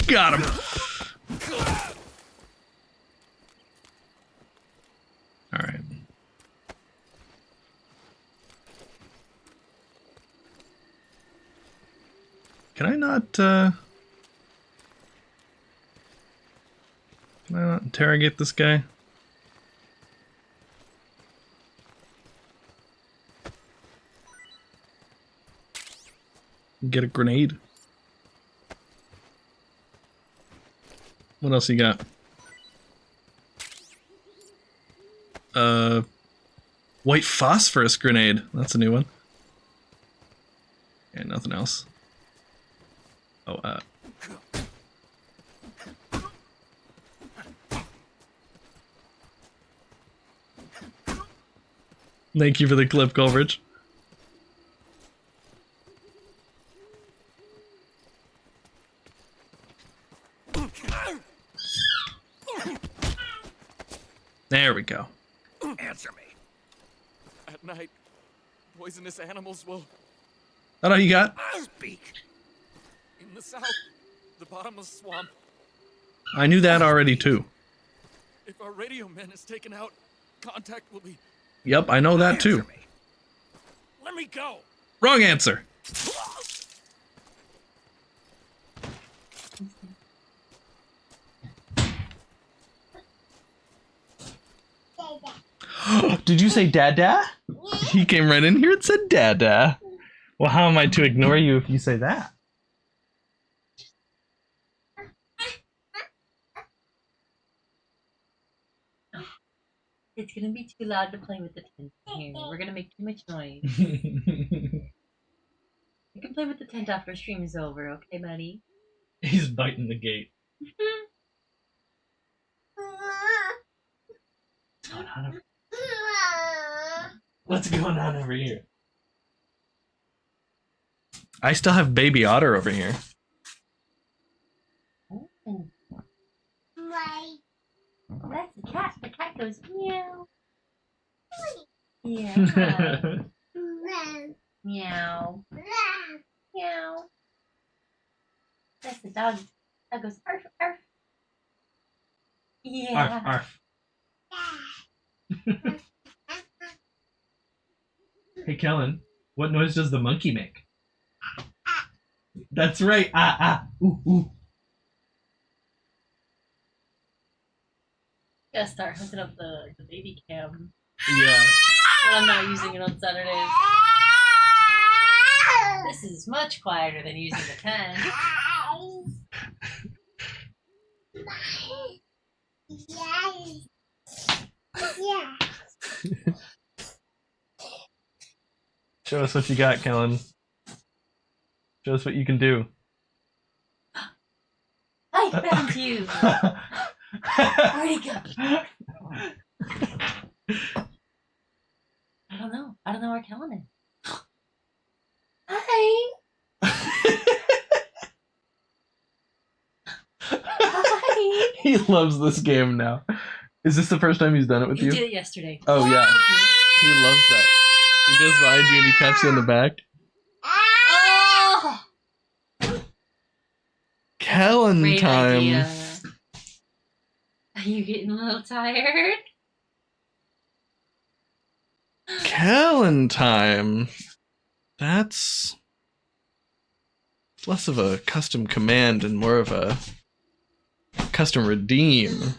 Speaker 1: Got him. All right. Can I not interrogate this guy? Get a grenade. What else you got? White phosphorus grenade. That's a new one. And nothing else. Oh, thank you for the clip coverage. There we go.
Speaker 14: Answer me. At night, poisonous animals will
Speaker 1: That all you got?
Speaker 14: speak. In the south, the bottomless swamp.
Speaker 1: I knew that already too.
Speaker 14: If our radio man is taken out, contact will be...
Speaker 1: Yep, I know that too.
Speaker 14: Let me go!
Speaker 1: Wrong answer. Did you say dada? He came right in here and said dada. Well, how am I to ignore you if you say that?
Speaker 8: It's gonna be too loud to play with the tent here. We're gonna make too much noise. You can play with the tent after stream is over, okay, buddy?
Speaker 1: He's biting the gate. What's going on over here? I still have baby otter over here.
Speaker 8: That's the cat. The cat goes meow. Yeah. Meow. Meow. That's the dog. That goes arf arf. Yeah.
Speaker 1: Arf, arf. Hey, Kellen, what noise does the monkey make? That's right. Ah, ah, ooh, ooh.
Speaker 8: Gotta start hooking up the baby cam.
Speaker 1: Yeah.
Speaker 8: But I'm not using it on Saturdays. This is much quieter than using the tent.
Speaker 1: Show us what you got, Kellen. Show us what you can do.
Speaker 8: I found you. Where'd he go? I don't know. I don't know where Kellen is. Hi. Hi.
Speaker 1: He loves this game now. Is this the first time he's done it with
Speaker 8: He
Speaker 1: you?
Speaker 8: did it yesterday.
Speaker 1: Oh yeah. He loves that. He goes behind you and he taps you on the back.
Speaker 8: Oh!
Speaker 1: Kellen
Speaker 8: Great
Speaker 1: time.
Speaker 8: idea. Are you getting a little tired?
Speaker 1: Kellen time. That's less of a custom command and more of a custom redeem.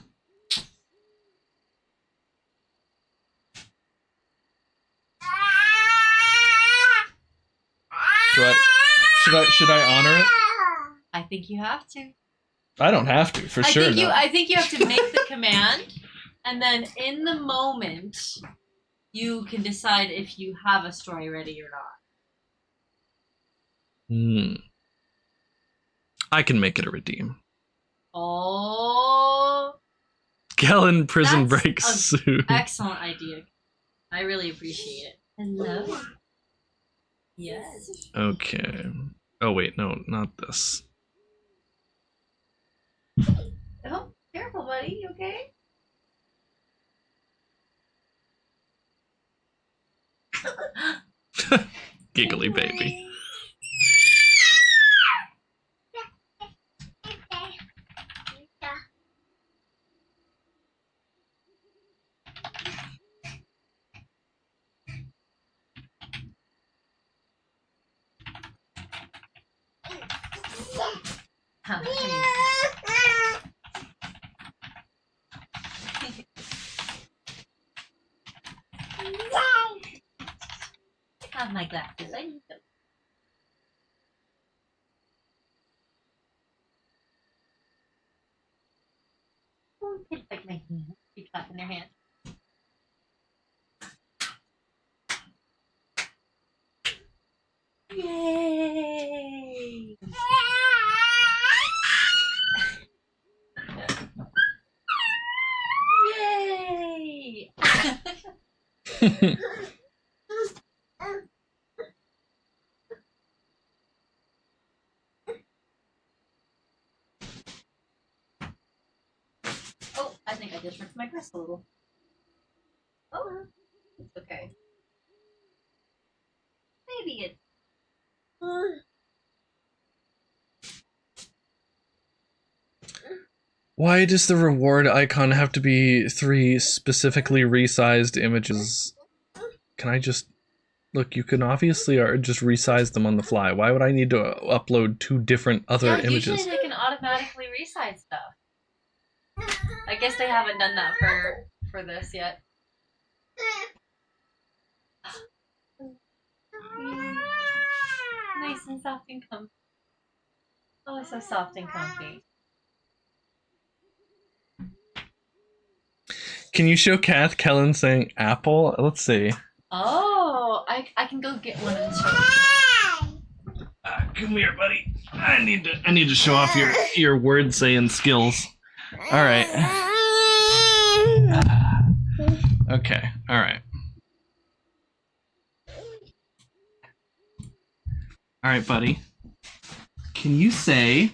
Speaker 1: Should I honor it?
Speaker 8: I think you have to.
Speaker 1: I don't have to, for sure.
Speaker 8: I think you have to make the command, and then in the moment, you can decide if you have a story ready or not.
Speaker 1: I can make it a redeem.
Speaker 8: Oh.
Speaker 1: Kellen prison
Speaker 8: That's
Speaker 1: break
Speaker 8: a
Speaker 1: soon.
Speaker 8: Excellent idea. I really appreciate it. Hello. Yes.
Speaker 1: Okay. Oh wait, no, not this.
Speaker 8: Oh, careful, buddy. You okay?
Speaker 1: Giggly baby.
Speaker 8: Have my glasses. I need them. Oh, kids like my hand. Keep clapping their hands. Yay! Yay! Oh, I think I just ripped my dress a little. Oh, it's okay. idiot.
Speaker 1: Why does the reward icon have to be 3 specifically resized images? Can I just... Look, you can obviously just resize them on the fly. Why would I need to upload 2 different other images?
Speaker 8: Usually they can automatically resize stuff. I guess they haven't done that for this yet. Nice and soft and comfy. Oh, it's so soft and comfy.
Speaker 1: Can you show Kath Kellen saying apple? Let's see.
Speaker 8: Oh, I can go get one and show you.
Speaker 1: Come here, buddy. I need to show off your word saying skills. All right. Okay. All right. All right, buddy. Can you say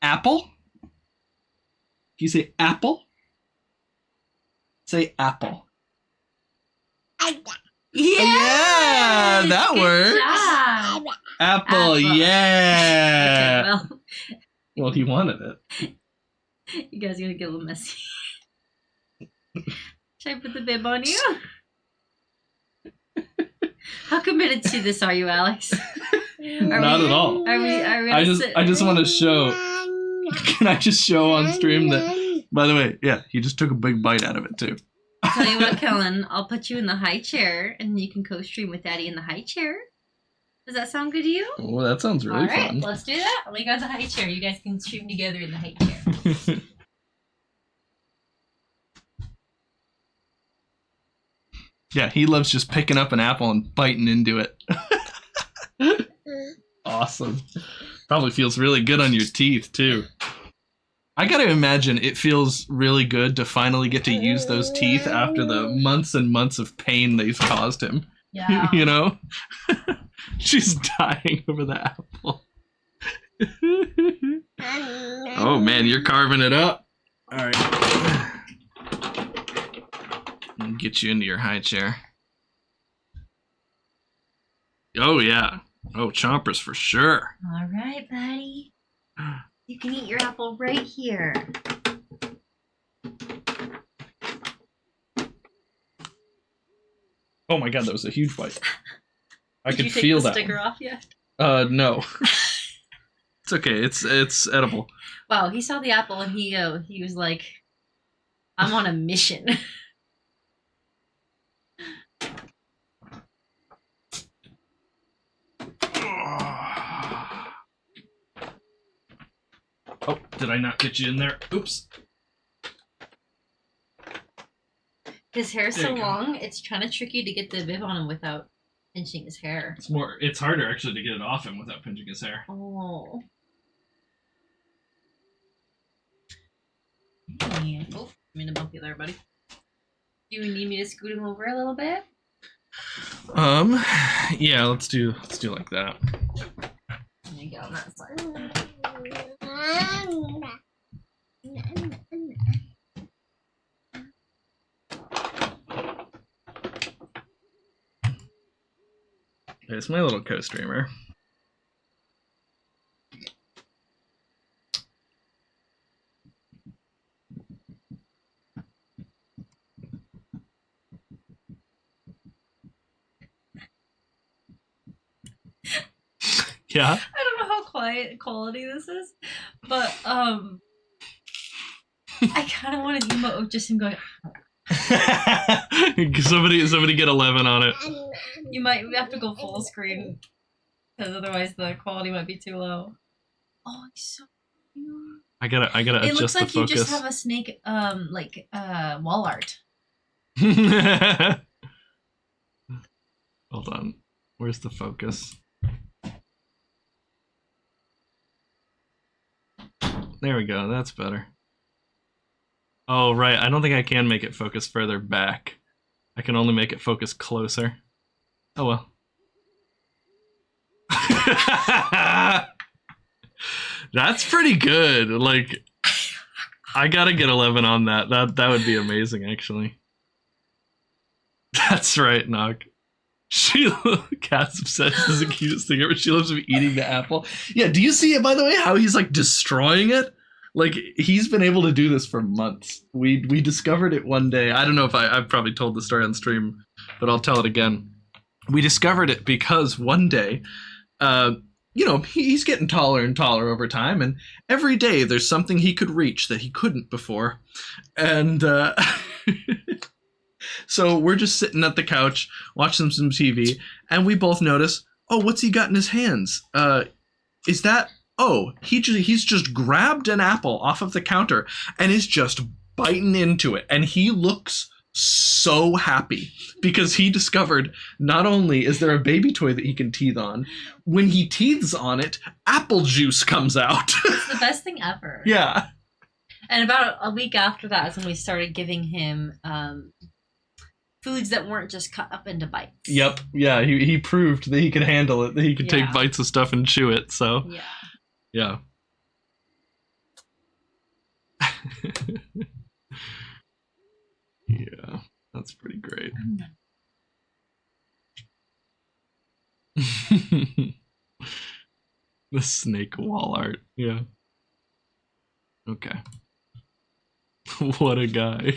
Speaker 1: apple? Can you say apple? Say apple. Yeah, that works. Apple, yeah.
Speaker 8: Okay,
Speaker 1: Well, he wanted it.
Speaker 8: You guys are gonna get a little messy. Should I put the bib on you? How committed to this are you, Alex?
Speaker 1: Not at all.
Speaker 8: Are we
Speaker 1: I just want to show. Can I just show on stream that? By the way, yeah, he just took a big bite out of it too.
Speaker 8: Tell you what, Kellen, I'll put you in the high chair, and you can co-stream with Daddy in the high chair. Does that sound good to you?
Speaker 1: Well, that sounds really
Speaker 8: All right,
Speaker 1: fun.
Speaker 8: let's do that. I'll make you on the high chair. You guys can stream together in the high chair.
Speaker 1: Yeah, he loves just picking up an apple and biting into it. Awesome. Probably feels really good on your teeth, too. I gotta imagine it feels really good to finally get to use those teeth after the months and months of pain they've caused him.
Speaker 8: Yeah.
Speaker 1: You know? She's dying over the apple. Oh, man, you're carving it up. All right. I'll get you into your high chair. Oh, yeah. Oh, chompers for sure.
Speaker 8: All right, buddy. You can eat your apple right here.
Speaker 1: Oh my god, that was a huge bite. I
Speaker 8: Did
Speaker 1: could
Speaker 8: you take
Speaker 1: feel
Speaker 8: the
Speaker 1: that.
Speaker 8: sticker off yet?
Speaker 1: No. It's okay. It's edible.
Speaker 8: Wow, he saw the apple and he was like, "I'm on a mission."
Speaker 1: Oh, did I not get you in there? Oops.
Speaker 8: His hair's
Speaker 1: There
Speaker 8: so
Speaker 1: you go.
Speaker 8: long, it's kind of tricky to get the bib on him without pinching his hair.
Speaker 1: It's harder actually to get it off him without pinching his hair.
Speaker 8: Oh. Hey. Oh, I'm gonna bump you there, buddy. Do you need me to scoot him over a little bit?
Speaker 1: Yeah, let's do like that.
Speaker 8: There you go, on that side.
Speaker 1: It's my little co-streamer. Yeah.
Speaker 8: I don't know how quality this is, but I kind of want an emote of just him going.
Speaker 1: somebody get 11 on it.
Speaker 8: You might have to go full screen because otherwise the quality might be too low. Oh, he's so cute.
Speaker 1: I gotta
Speaker 8: It looks
Speaker 1: adjust the
Speaker 8: like you
Speaker 1: focus.
Speaker 8: just have a snake, wall art.
Speaker 1: Hold on. Where's the focus? There we go. That's better. Oh, right. I don't think I can make it focus further back. I can only make it focus closer. Oh, well. That's pretty good. Like, I gotta get 11 on that. That would be amazing, actually. That's right, Nog. Sheila, Cat's obsessed is the cutest thing ever. She loves him eating the apple. Yeah, do you see it, by the way, how he's like destroying it? Like, he's been able to do this for months. We discovered it one day. I don't know if I've probably told the story on stream, but I'll tell it again. We discovered it because one day, he's getting taller and taller over time, and every day there's something he could reach that he couldn't before. And so we're just sitting at the couch, watching some TV, and we both notice, oh, what's he got in his hands? Is that... Oh, he's just grabbed an apple off of the counter and is just biting into it. And he looks so happy because he discovered not only is there a baby toy that he can teeth on, when he teethes on it, apple juice comes out.
Speaker 8: It's the best thing ever.
Speaker 1: Yeah.
Speaker 8: And about a week after that is when we started giving him foods that weren't just cut up into bites.
Speaker 1: Yep. Yeah, he proved that he could handle it, that he could take bites of stuff and chew it. So yeah. Yeah, that's pretty great. The snake wall art. Yeah. Okay. What a guy.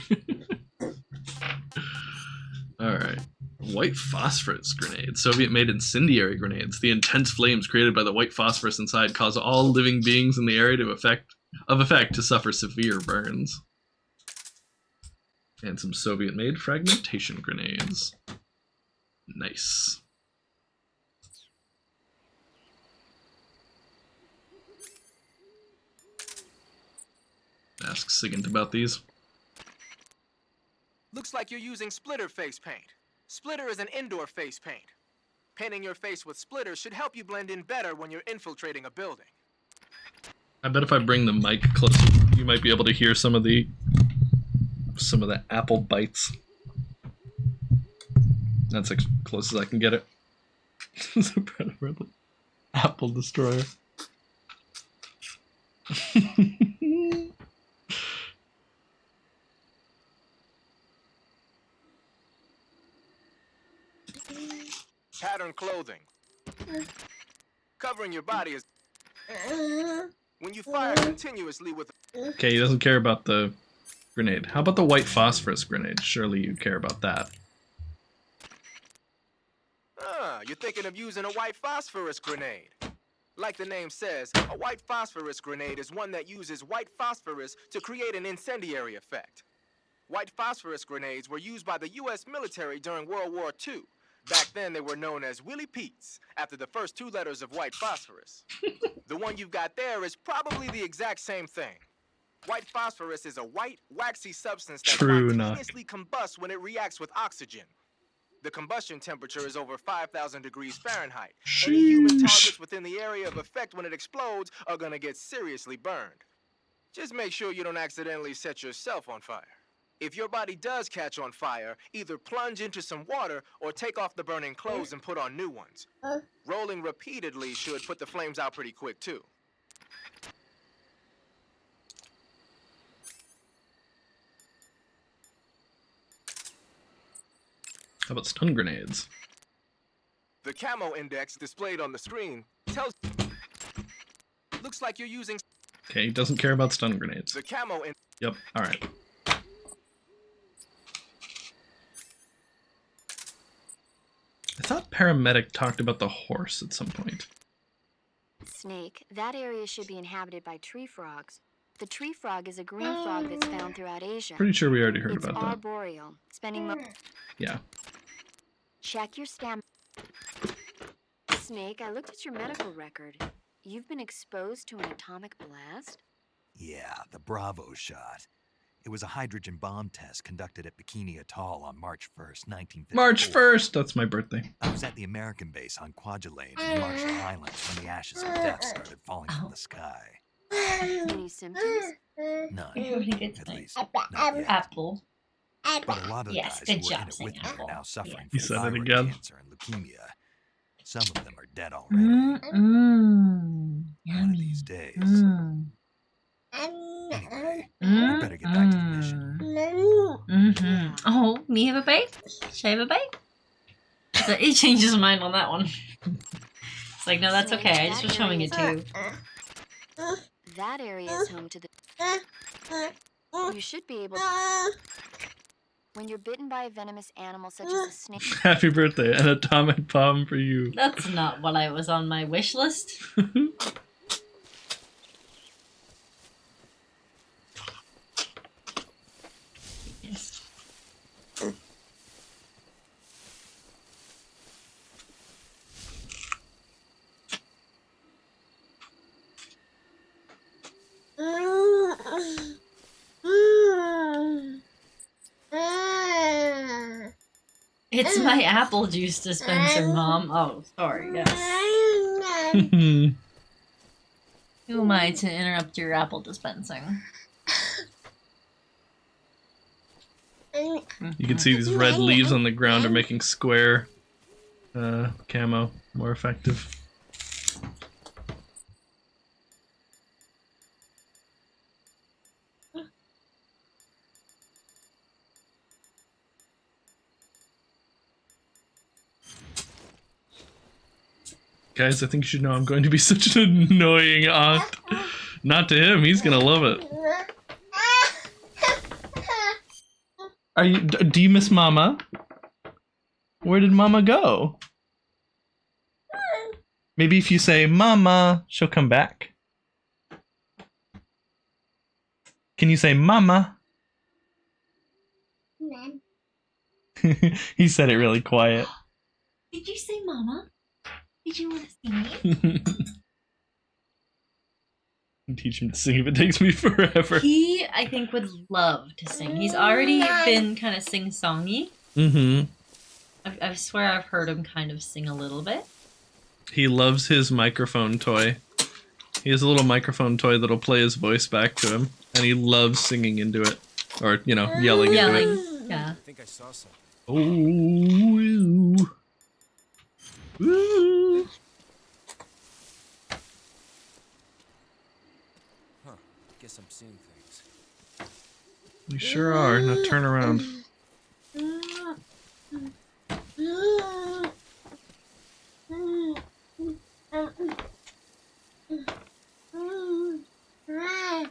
Speaker 1: Alright. White phosphorus grenade. Soviet-made incendiary grenades. The intense flames created by the white phosphorus inside cause all living beings in the area of effect to suffer severe burns. And some Soviet-made fragmentation grenades. Nice. Ask Sigint about these.
Speaker 10: Looks like you're using splitter face paint. Splitter is an indoor face paint. Painting your face with splitter should help you blend in better when you're infiltrating a building.
Speaker 1: I bet if I bring the mic closer, you might be able to hear some of the apple bites. That's as close as I can get it. It's a predator, apple destroyer.
Speaker 10: Pattern clothing. Covering your body is... When you fire continuously with...
Speaker 1: Okay, he doesn't care about the grenade. How about the white phosphorus grenade? Surely you care about that.
Speaker 10: You're thinking of using a white phosphorus grenade. Like the name says, a white phosphorus grenade is one that uses white phosphorus to create an incendiary effect. White phosphorus grenades were used by the U.S. military during World War II. Back then, they were known as Willie Pete's, after the first two letters of white phosphorus. The one you've got there is probably the exact same thing. White phosphorus is a white, waxy substance that spontaneously combusts when it reacts with oxygen. The combustion temperature is over 5,000 degrees Fahrenheit. Any human targets within the area of effect when it explodes are gonna get seriously burned. Just make sure you don't accidentally set yourself on fire. If your body does catch on fire, either plunge into some water or take off the burning clothes and put on new ones. Rolling repeatedly should put the flames out pretty quick, too.
Speaker 1: How about stun grenades?
Speaker 10: The camo index displayed on the screen tells... Looks like you're using...
Speaker 1: Okay, he doesn't care about stun grenades.
Speaker 10: The camo in...
Speaker 1: Yep, alright. I thought Paramedic talked about the horse at some point.
Speaker 9: Snake, that area should be inhabited by tree frogs. The tree frog is a green frog that's found throughout Asia.
Speaker 1: Pretty sure we already heard
Speaker 9: it's
Speaker 1: about that.
Speaker 9: arboreal, spending
Speaker 1: Yeah.
Speaker 9: Check your stamina. Snake, I looked at your medical record. You've been exposed to an atomic blast?
Speaker 4: Yeah, the Bravo shot. It was a hydrogen bomb test conducted at Bikini Atoll on March 1st, 1954.
Speaker 1: March 1st! That's my birthday.
Speaker 4: I was at the American base on Kwajalein in the Marshall Islands when the ashes of death started falling from the sky.
Speaker 9: Any symptoms?
Speaker 4: None. At least, not yet.
Speaker 8: Apple.
Speaker 4: But a lot of the guys who were in it with me are now suffering from thyroid cancer and leukemia. Some of them are dead already. One of these days. Anyway, we better get back to the mission.
Speaker 8: Oh, me have a bite? Should I have a bite? So he changed his mind on that one. It's like, no, that's okay. I just was showing it to you.
Speaker 9: That area is home to the... You should be able to... When you're bitten by a venomous animal such as a snake...
Speaker 1: Happy birthday, an atomic bomb for you.
Speaker 8: That's not what I was on my wish list. Yes. It's my apple juice dispenser, Mom. Oh, sorry, yes. Who am I to interrupt your apple dispensing?
Speaker 1: You can see these red leaves on the ground are making square camo more effective. Guys, I think you should know I'm going to be such an annoying aunt. Not to him, he's gonna love it. Are you? Do you miss Mama? Where did Mama go? Maybe if you say Mama, she'll come back. Can you say Mama? He said it really quiet.
Speaker 8: Did you say Mama? Did you want to sing it?
Speaker 1: Teach him to sing if it takes me forever.
Speaker 8: He, I think, would love to sing. He's already been kind of sing-songy.
Speaker 1: Mm-hmm.
Speaker 8: I swear I've heard him kind of sing a little bit.
Speaker 1: He loves his microphone toy. He has a little microphone toy that'll play his voice back to him, and he loves singing into it. Or, you know, yelling into it.
Speaker 8: Yeah.
Speaker 14: I think I saw something.
Speaker 1: Oh, woo. Woo.
Speaker 14: Huh. Guess I'm seeing things.
Speaker 1: You sure are. Now turn around.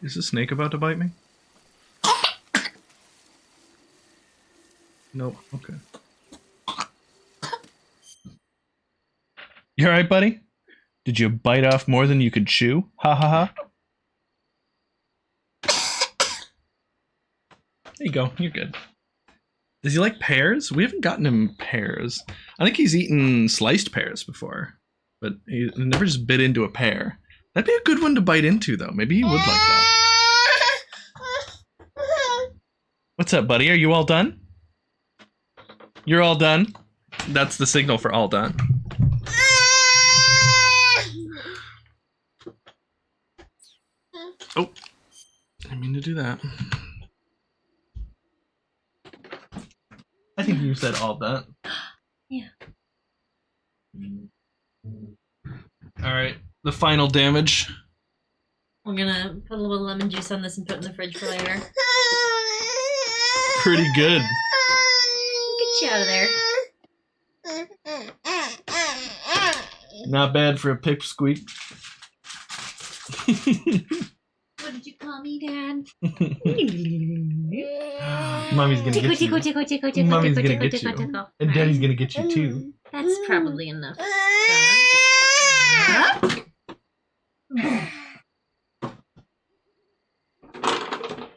Speaker 1: Is the snake about to bite me? Nope. Okay. You alright, buddy? Did you bite off more than you could chew? Ha ha ha. There you go. You're good. Does he like pears? We haven't gotten him pears. I think he's eaten sliced pears before, but he never just bit into a pear. That'd be a good one to bite into, though. Maybe he would like that. What's up, buddy? Are you all done? You're all done? That's the signal for all done. Oh, I didn't mean to do that. I think you said all done.
Speaker 8: Yeah.
Speaker 1: Alright, the final damage.
Speaker 8: We're gonna put a little lemon juice on this and put it in the fridge for later.
Speaker 1: Pretty good.
Speaker 8: Get you out of there.
Speaker 1: Not bad for a pipsqueak.
Speaker 8: What did you call me, Dad?
Speaker 1: Mommy's gonna get you. Mommy's gonna get you. And Daddy's gonna get you too.
Speaker 8: That's probably enough.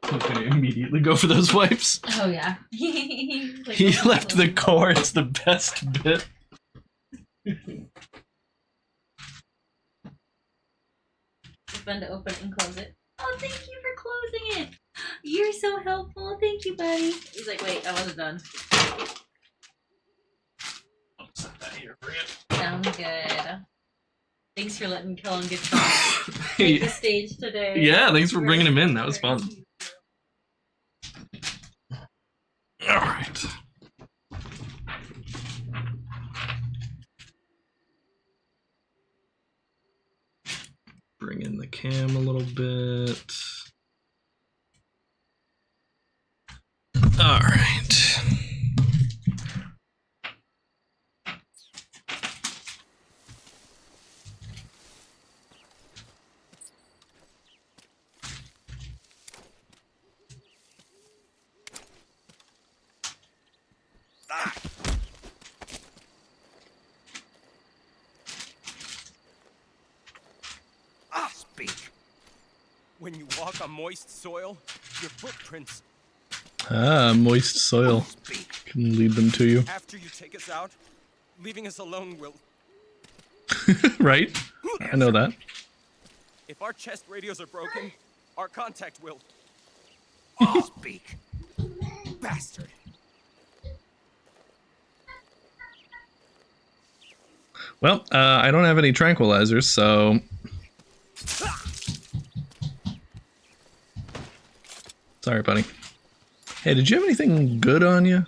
Speaker 1: He's gonna immediately go for those wipes.
Speaker 8: Oh yeah.
Speaker 1: He left the core. It's the best bit.
Speaker 8: It's fun to open it and close it. Oh, thank you for closing it. You're so helpful. Thank you, buddy. He's like, wait, I wasn't done.
Speaker 1: I'll set that here for you.
Speaker 8: Sounds good. Thanks for letting Kellen get to take the stage today.
Speaker 1: Yeah, thanks for bringing him in. That was fun. All right. Bring in the cam a little bit. All right.
Speaker 14: Speak. When you walk on moist soil, your footprints.
Speaker 1: Ah, moist soil can lead them to you.
Speaker 14: After you take us out, leaving us alone will.
Speaker 1: Right? I know that.
Speaker 14: If our chest radios are broken, our contact will. Speak. Bastard.
Speaker 1: Well, I don't have any tranquilizers, so... Sorry, buddy. Hey, did you have anything good on you?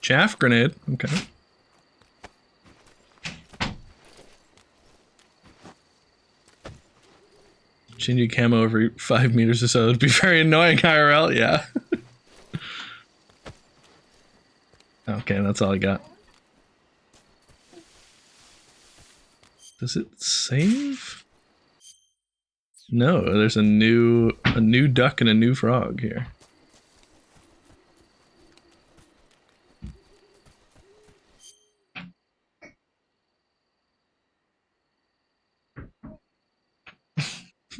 Speaker 1: Chaff grenade. Okay. Change your camo every 5 meters or so. It'd be very annoying IRL, yeah. Okay, that's all I got. Does it save? No, there's a new duck and a new frog here.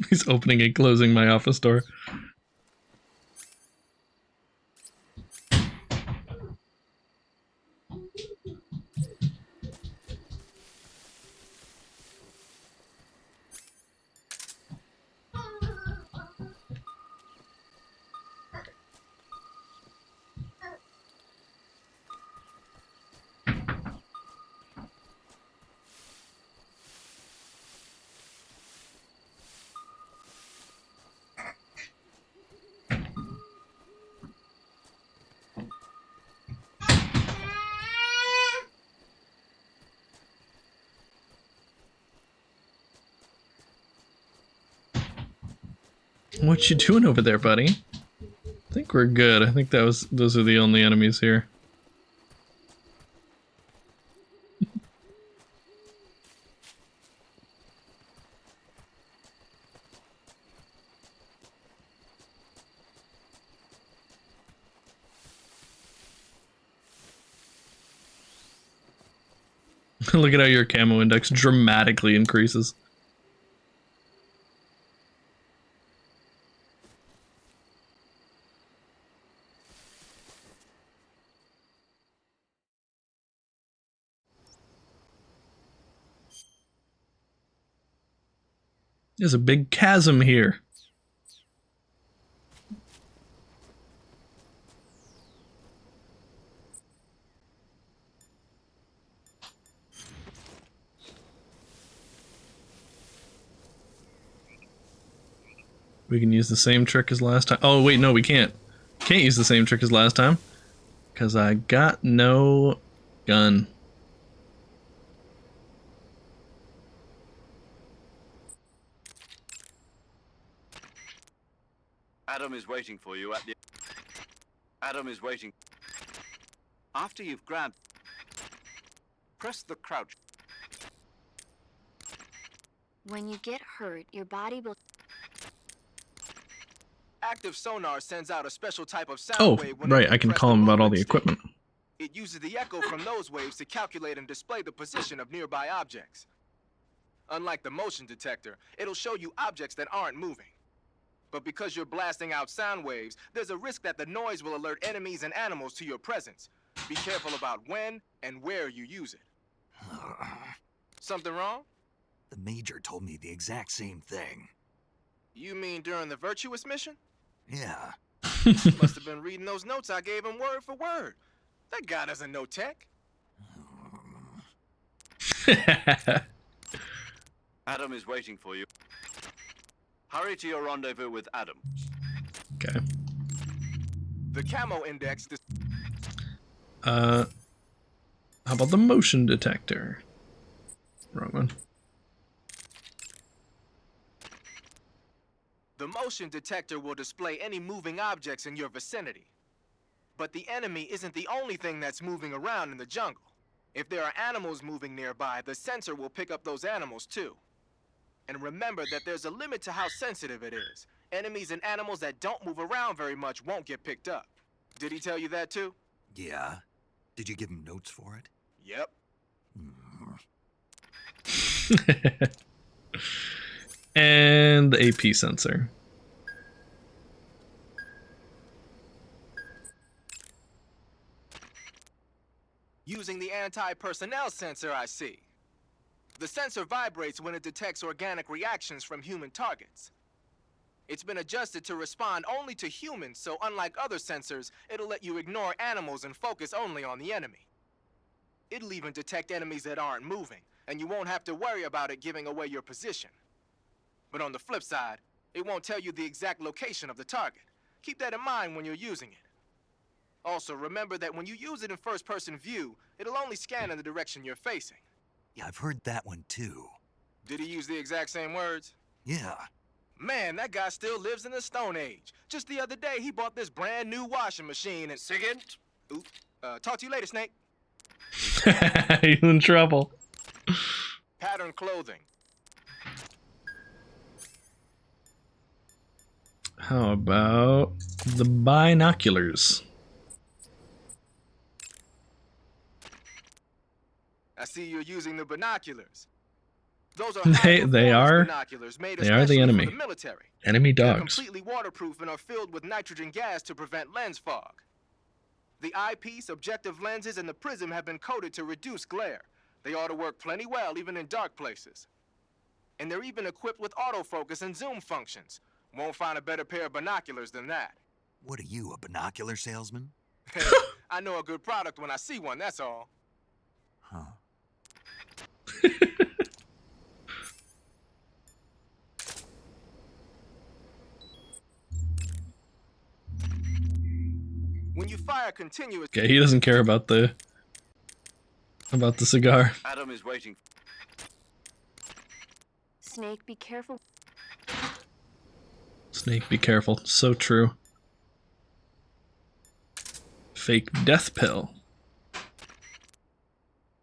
Speaker 1: He's opening and closing my office door. What you doing over there, buddy? I think we're good. I think those are the only enemies here. Look at how your camo index dramatically increases. There's a big chasm here. We can use the same trick as last time. Oh, wait, no, we can't. Can't use the same trick as last time. Because I got no gun.
Speaker 3: Adam is waiting for you at the... Adam is waiting. After you've grabbed... Press the crouch.
Speaker 9: When you get hurt, your body will...
Speaker 10: Active sonar sends out a special type of sound
Speaker 1: Oh,
Speaker 10: wave when
Speaker 1: right, I can call him about all the equipment.
Speaker 10: It uses the echo from those waves to calculate and display the position of nearby objects. Unlike the motion detector, it'll show you objects that aren't moving. But because you're blasting out sound waves, there's a risk that the noise will alert enemies and animals to your presence. Be careful about when and where you use it. Something wrong?
Speaker 4: The Major told me the exact same thing.
Speaker 10: You mean during the Virtuous mission?
Speaker 4: Yeah.
Speaker 10: He must have been reading those notes I gave him word for word. That guy doesn't know tech.
Speaker 3: Adam is waiting for you. Hurry to your rendezvous with Adam.
Speaker 1: Okay.
Speaker 10: The camo index...
Speaker 1: How about the motion detector? Wrong one.
Speaker 10: The motion detector will display any moving objects in your vicinity. But the enemy isn't the only thing that's moving around in the jungle. If there are animals moving nearby, the sensor will pick up those animals too. And remember that there's a limit to how sensitive it is. enemies and animals that don't move around very much won't get picked up. Did he tell you that too?
Speaker 4: Yeah. Did you give him notes for it?
Speaker 10: Yep.
Speaker 1: And the AP sensor.
Speaker 10: Using the anti-personnel sensor, I see. The sensor vibrates when it detects organic reactions from human targets. It's been adjusted to respond only to humans, so unlike other sensors, it'll let you ignore animals and focus only on the enemy. It'll even detect enemies that aren't moving, and you won't have to worry about it giving away your position. But on the flip side, it won't tell you the exact location of the target. Keep that in mind when you're using it. Also, remember that when you use it in first-person view, it'll only scan in the direction you're facing.
Speaker 4: Yeah, I've heard that one too.
Speaker 10: Did he use the exact same words?
Speaker 4: Yeah.
Speaker 10: Man, that guy still lives in the Stone Age. Just the other day, he bought this brand new washing machine and...
Speaker 13: Second.
Speaker 10: Oops. Talk to you later, Snake.
Speaker 1: He's in trouble.
Speaker 10: Pattern clothing.
Speaker 1: How about the binoculars?
Speaker 10: I see you're using the binoculars. Those are
Speaker 1: They are
Speaker 10: binoculars made
Speaker 1: the enemy.
Speaker 10: for the military.
Speaker 1: Enemy
Speaker 10: They're
Speaker 1: dogs.
Speaker 10: completely waterproof and are filled with nitrogen gas to prevent lens fog. The eyepiece, objective lenses, and the prism have been coated to reduce glare. They ought to work plenty well even in dark places. And they're even equipped with autofocus and zoom functions. Won't find a better pair of binoculars than that.
Speaker 4: What are you, a binocular salesman?
Speaker 10: I know a good product when I see one, that's all.
Speaker 4: Huh.
Speaker 10: When you fire continuous...
Speaker 1: Okay, he doesn't care about the cigar.
Speaker 3: Adam is waiting.
Speaker 9: Snake, be careful.
Speaker 1: Snake, be careful. So true. Fake death pill.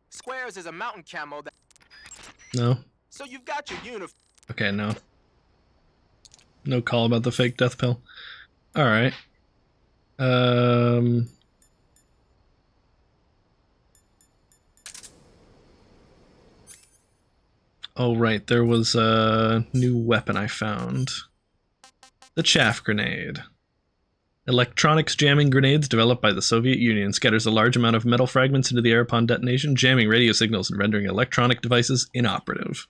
Speaker 10: Squares is a mountain camo that...
Speaker 1: No.
Speaker 10: So you've got your uniform...
Speaker 1: Okay, no. No call about the fake death pill. Alright. Oh, right. There was a new weapon I found. The chaff grenade. Electronics jamming grenades developed by the Soviet Union scatters a large amount of metal fragments into the air upon detonation, jamming radio signals and rendering electronic devices inoperative.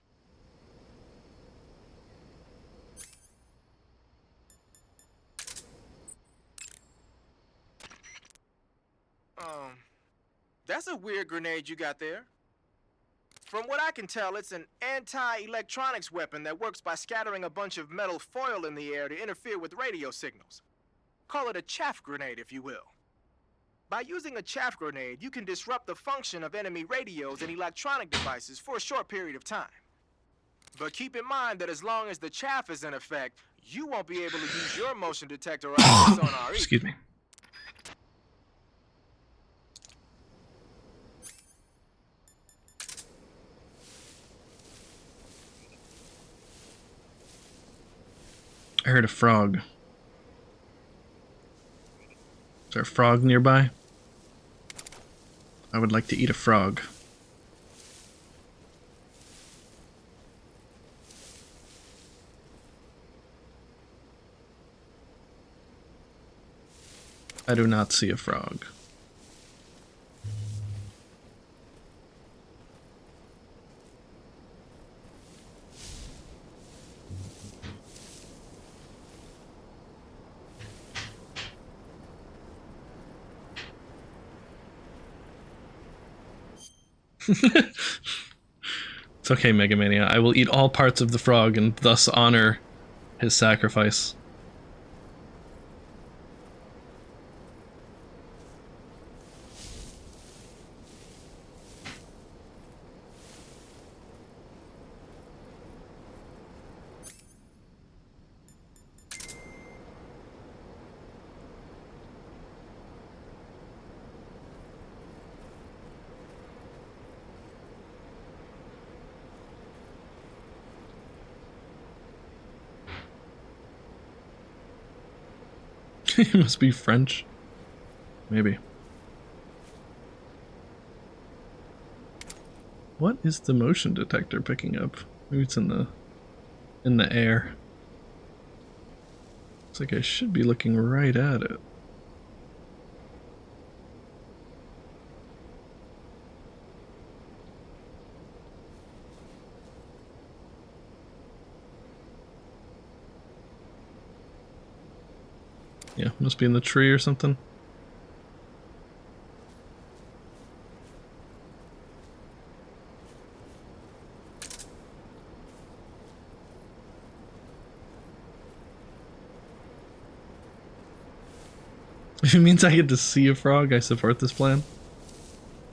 Speaker 10: That's a weird grenade you got there. From what I can tell, it's an anti-electronics weapon that works by scattering a bunch of metal foil in the air to interfere with radio signals. Call it a chaff grenade, if you will. By using a chaff grenade, you can disrupt the function of enemy radios and electronic devices for a short period of time. But keep in mind that as long as the chaff is in effect, you won't be able to use your motion detector or sonar either.
Speaker 1: Excuse me. I heard a frog. Is there a frog nearby? I would like to eat a frog. I do not see a frog. It's okay, Megamania. I will eat all parts of the frog and thus honor his sacrifice. It must be French. Maybe. What is the motion detector picking up? Maybe it's in the air. Looks like I should be looking right at it. Yeah, must be in the tree or something. If it means I get to see a frog, I support this plan.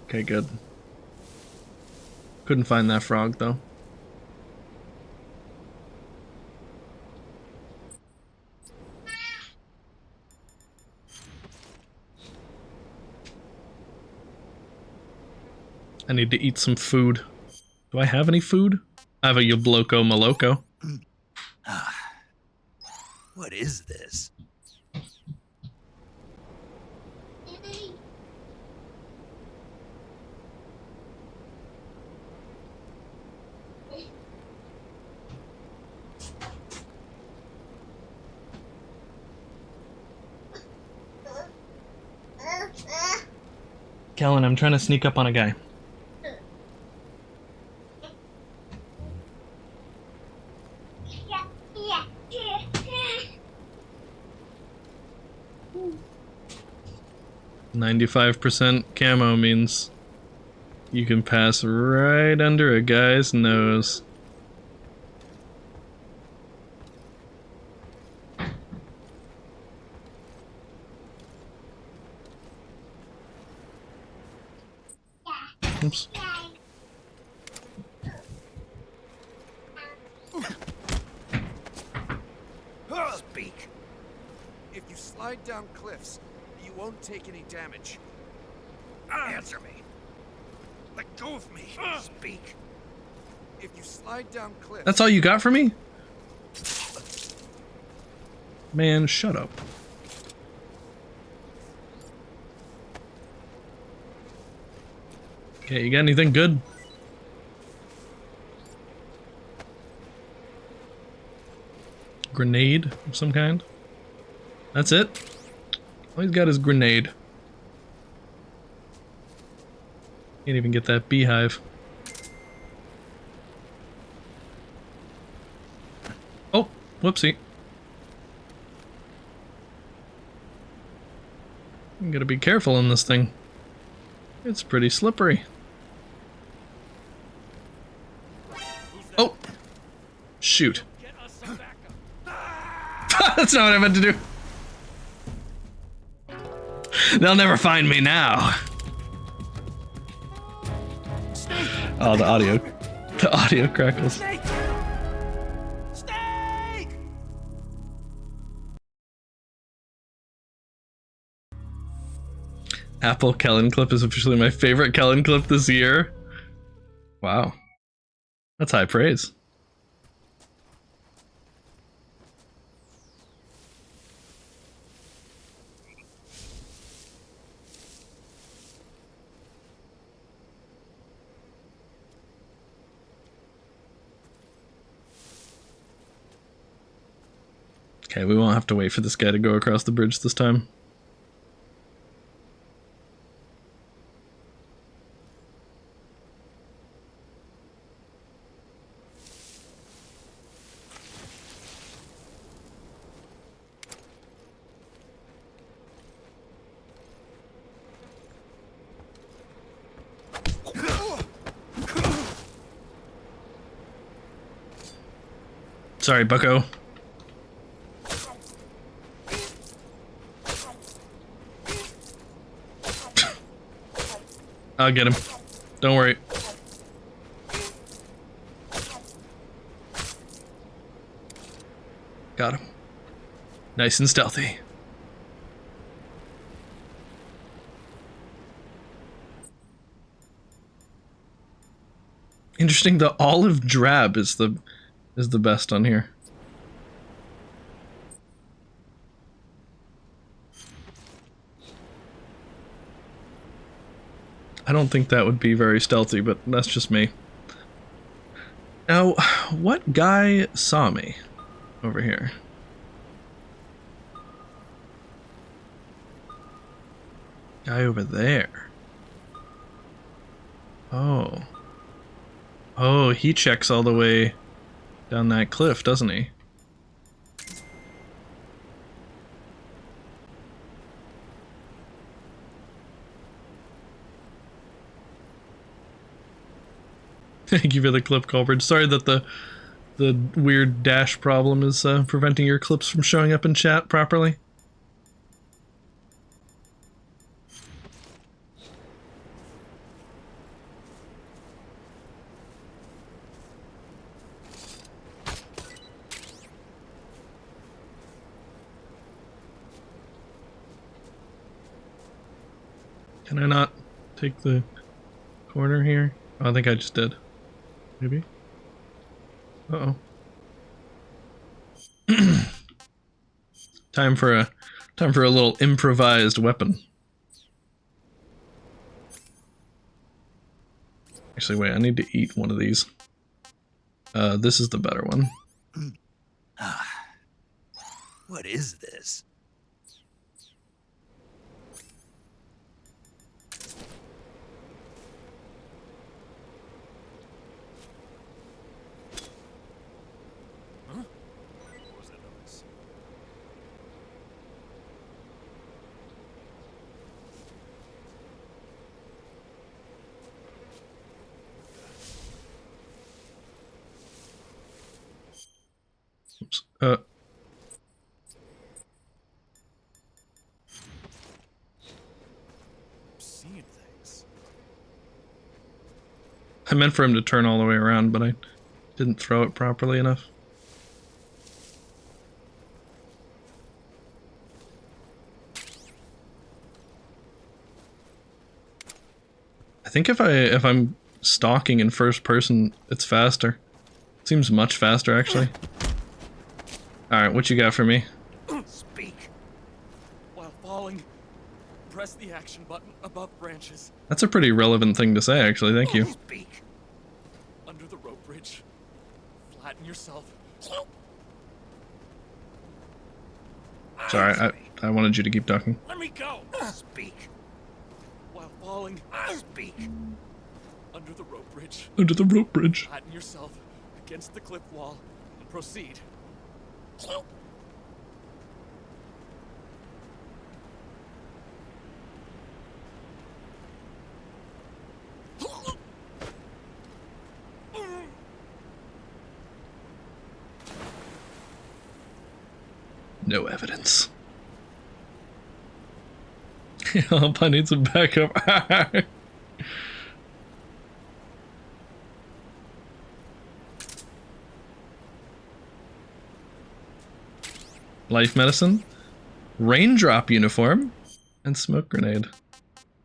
Speaker 1: Okay, good. Couldn't find that frog, though. I need to eat some food. Do I have any food? I have a Yabloco Maloko.
Speaker 4: What is this?
Speaker 1: Kellen, I'm trying to sneak up on a guy. "95% camo" means you can pass right under a guy's nose. Oops.
Speaker 10: Speak. If you slide down cliffs, you won't take any damage.
Speaker 4: Answer me. Let go of me. Speak.
Speaker 10: If you slide down cliffs...
Speaker 1: That's all you got for me? Man, shut up. Okay, you got anything good? Grenade of some kind? That's it? All he's got is grenade. Can't even get that beehive. Oh, whoopsie. You gotta be careful in this thing. It's pretty slippery. Oh! Shoot. That's not what I meant to do. They'll never find me now. Oh, the audio. The audio crackles. Apple Kellen clip is officially my favorite Kellen clip this year. Wow. That's high praise. Okay, we won't have to wait for this guy to go across the bridge this time. Sorry, bucko. I'll get him. Don't worry. Got him. Nice and stealthy. Interesting, the olive drab is the best on here. I don't think that would be very stealthy, but that's just me. Now, what guy saw me over here? Guy over there. Oh. Oh, he checks all the way down that cliff, doesn't he? Thank you for the clip coverage. Sorry that the weird dash problem is preventing your clips from showing up in chat properly. Can I not take the corner here? Oh, I think I just did. Maybe? Uh-oh. Time for a little improvised weapon. Actually, wait, I need to eat one of these. This is the better one.
Speaker 4: What is this?
Speaker 1: Oops.
Speaker 14: Seeing things.
Speaker 1: I meant for him to turn all the way around, but I didn't throw it properly enough. I think if I'm stalking in first person, it's faster. It seems much faster, actually. Alright, what you got for me?
Speaker 14: Speak. While falling, press the action button above branches.
Speaker 1: That's a pretty relevant thing to say, actually. Thank you.
Speaker 14: Speak. Under the rope bridge. Flatten yourself.
Speaker 1: Sorry, I wanted you to keep talking.
Speaker 14: Let me go. Speak. While falling, speak. Under the rope bridge.
Speaker 1: Under the rope bridge.
Speaker 14: Flatten yourself against the cliff wall and proceed.
Speaker 1: No evidence. Help, I need some backup. Life medicine, raindrop uniform, and smoke grenade.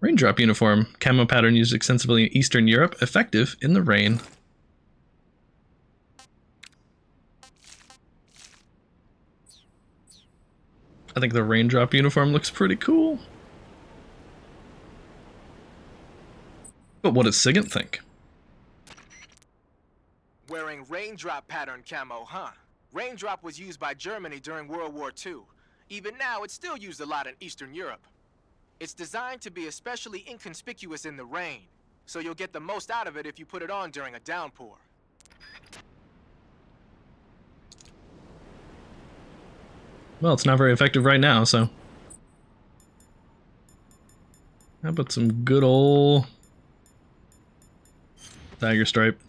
Speaker 1: Raindrop uniform, camo pattern used extensively in Eastern Europe, effective in the rain. I think the raindrop uniform looks pretty cool. But what does Sigint think?
Speaker 10: Wearing raindrop pattern camo, huh? Raindrop was used by Germany during World War II. Even now, it's still used a lot in Eastern Europe. It's designed to be especially inconspicuous in the rain, so you'll get the most out of it if you put it on during a downpour.
Speaker 1: Well, it's not very effective right now, so... How about some good ol' dagger stripe?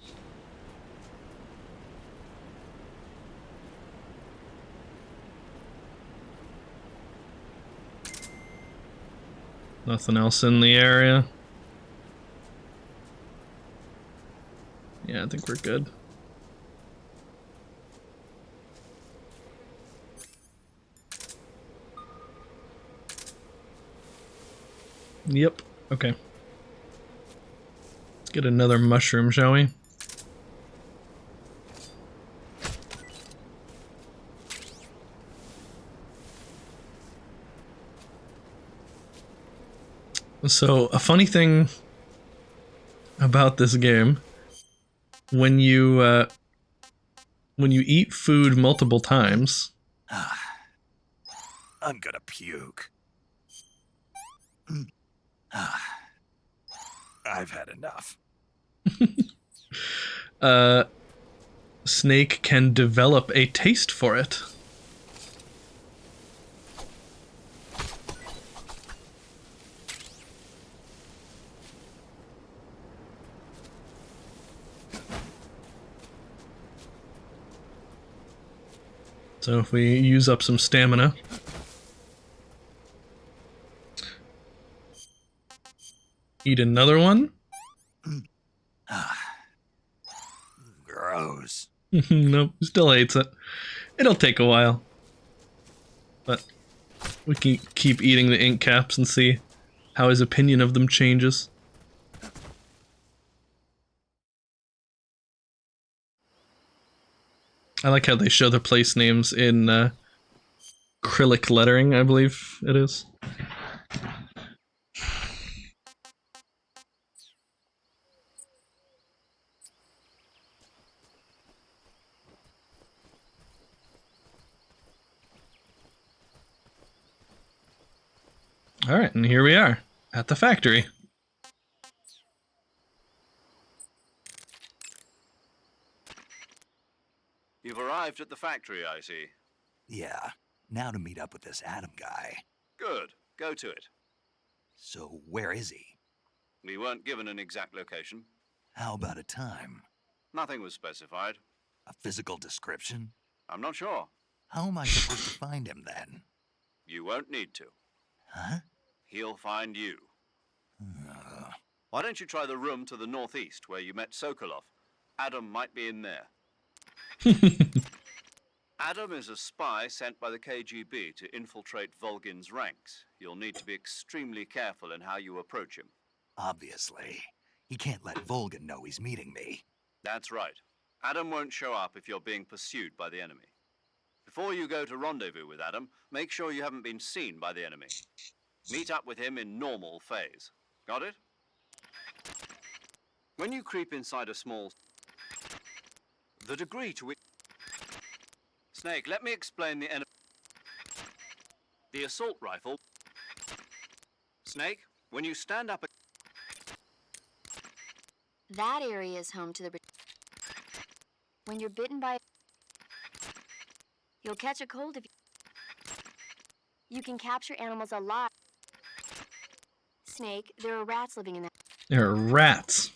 Speaker 1: Nothing else in the area. Yeah, I think we're good. Yep, okay. Let's get another mushroom, shall we? So, a funny thing about this game. When you eat food multiple times.
Speaker 4: I'm gonna puke. I've had enough.
Speaker 1: Snake can develop a taste for it. So if we use up some stamina, eat another one.
Speaker 4: Gross.
Speaker 1: Nope, still hates it. It'll take a while. But we can keep eating the ink caps and see how his opinion of them changes. I like how they show the place names in acrylic lettering, I believe it is. Alright, and here we are, at the factory.
Speaker 3: You've arrived at the factory, I see.
Speaker 4: Yeah, now to meet up with this Adam guy.
Speaker 3: Good. Go to it.
Speaker 4: So where is he?
Speaker 3: We weren't given an exact location.
Speaker 4: How about a time?
Speaker 3: Nothing was specified.
Speaker 4: A physical description?
Speaker 3: I'm not sure.
Speaker 4: How am I supposed to find him then?
Speaker 3: You won't need to.
Speaker 4: Huh?
Speaker 3: He'll find you. Why don't you try the room to the northeast where you met Sokolov? Adam might be in there. Adam is a spy sent by the KGB to infiltrate Volgin's ranks. You'll need to be extremely careful in how you approach him.
Speaker 4: Obviously. He can't let Volgin know he's meeting me.
Speaker 3: That's right. Adam won't show up if you're being pursued by the enemy. Before you go to rendezvous with Adam, make sure you haven't been seen by the enemy. Meet up with him in normal phase. Got it? When you creep inside a small... The degree to which... Snake, let me explain the enemy... The assault rifle... Snake, when you stand up...
Speaker 9: That area is home to the... When you're bitten by... You'll catch a cold if you can capture animals alive. Snake, there are rats living in that...
Speaker 1: There are rats.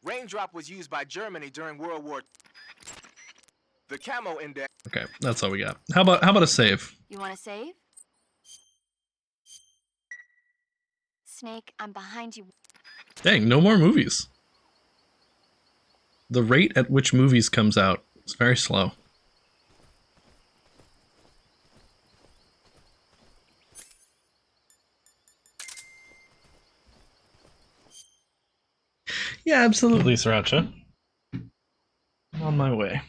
Speaker 10: Raindrop was used by Germany during World War II. The camo index...
Speaker 1: Okay, that's all we got. How about a save?
Speaker 9: You want to save? Snake, I'm behind you.
Speaker 1: Dang, no more movies. The rate at which movies comes out is very slow. Yeah, absolutely, Sriracha. I'm on my way.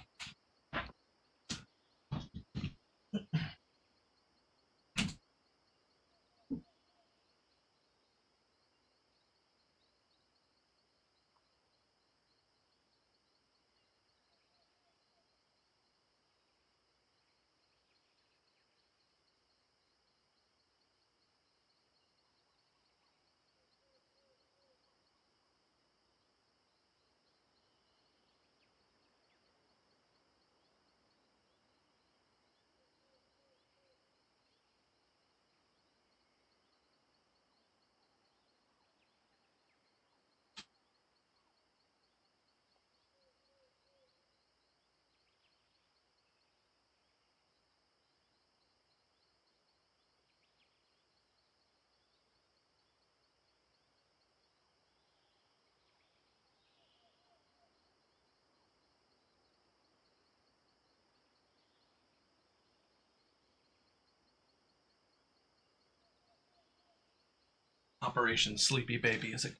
Speaker 1: Operation Sleepy Baby is it?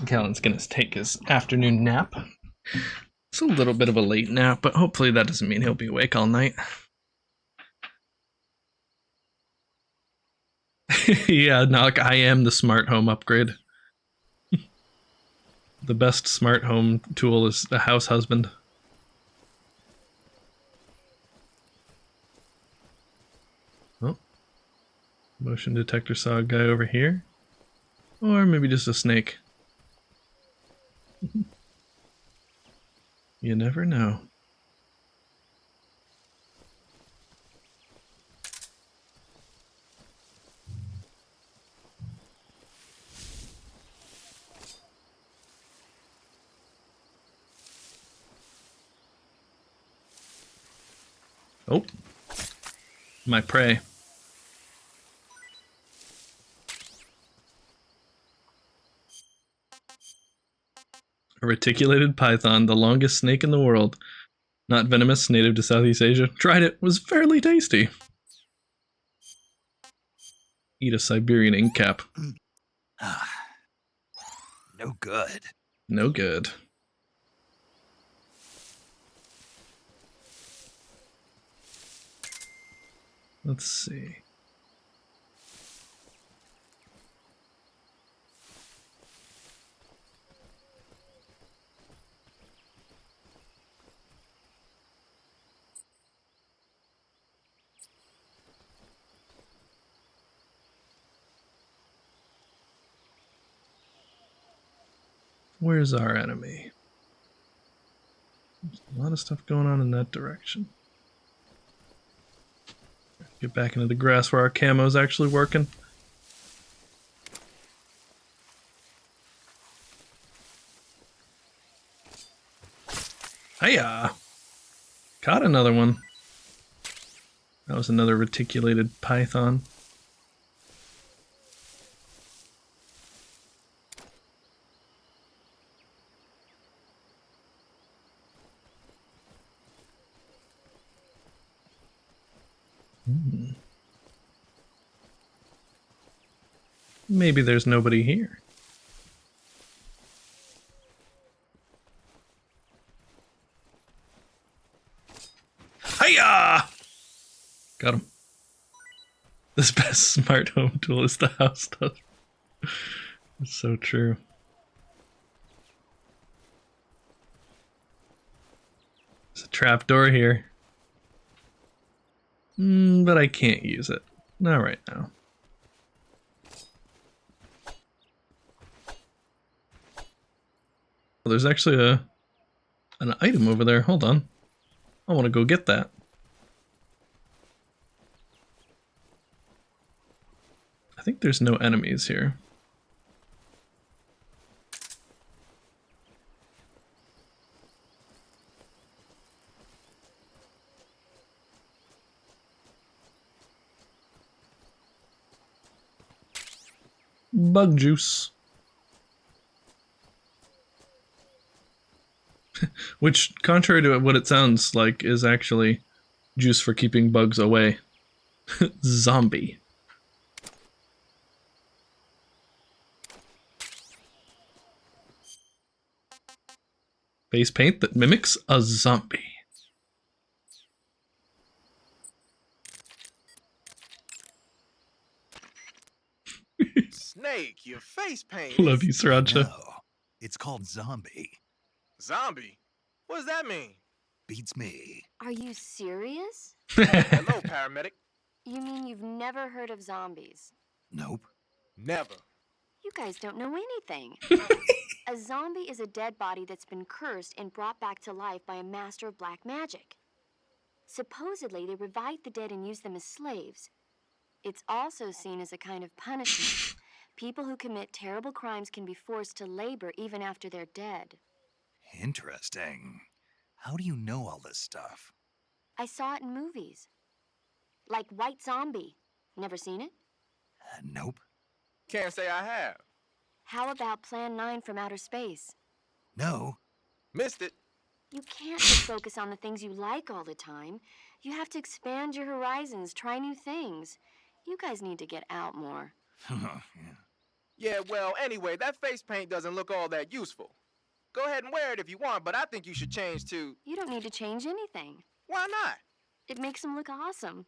Speaker 1: Callan's gonna take his afternoon nap. It's a little bit of a late nap, but hopefully that doesn't mean he'll be awake all night. Yeah, now like I am the smart home upgrade. The best smart home tool is the house husband. Oh. Motion detector saw a guy over here. Or maybe just a snake. You never know. Oh. My prey. A reticulated python, the longest snake in the world. Not venomous, native to Southeast Asia. Tried it, was fairly tasty. Eat a Siberian ink cap.
Speaker 4: No good.
Speaker 1: No good. Let's see. Where's our enemy? There's a lot of stuff going on in that direction. Get back into the grass where our camo's actually working. Hiya! Caught another one. That was another reticulated python. Maybe there's nobody here. Hiya! Got him. This best smart home tool is the house stuff. It's so true. There's a trapdoor here. But I can't use it. Not right now. Well, there's actually an item over there. Hold on. I want to go get that. I think there's no enemies here. Bug juice. Which, contrary to what it sounds like, is actually juice for keeping bugs away. Zombie. Face paint that mimics a zombie.
Speaker 10: Snake, your face paint.
Speaker 1: Love you, Sriracha.
Speaker 4: No, it's called zombie.
Speaker 10: Zombie? What does that mean?
Speaker 4: Beats me.
Speaker 9: Are you serious?
Speaker 10: Hello, paramedic.
Speaker 9: You mean you've never heard of zombies?
Speaker 4: Nope.
Speaker 10: Never.
Speaker 9: You guys don't know anything. A zombie is a dead body that's been cursed and brought back to life by a master of black magic. Supposedly, they revive the dead and use them as slaves. It's also seen as a kind of punishment. People who commit terrible crimes can be forced to labor even after they're dead.
Speaker 4: Interesting. How do you know all this stuff?
Speaker 9: I saw it in movies. Like White Zombie. Never seen it?
Speaker 4: Nope.
Speaker 10: Can't say I have.
Speaker 9: How about Plan 9 from Outer Space?
Speaker 4: No.
Speaker 10: Missed it.
Speaker 9: You can't just focus on the things you like all the time. You have to expand your horizons, try new things. You guys need to get out more.
Speaker 10: Yeah, well, anyway, that face paint doesn't look all that useful. Go ahead and wear it if you want, but I think you should change to...
Speaker 9: You don't need to change anything.
Speaker 10: Why not?
Speaker 9: It makes him look awesome.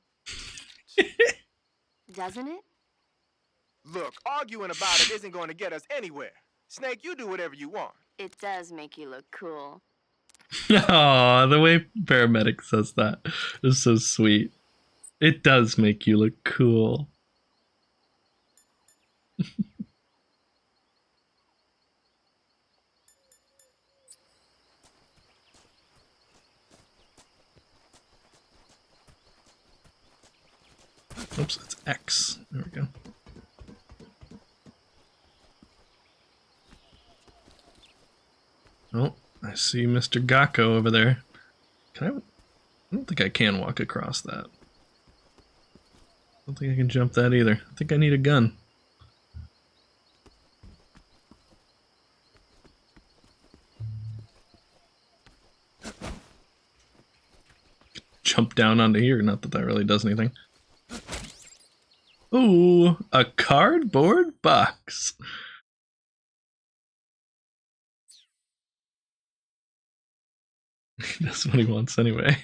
Speaker 9: Doesn't it?
Speaker 10: Look, arguing about it isn't going to get us anywhere. Snake, you do whatever you want.
Speaker 9: It does make you look cool.
Speaker 1: Aw, the way paramedic says that is so sweet. It does make you look cool. Oops, it's X. There we go. Oh, I see Mr. Gakko over there. I don't think I can walk across that. I don't think I can jump that either. I think I need a gun. Jump down onto here, not that that really does anything. Ooh, a cardboard box. That's what he wants anyway.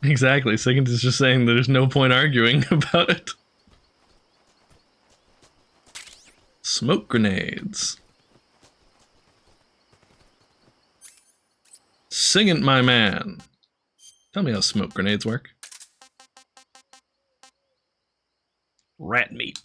Speaker 1: Exactly, Second is just saying there's no point arguing about it. Smoke grenades. Sing it, my man. Tell me how smoke grenades work. Rat meat.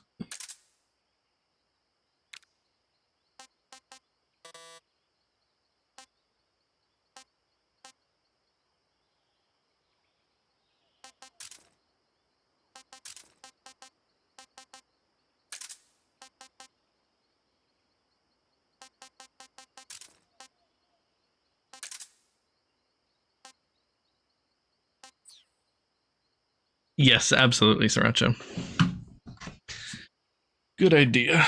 Speaker 1: Yes, absolutely, Sriracha. Good idea.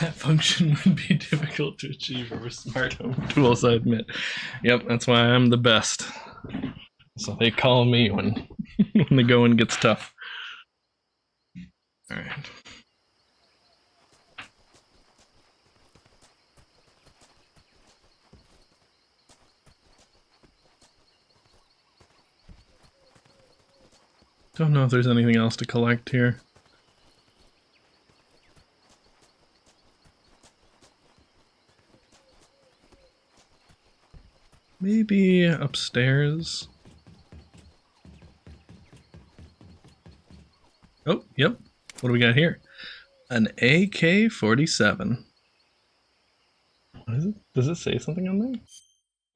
Speaker 1: That function would be difficult to achieve over smart home tools, I admit. Yep, that's why I'm the best. So they call me when when the going gets tough. Alright. Don't know if there's anything else to collect here. Maybe upstairs. Oh, yep. What do we got here? An AK-47. What is it? Does it say something on there?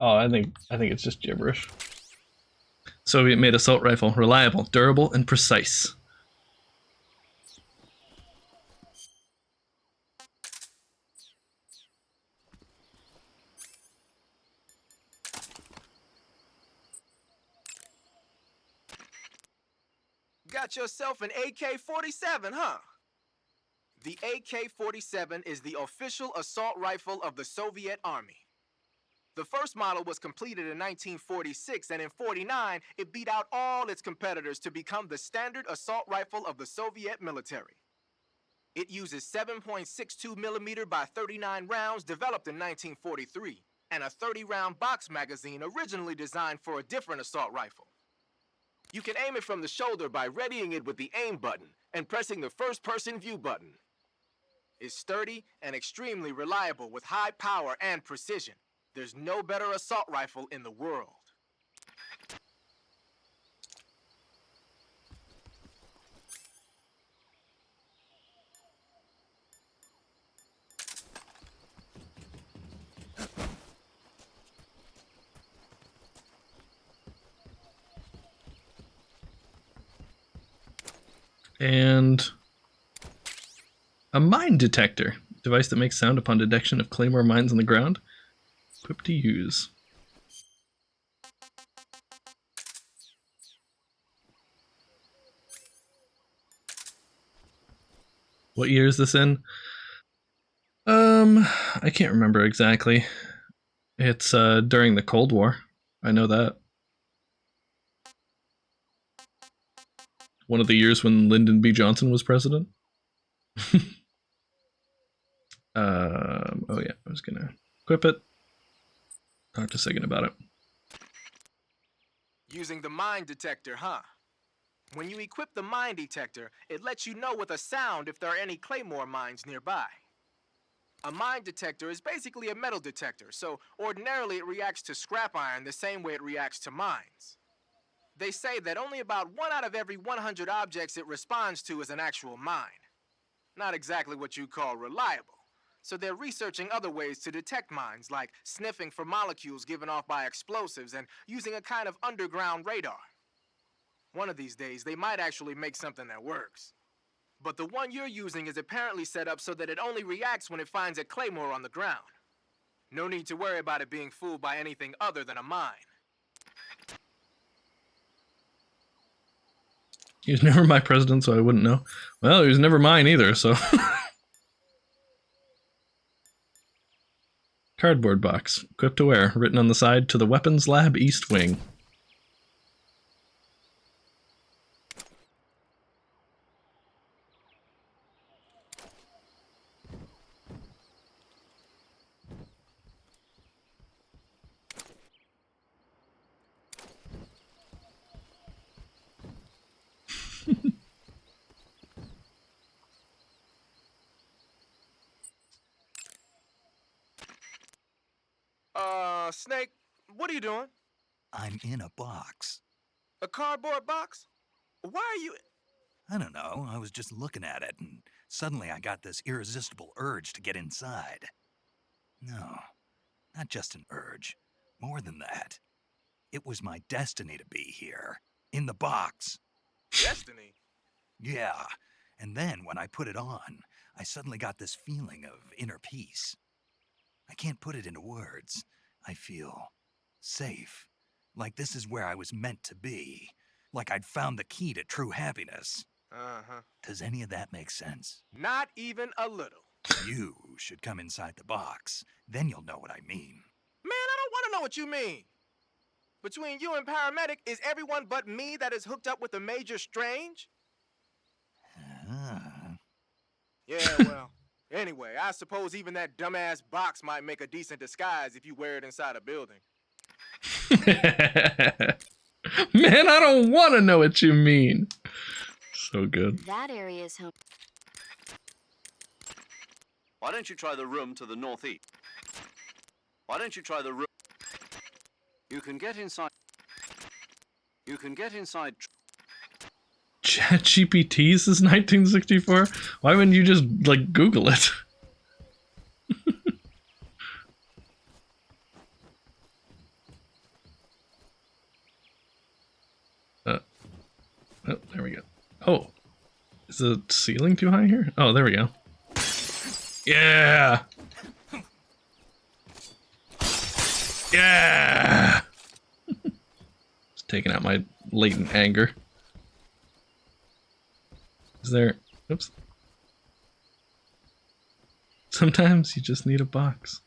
Speaker 1: Oh, I think it's just gibberish. Soviet-made assault rifle, reliable, durable, and precise.
Speaker 10: Got yourself an AK-47, huh? The AK-47 is the official assault rifle of the Soviet Army. The first model was completed in 1946, and in 49, it beat out all its competitors to become the standard assault rifle of the Soviet military. It uses 7.62 millimeter by 39 rounds developed in 1943, and a 30-round box magazine originally designed for a different assault rifle. You can aim it from the shoulder by readying it with the aim button and pressing the first-person view button. It's sturdy and extremely reliable with high power and precision. There's no better assault rifle in the world.
Speaker 1: And a mine detector. Device that makes sound upon detection of claymore mines on the ground. Equipped to use. What year is this in? I can't remember exactly. It's during the Cold War. I know that. One of the years when Lyndon B. Johnson was president. Oh yeah, I was gonna equip it. Talk to Sagan about it.
Speaker 10: Using the mine detector, huh? When you equip the mine detector, it lets you know with a sound if there are any claymore mines nearby. A mine detector is basically a metal detector, so ordinarily it reacts to scrap iron the same way it reacts to mines. They say that only about 1 out of every 100 objects it responds to is an actual mine. Not exactly what you call reliable. So they're researching other ways to detect mines, like sniffing for molecules given off by explosives and using a kind of underground radar. One of these days, they might actually make something that works. But the one you're using is apparently set up so that it only reacts when it finds a claymore on the ground. No need to worry about it being fooled by anything other than a mine.
Speaker 1: He was never my president, so I wouldn't know. Well, he was never mine either, so... Cardboard box. Equipped to wear. Written on the side, to the Weapons Lab East Wing.
Speaker 10: Snake, what are you doing?
Speaker 4: I'm in a box.
Speaker 10: A cardboard box? Why are you...
Speaker 4: I don't know, I was just looking at it, and suddenly I got this irresistible urge to get inside. No, not just an urge. More than that. It was my destiny to be here. In the box.
Speaker 10: Destiny?
Speaker 4: Yeah, and then when I put it on, I suddenly got this feeling of inner peace. I can't put it into words. I feel safe. Like this is where I was meant to be. Like I'd found the key to true happiness.
Speaker 10: Uh-huh.
Speaker 4: Does any of that make sense?
Speaker 10: Not even a little.
Speaker 4: You should come inside the box. Then you'll know what I mean.
Speaker 10: Man, I don't want to know what you mean. Between you and Paramedic, is everyone but me that is hooked up with a Major Strange? Yeah, well, anyway, I suppose even that dumbass box might make a decent disguise if you wear it inside a building.
Speaker 1: Man, I don't want to know what you mean. So good.
Speaker 9: That area is home.
Speaker 3: Why don't you try the room to the northeast? Why don't you try the room? You can get inside. You can get inside.
Speaker 1: ChatGPT since 1964? Why wouldn't you just, like, Google it? Oh, there we go. Oh, is the ceiling too high here? Oh, there we go. Yeah! Yeah! Just taking out my latent anger. Is there... Oops. Sometimes you just need a box.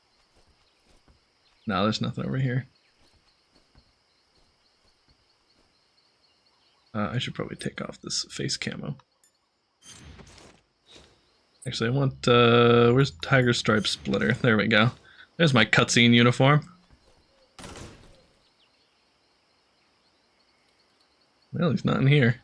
Speaker 1: No, there's nothing over here. I should probably take off this face camo. Actually, I want, where's Tiger Stripe Splitter? There we go. There's my cutscene uniform. Well, he's not in here.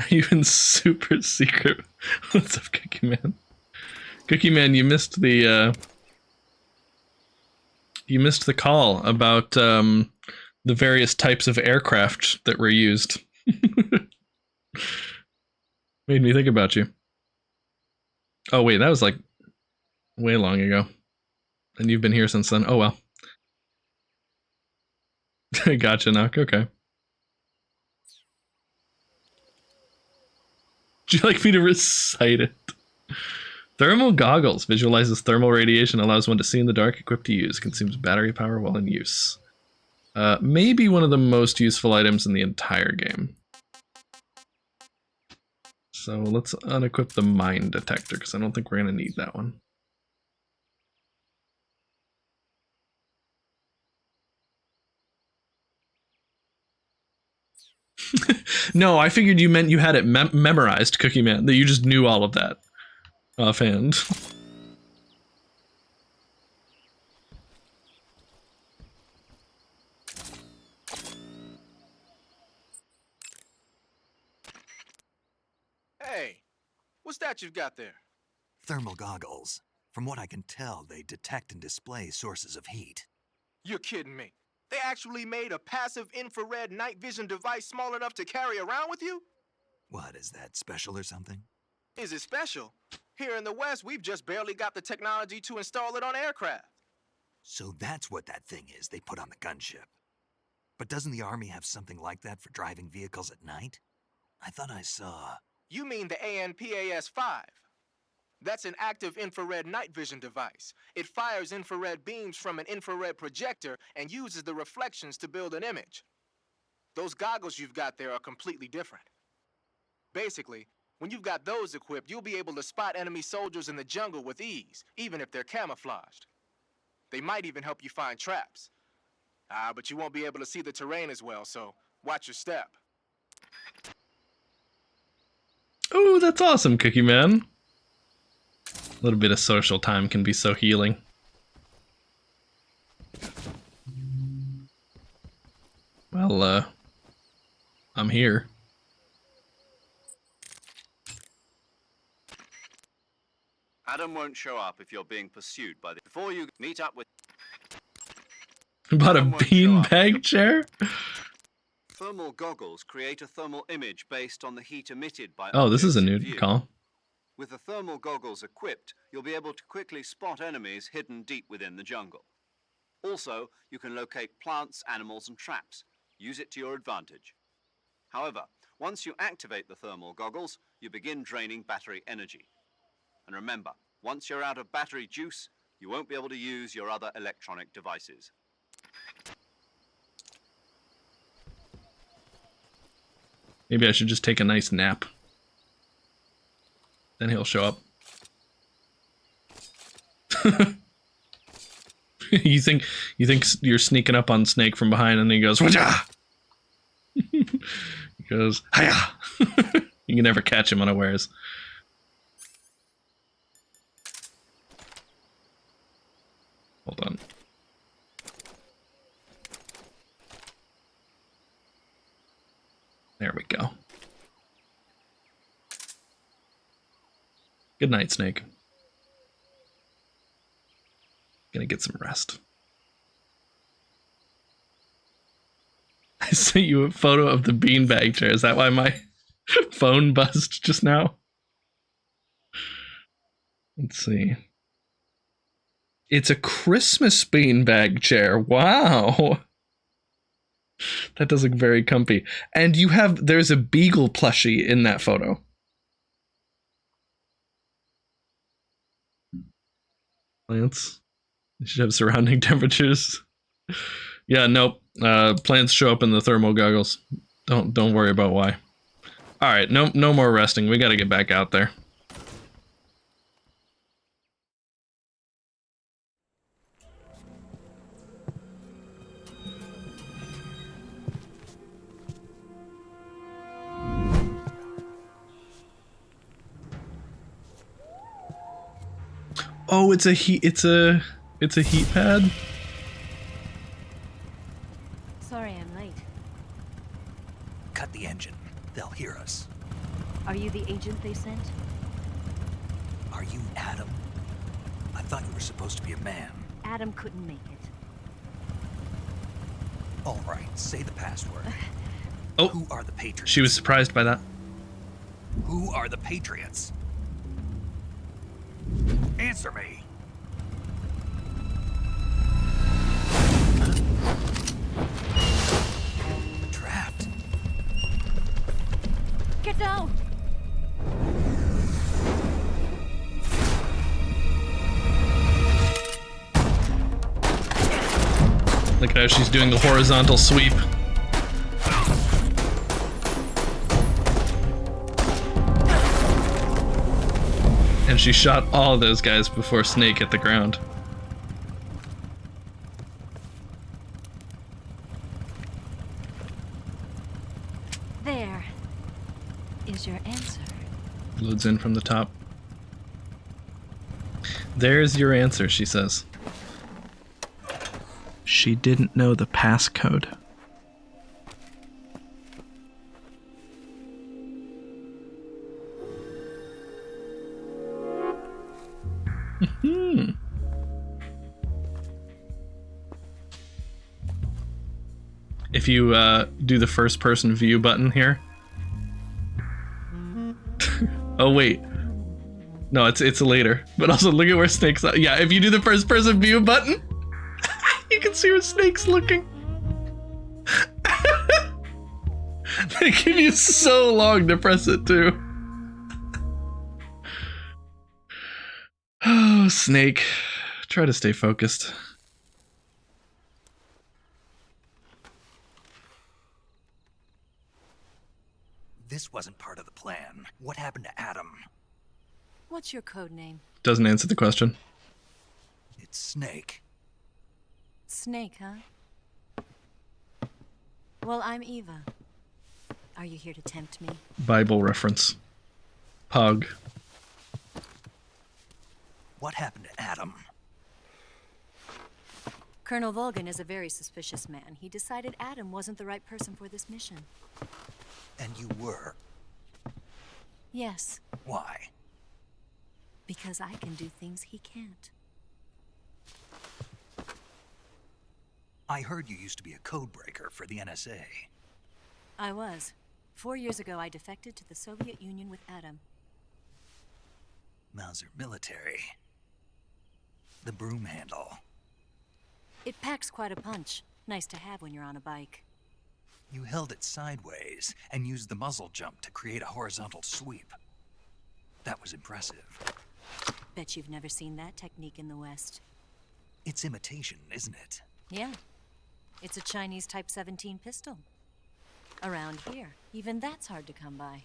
Speaker 1: Even super secret. What's up, Cookie Man? Cookie Man, you missed the call about the various types of aircraft that were used. Made me think about you. Oh wait, that was like way long ago. And you've been here since then. Oh well. Gotcha, Knock. Okay. Would you like me to recite it? Thermal goggles. Visualizes thermal radiation, allows one to see in the dark, equipped to use. Consumes battery power while in use. Maybe one of the most useful items in the entire game. So let's unequip the mine detector, because I don't think we're going to need that one. No, I figured you meant you had it memorized, Cookie Man, that you just knew all of that offhand.
Speaker 10: Hey, what's that you've got there?
Speaker 4: Thermal goggles. From what I can tell, they detect and display sources of heat.
Speaker 10: You're kidding me. They actually made a passive infrared night vision device small enough to carry around with you?
Speaker 4: What, is that special or something?
Speaker 10: Is it special? Here in the West, we've just barely got the technology to install it on aircraft.
Speaker 4: So that's what that thing is they put on the gunship. But doesn't the Army have something like that for driving vehicles at night? I thought I saw...
Speaker 10: You mean the ANPAS-5? That's an active infrared night vision device. It fires infrared beams from an infrared projector and uses the reflections to build an image. Those goggles you've got there are completely different. Basically, when you've got those equipped, you'll be able to spot enemy soldiers in the jungle with ease, even if they're camouflaged. They might even help you find traps. But you won't be able to see the terrain as well, so watch your step.
Speaker 1: Oh, that's awesome, Cookie Man. A little bit of social time can be so healing. Well, I'm here.
Speaker 3: Adam won't show up if you're being pursued by the... Before you meet up with...
Speaker 1: About a beanbag chair?
Speaker 3: Thermal goggles create a thermal image based on the heat emitted by...
Speaker 1: Oh, this is a new
Speaker 3: view.
Speaker 1: call.
Speaker 3: With the thermal goggles equipped, you'll be able to quickly spot enemies hidden deep within the jungle. Also, you can locate plants, animals, and traps. Use it to your advantage. However, once you activate the thermal goggles, you begin draining battery energy. And remember, once you're out of battery juice, you won't be able to use your other electronic devices.
Speaker 1: Maybe I should just take a nice nap. Then he'll show up. You think you're sneaking up on Snake from behind, and he goes, "Wajah!" He goes, "Hiya!" You can never catch him unawares. Hold on. There we go. Good night, Snake. Gonna get some rest. I sent you a photo of the beanbag chair. Is that why my phone buzzed just now? Let's see. It's a Christmas beanbag chair. Wow. That does look very comfy. And there's a beagle plushie in that photo. Plants. You should have surrounding temperatures. Yeah, nope. Plants show up in the thermal goggles. Don't worry about why. Alright, no more resting. We gotta get back out there. Oh, it's a heat pad.
Speaker 15: Sorry, I'm late.
Speaker 4: Cut the engine. They'll hear us.
Speaker 15: Are you the agent they sent?
Speaker 4: Are you Adam? I thought you were supposed to be a man.
Speaker 15: Adam couldn't make it.
Speaker 4: All right, say the password.
Speaker 1: Oh,
Speaker 4: who are the Patriots?
Speaker 1: She was surprised by that.
Speaker 4: Who are the Patriots? Answer me. Trapped.
Speaker 15: Get down!
Speaker 1: Look at how she's doing the horizontal sweep. And she shot all of those guys before Snake hit the ground.
Speaker 15: There is your answer.
Speaker 1: Loads in from the top. There's your answer, she says. She didn't know the passcode. If you do the first person view button here. Oh wait. No, it's later. But also look at where Snake's at. Yeah, if you do the first person view button, you can see where Snake's looking. They give you so long to press it too. Oh, Snake. Try to stay focused.
Speaker 4: This wasn't part of the plan. What happened to Adam?
Speaker 15: What's your code name?
Speaker 1: Doesn't answer the question.
Speaker 4: It's Snake.
Speaker 15: Snake, huh? Well, I'm Eva. Are you here to tempt me?
Speaker 1: Bible reference. Pug.
Speaker 4: What happened to Adam?
Speaker 15: Colonel Volgan is a very suspicious man. He decided Adam wasn't the right person for this mission.
Speaker 4: And you were?
Speaker 15: Yes.
Speaker 4: Why?
Speaker 15: Because I can do things he can't.
Speaker 4: I heard you used to be a codebreaker for the NSA.
Speaker 15: I was. 4 years ago, I defected to the Soviet Union with Adam.
Speaker 4: Mauser military. The broom handle.
Speaker 15: It packs quite a punch. Nice to have when you're on a bike.
Speaker 4: You held it sideways and used the muzzle jump to create a horizontal sweep. That was impressive.
Speaker 15: Bet you've never seen that technique in the West.
Speaker 4: It's imitation, isn't it?
Speaker 15: Yeah. It's a Chinese Type 17 pistol. Around here, even that's hard to come by.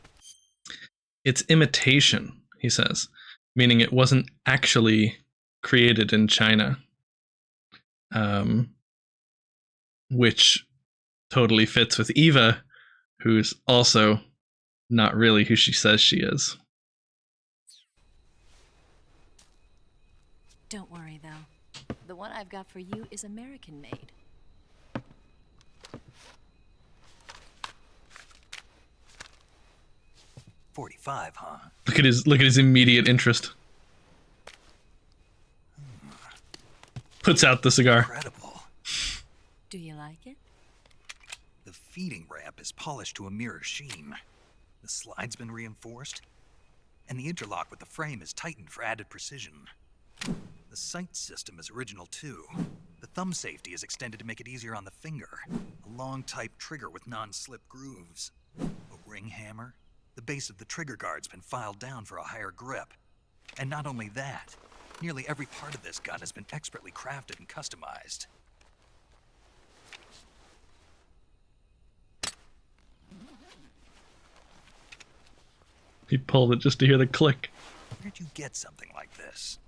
Speaker 1: It's imitation, he says, meaning it wasn't actually created in China. Which totally fits with Eva, who's also not really who she says she is.
Speaker 15: Don't worry, though. The one I've got for you is American-made.
Speaker 4: $45, huh?
Speaker 1: Look at his immediate interest. Puts out the cigar.
Speaker 4: Incredible.
Speaker 15: Do you like it?
Speaker 4: The feeding ramp is polished to a mirror sheen. The slide's been reinforced, and the interlock with the frame is tightened for added precision. The sight system is original too. The thumb safety is extended to make it easier on the finger. A long type trigger with non-slip grooves. A ring hammer. The base of the trigger guard's been filed down for a higher grip. And not only that, nearly every part of this gun has been expertly crafted and customized.
Speaker 1: He pulled it just to hear the click.
Speaker 4: Where'd you get something like this?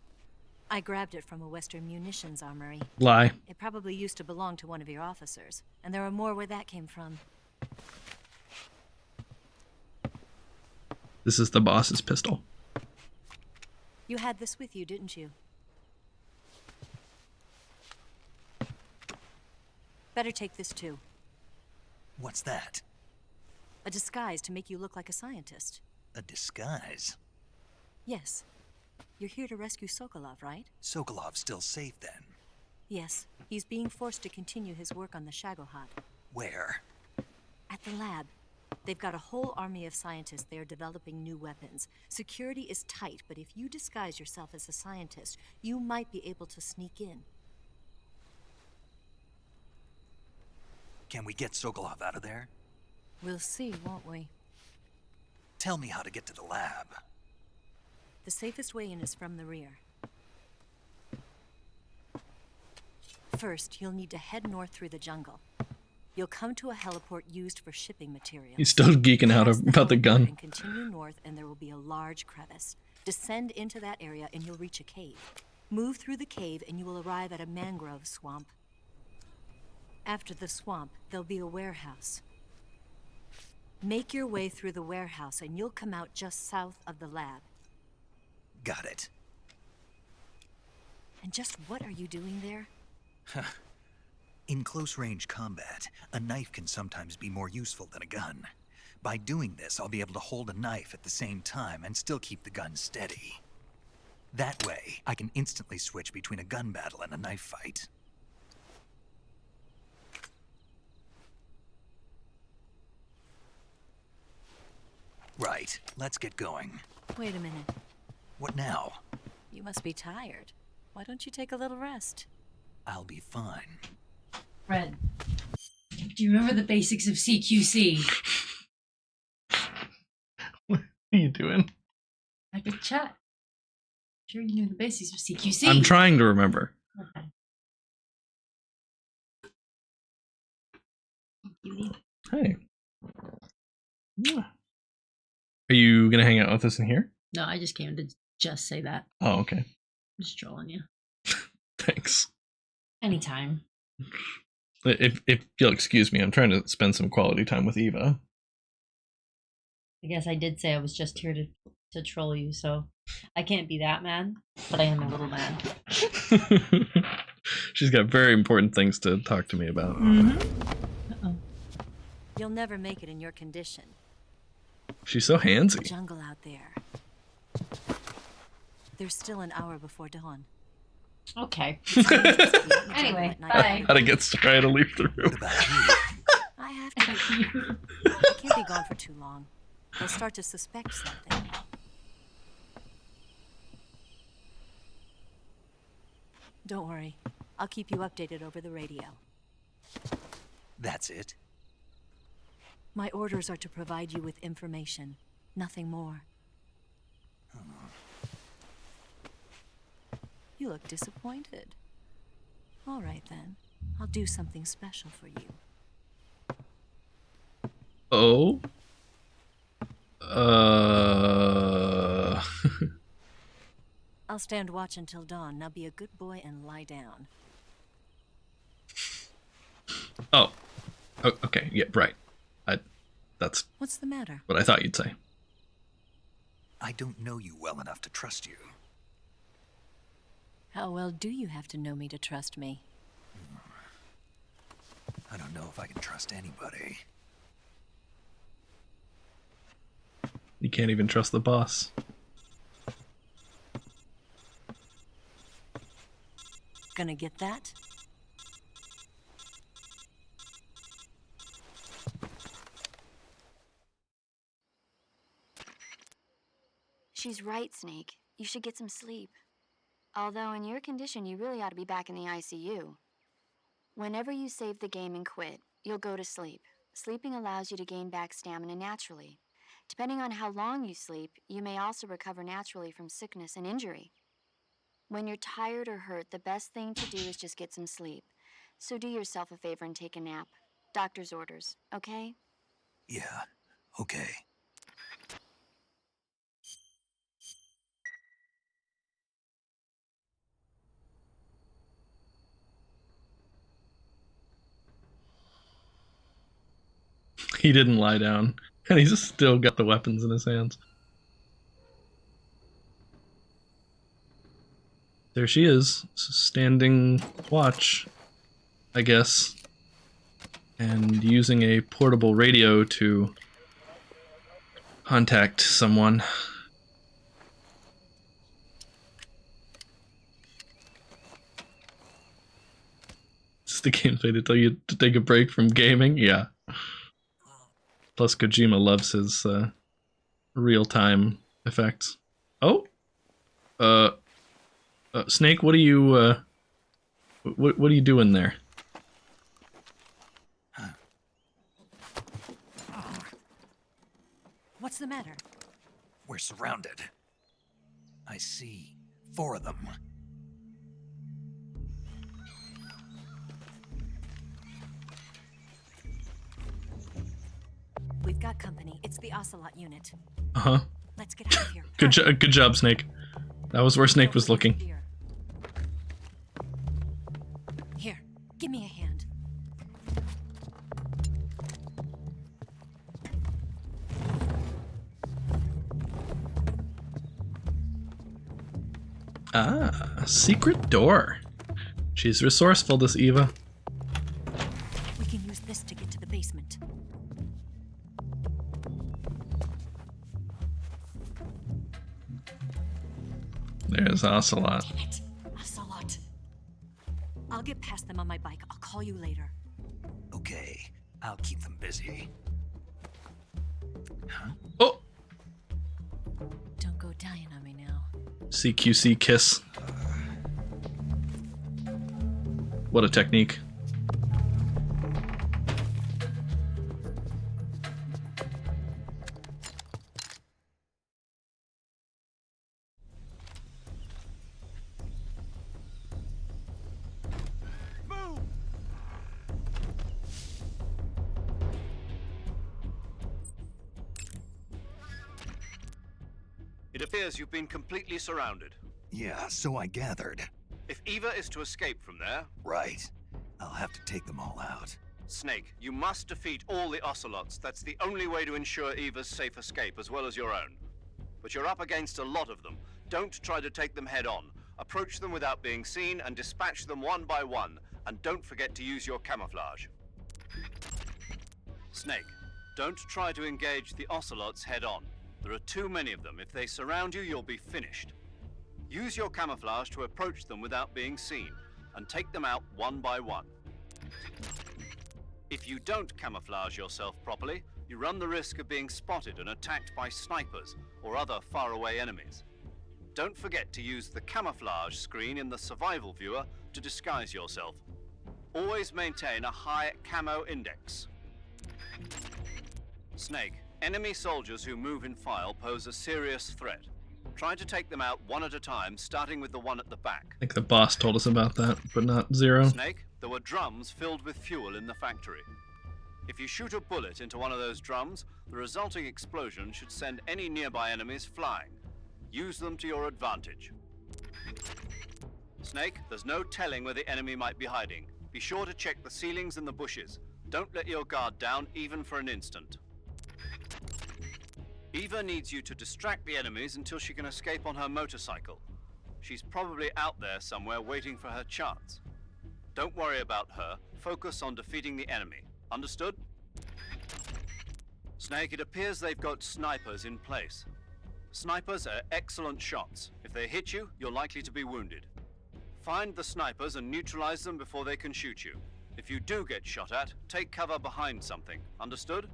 Speaker 15: I grabbed it from a Western munitions armory.
Speaker 1: Lie.
Speaker 15: It probably used to belong to one of your officers, and there are more where that came from.
Speaker 1: This is the boss's pistol.
Speaker 15: You had this with you, didn't you? Better take this too.
Speaker 4: What's that?
Speaker 15: A disguise to make you look like a scientist.
Speaker 4: A disguise?
Speaker 15: Yes. You're here to rescue Sokolov, right?
Speaker 4: Sokolov's still safe then?
Speaker 15: Yes. He's being forced to continue his work on the Shagohod.
Speaker 4: Where?
Speaker 15: At the lab. They've got a whole army of scientists there developing new weapons. Security is tight, but if you disguise yourself as a scientist, you might be able to sneak in.
Speaker 4: Can we get Sokolov out of there?
Speaker 15: We'll see, won't we?
Speaker 4: Tell me how to get to the lab.
Speaker 15: The safest way in is from the rear. First, you'll need to head north through the jungle. You'll come to a heliport used for shipping materials.
Speaker 1: He's still geeking out about the gun.
Speaker 15: And continue north, and there will be a large crevice. Descend into that area, and you'll reach a cave. Move through the cave, and you will arrive at a mangrove swamp. After the swamp, there'll be a warehouse. Make your way through the warehouse, and you'll come out just south of the lab.
Speaker 4: Got it.
Speaker 15: And just what are you doing there?
Speaker 4: In close-range combat, a knife can sometimes be more useful than a gun. By doing this, I'll be able to hold a knife at the same time and still keep the gun steady. That way, I can instantly switch between a gun battle and a knife fight. Right, let's get going.
Speaker 15: Wait a minute.
Speaker 4: What now?
Speaker 15: You must be tired. Why don't you take a little rest?
Speaker 4: I'll be fine.
Speaker 8: Red, do you remember the basics of CQC?
Speaker 1: What are you doing?
Speaker 8: I could chat. Sure you knew the basics of CQC.
Speaker 1: I'm trying to remember.
Speaker 8: Okay.
Speaker 1: Hey. Yeah. Are you gonna hang out with us in here?
Speaker 8: No, I just came to just say that.
Speaker 1: Oh, okay.
Speaker 8: Just trolling you.
Speaker 1: Thanks.
Speaker 8: Anytime.
Speaker 1: If you'll excuse me, I'm trying to spend some quality time with Eva.
Speaker 8: I guess I did say I was just here to troll you, so I can't be that mad, but I am a little mad.
Speaker 1: She's got very important things to talk to me about.
Speaker 8: Uh-oh.
Speaker 15: You'll never make it in your condition.
Speaker 1: She's so handsy.
Speaker 15: Jungle out there. There's still an hour before dawn.
Speaker 8: Okay. Anyway, bye.
Speaker 1: How to get Stry to leave the room.
Speaker 15: I have to. I can't be gone for too long. They'll start to suspect something. Don't worry. I'll keep you updated over the radio.
Speaker 4: That's it?
Speaker 15: My orders are to provide you with information. Nothing more. You look disappointed. All right, then. I'll do something special for you.
Speaker 1: Oh?
Speaker 15: I'll stand watch until dawn. Now be a good boy and lie down.
Speaker 1: Oh. Okay, yeah, right. That's
Speaker 15: What's the matter?
Speaker 1: what I thought you'd say.
Speaker 4: I don't know you well enough to trust you.
Speaker 15: How well do you have to know me to trust me?
Speaker 4: I don't know if I can trust anybody.
Speaker 1: You can't even trust the boss.
Speaker 15: Gonna get that?
Speaker 9: She's right, Snake. You should get some sleep. Although in your condition, you really ought to be back in the ICU. Whenever you save the game and quit, you'll go to sleep. Sleeping allows you to gain back stamina naturally. Depending on how long you sleep, you may also recover naturally from sickness and injury. When you're tired or hurt, the best thing to do is just get some sleep. So do yourself a favor and take a nap. Doctor's orders, okay?
Speaker 4: Yeah, okay.
Speaker 1: He didn't lie down, and he's still got the weapons in his hands. There she is, standing watch, I guess, and using a portable radio to contact someone. It's the gameplay to tell you to take a break from gaming? Yeah. Plus, Kojima loves his real-time effects. Oh, Snake, what are you what are you doing there?
Speaker 15: What's the matter?
Speaker 4: We're surrounded. I see 4 of them.
Speaker 15: We've got company. It's the Ocelot unit.
Speaker 1: Uh-huh.
Speaker 15: Let's get out of here.
Speaker 1: Good job, Snake. That was where Snake was looking.
Speaker 15: Here, give me a hand.
Speaker 1: Ah, secret door. She's resourceful, this Eva.
Speaker 15: We can use this to get to the basement.
Speaker 1: There's Ocelot.
Speaker 15: Damn it, Ocelot. I'll get past them on my bike. I'll call you later.
Speaker 4: Okay, I'll keep them busy. Huh?
Speaker 1: Oh!
Speaker 15: Don't go dying on me now.
Speaker 1: CQC kiss. What a technique.
Speaker 3: It appears you've been completely surrounded.
Speaker 4: Yeah, so I gathered.
Speaker 3: If Eva is to escape from there...
Speaker 4: Right. I'll have to take them all out.
Speaker 3: Snake, you must defeat all the Ocelots. That's the only way to ensure Eva's safe escape, as well as your own. But you're up against a lot of them. Don't try to take them head on. Approach them without being seen and dispatch them one by one. And don't forget to use your camouflage. Snake, don't try to engage the Ocelots head on. There are too many of them. If they surround you, you'll be finished. Use your camouflage to approach them without being seen, and take them out one by one. If you don't camouflage yourself properly, you run the risk of being spotted and attacked by snipers or other faraway enemies. Don't forget to use the camouflage screen in the survival viewer to disguise yourself. Always maintain a high camo index. Snake, enemy soldiers who move in file pose a serious threat. Try to take them out one at a time, starting with the one at the back.
Speaker 1: I think the boss told us about that, but not Zero.
Speaker 3: Snake, there were drums filled with fuel in the factory. If you shoot a bullet into one of those drums, the resulting explosion should send any nearby enemies flying. Use them to your advantage. Snake, there's no telling where the enemy might be hiding. Be sure to check the ceilings and the bushes. Don't let your guard down even for an instant. Eva needs you to distract the enemies until she can escape on her motorcycle. She's probably out there somewhere waiting for her chance. Don't worry about her. Focus on defeating the enemy. Understood? Snake, it appears they've got snipers in place. Snipers are excellent shots. If they hit you, you're likely to be wounded. Find the snipers and neutralize them before they can shoot you. If you do get shot at, take cover behind something. Understood?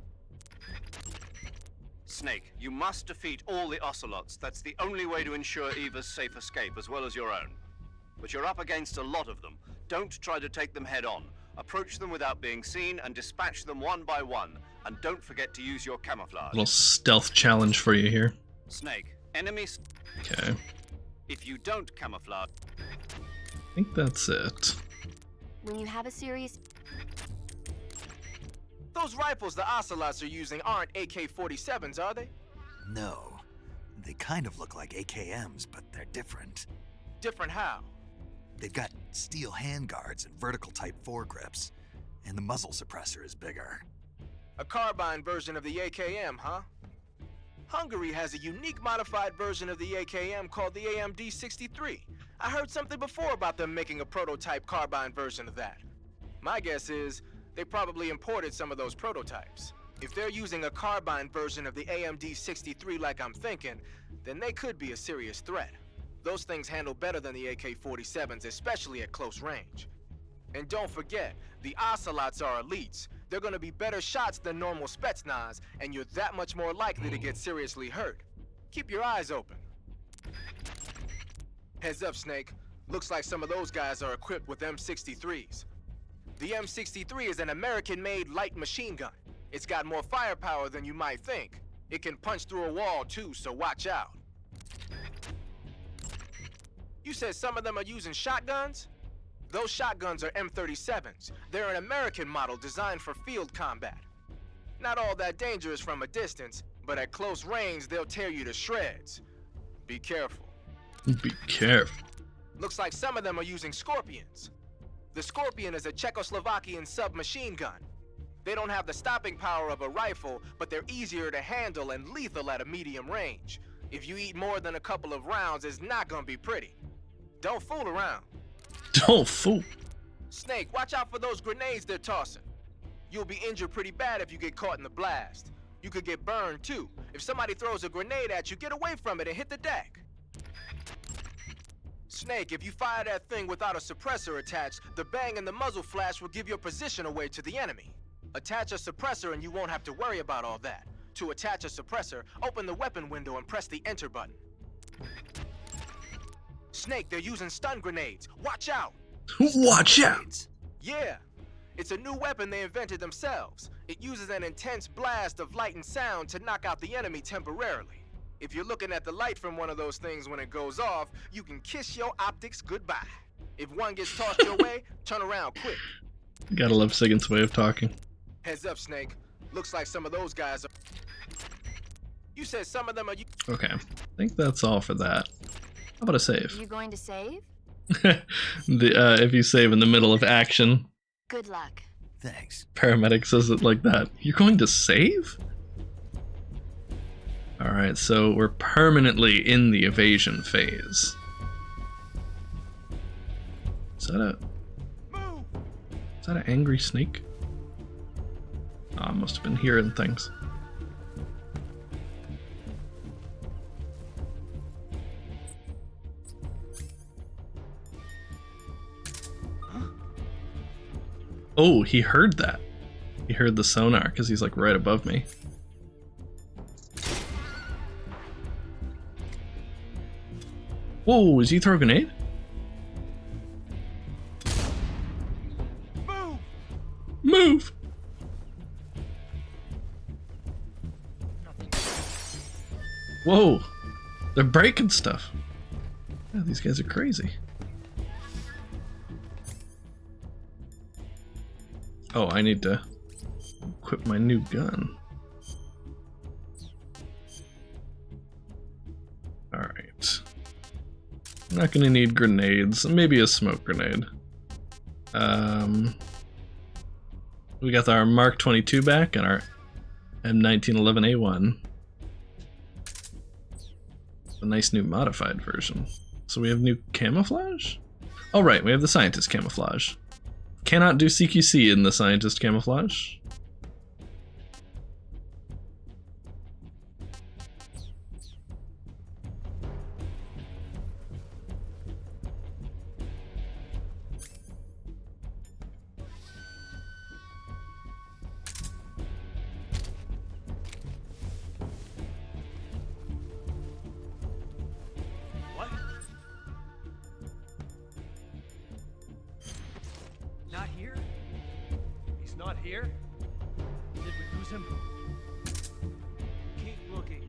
Speaker 3: Snake, you must defeat all the ocelots. That's the only way to ensure Eva's safe escape, as well as your own. But you're up against a lot of them. Don't try to take them head on. Approach them without being seen and dispatch them one by one. And don't forget to use your camouflage.
Speaker 1: Little stealth challenge for you here.
Speaker 3: Snake, enemies.
Speaker 1: Okay.
Speaker 3: If you don't camouflage...
Speaker 1: I think that's it.
Speaker 9: When you have a serious...
Speaker 10: Those rifles the ocelots are using aren't AK-47s, are they?
Speaker 4: No. They kind of look like AKMs, but they're different.
Speaker 10: Different how?
Speaker 4: They've got steel handguards and vertical type foregrips, and the muzzle suppressor is bigger.
Speaker 10: A carbine version of the AKM, huh? Hungary has a unique modified version of the AKM called the AMD-63. I heard something before about them making a prototype carbine version of that. My guess is they probably imported some of those prototypes. If they're using a carbine version of the AMD-63 like I'm thinking, then they could be a serious threat. Those things handle better than the AK-47s, especially at close range. And don't forget, the ocelots are elites. They're gonna be better shots than normal Spetsnaz, and you're that much more likely to get seriously hurt. Keep your eyes open. Heads up, Snake. Looks like some of those guys are equipped with M63s. The M63 is an American-made light machine gun. It's got more firepower than you might think. It can punch through a wall too, so watch out. You said some of them are using shotguns? Those shotguns are M37s. They're an American model designed for field combat. Not all that dangerous from a distance, but at close range, they'll tear you to shreds. Be careful.
Speaker 1: Be careful.
Speaker 10: Looks like some of them are using Scorpions. The Scorpion is a Czechoslovakian submachine gun. They don't have the stopping power of a rifle, but they're easier to handle and lethal at a medium range. If you eat more than a couple of rounds, it's not gonna be pretty. Don't fool around.
Speaker 1: Don't fool.
Speaker 10: Snake, watch out for those grenades they're tossing. You'll be injured pretty bad if you get caught in the blast. You could get burned too. If somebody throws a grenade at you, get away from it and hit the deck. Snake, if you fire that thing without a suppressor attached, the bang and the muzzle flash will give your position away to the enemy. Attach a suppressor and you won't have to worry about all that. To attach a suppressor, open the weapon window and press the enter button. Snake, they're using stun grenades. Watch out!
Speaker 1: Watch out!
Speaker 10: Yeah, it's a new weapon they invented themselves. It uses an intense blast of light and sound to knock out the enemy temporarily. If you're looking at the light from one of those things when it goes off, you can kiss your optics goodbye. If one gets tossed your way, turn around quick.
Speaker 1: Gotta love Sigurd's way of talking.
Speaker 10: Heads up, Snake. Looks like some of those guys are... You said some of them are...
Speaker 1: Okay, I think that's all for that. How about a save?
Speaker 9: You going to save?
Speaker 1: If you save in the middle of action.
Speaker 9: Good luck.
Speaker 4: Thanks.
Speaker 1: Paramedic says it like that. You're going to save? Alright, so we're permanently in the evasion phase. Is that an angry snake? Oh, I must have been hearing things. Oh, he heard that. He heard the sonar because he's like right above me. Whoa, is he throw a grenade?
Speaker 10: Move!
Speaker 1: Move! Whoa, they're breaking stuff. Yeah, these guys are crazy. Oh, I need to equip my new gun. Alright. I'm not gonna need grenades, maybe a smoke grenade. We got our Mark 22 back and our M1911A1. a nice new modified version. So we have new camouflage? Oh right, we have the scientist camouflage. Cannot do CQC in the scientist camouflage.
Speaker 14: What? Not here? He's not here? Did we lose him? Keep looking.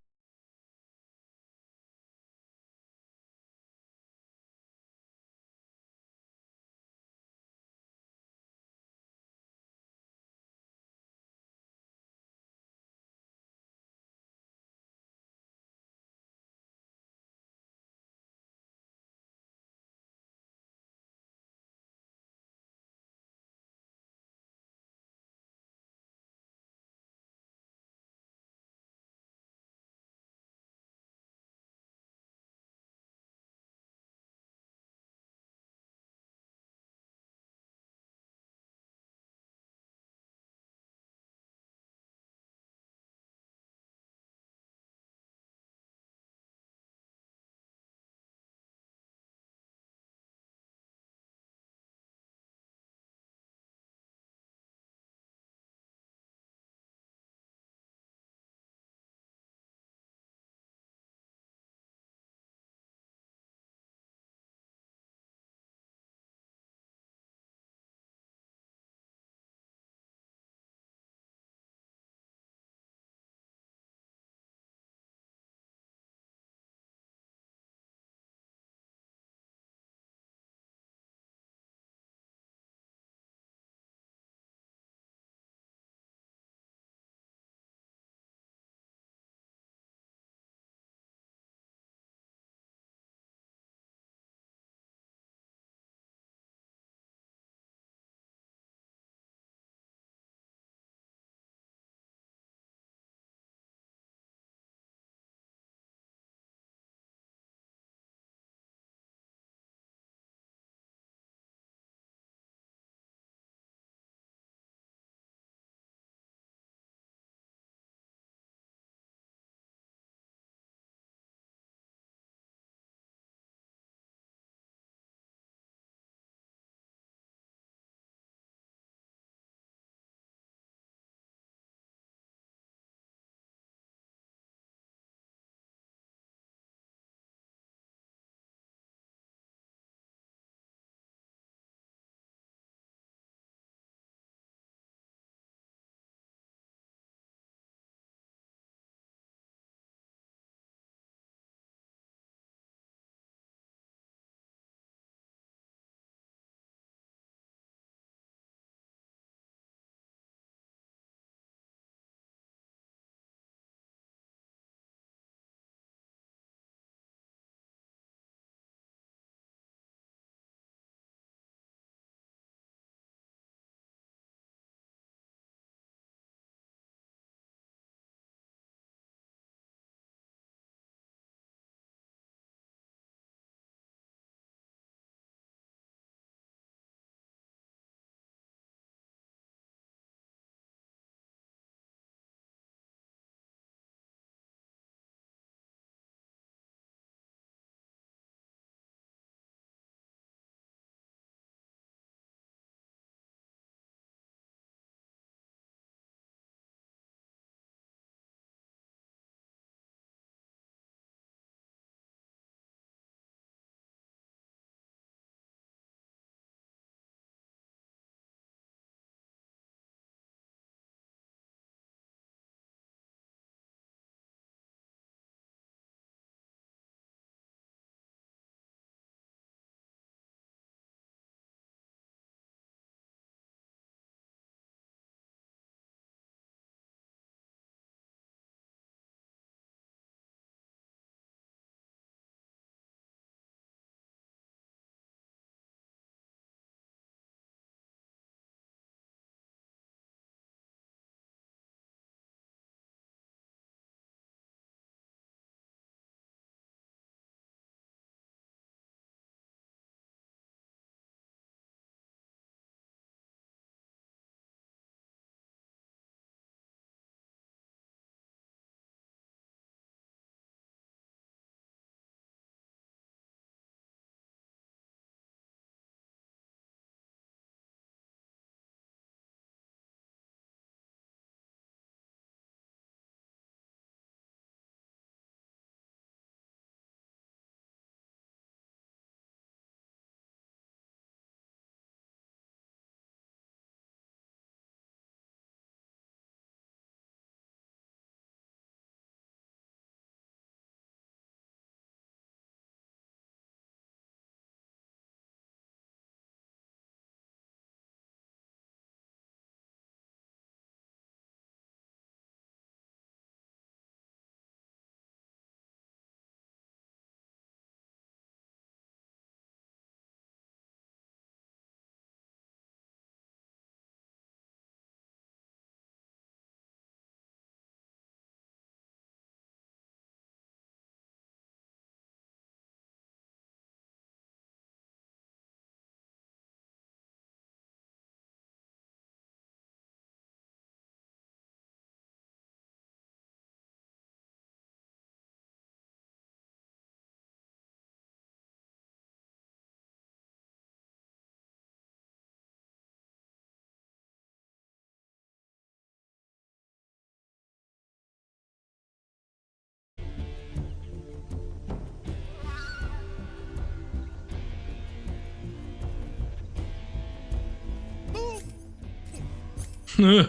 Speaker 1: Oh.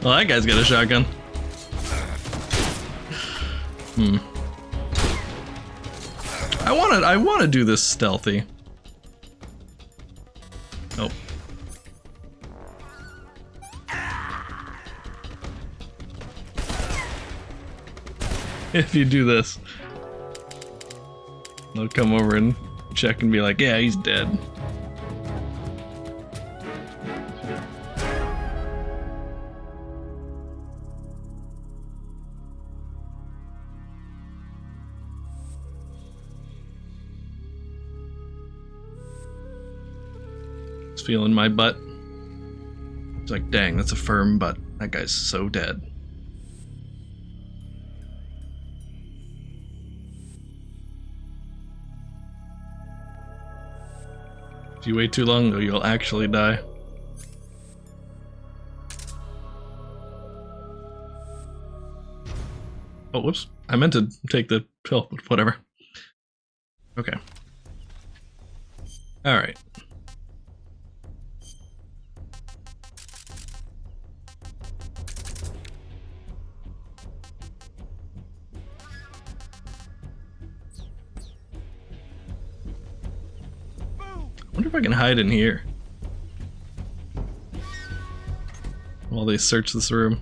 Speaker 1: Well, that guy's got a shotgun. I wanna do this stealthy. Nope. If you do this, they'll come over and check and be like, yeah, he's dead. Feeling my butt. It's like, dang, that's a firm butt. That guy's so dead. If you wait too long, though, you'll actually die. Oh, whoops. I meant to take the pill, but whatever. Okay. Alright. I wonder if I can hide in here while they search this room.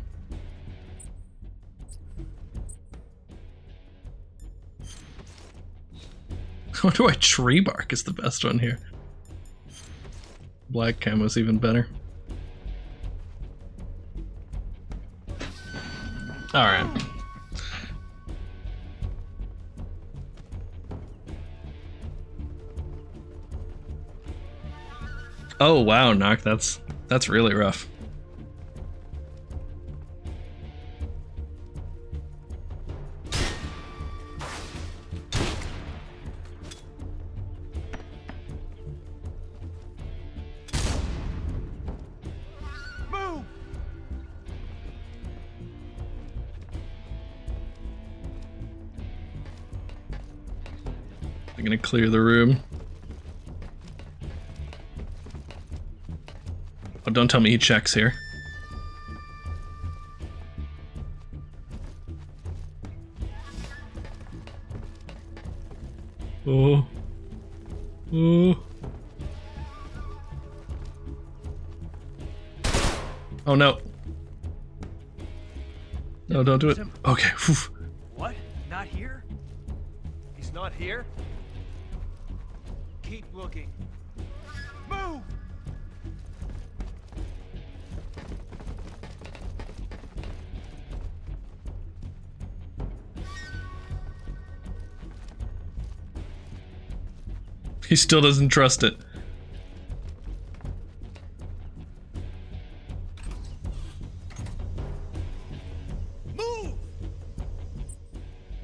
Speaker 1: I wonder why tree bark is the best one here. Black camo's even better. Alright. Oh wow, Knock, that's really rough.
Speaker 10: Move!
Speaker 1: I'm gonna clear the room. Oh, don't tell me he checks here. Oh. Oh. Oh no. No, don't do it. Okay. Whew.
Speaker 10: What? Not here? He's not here? Keep looking. Move!
Speaker 1: He still doesn't trust it.
Speaker 10: Move!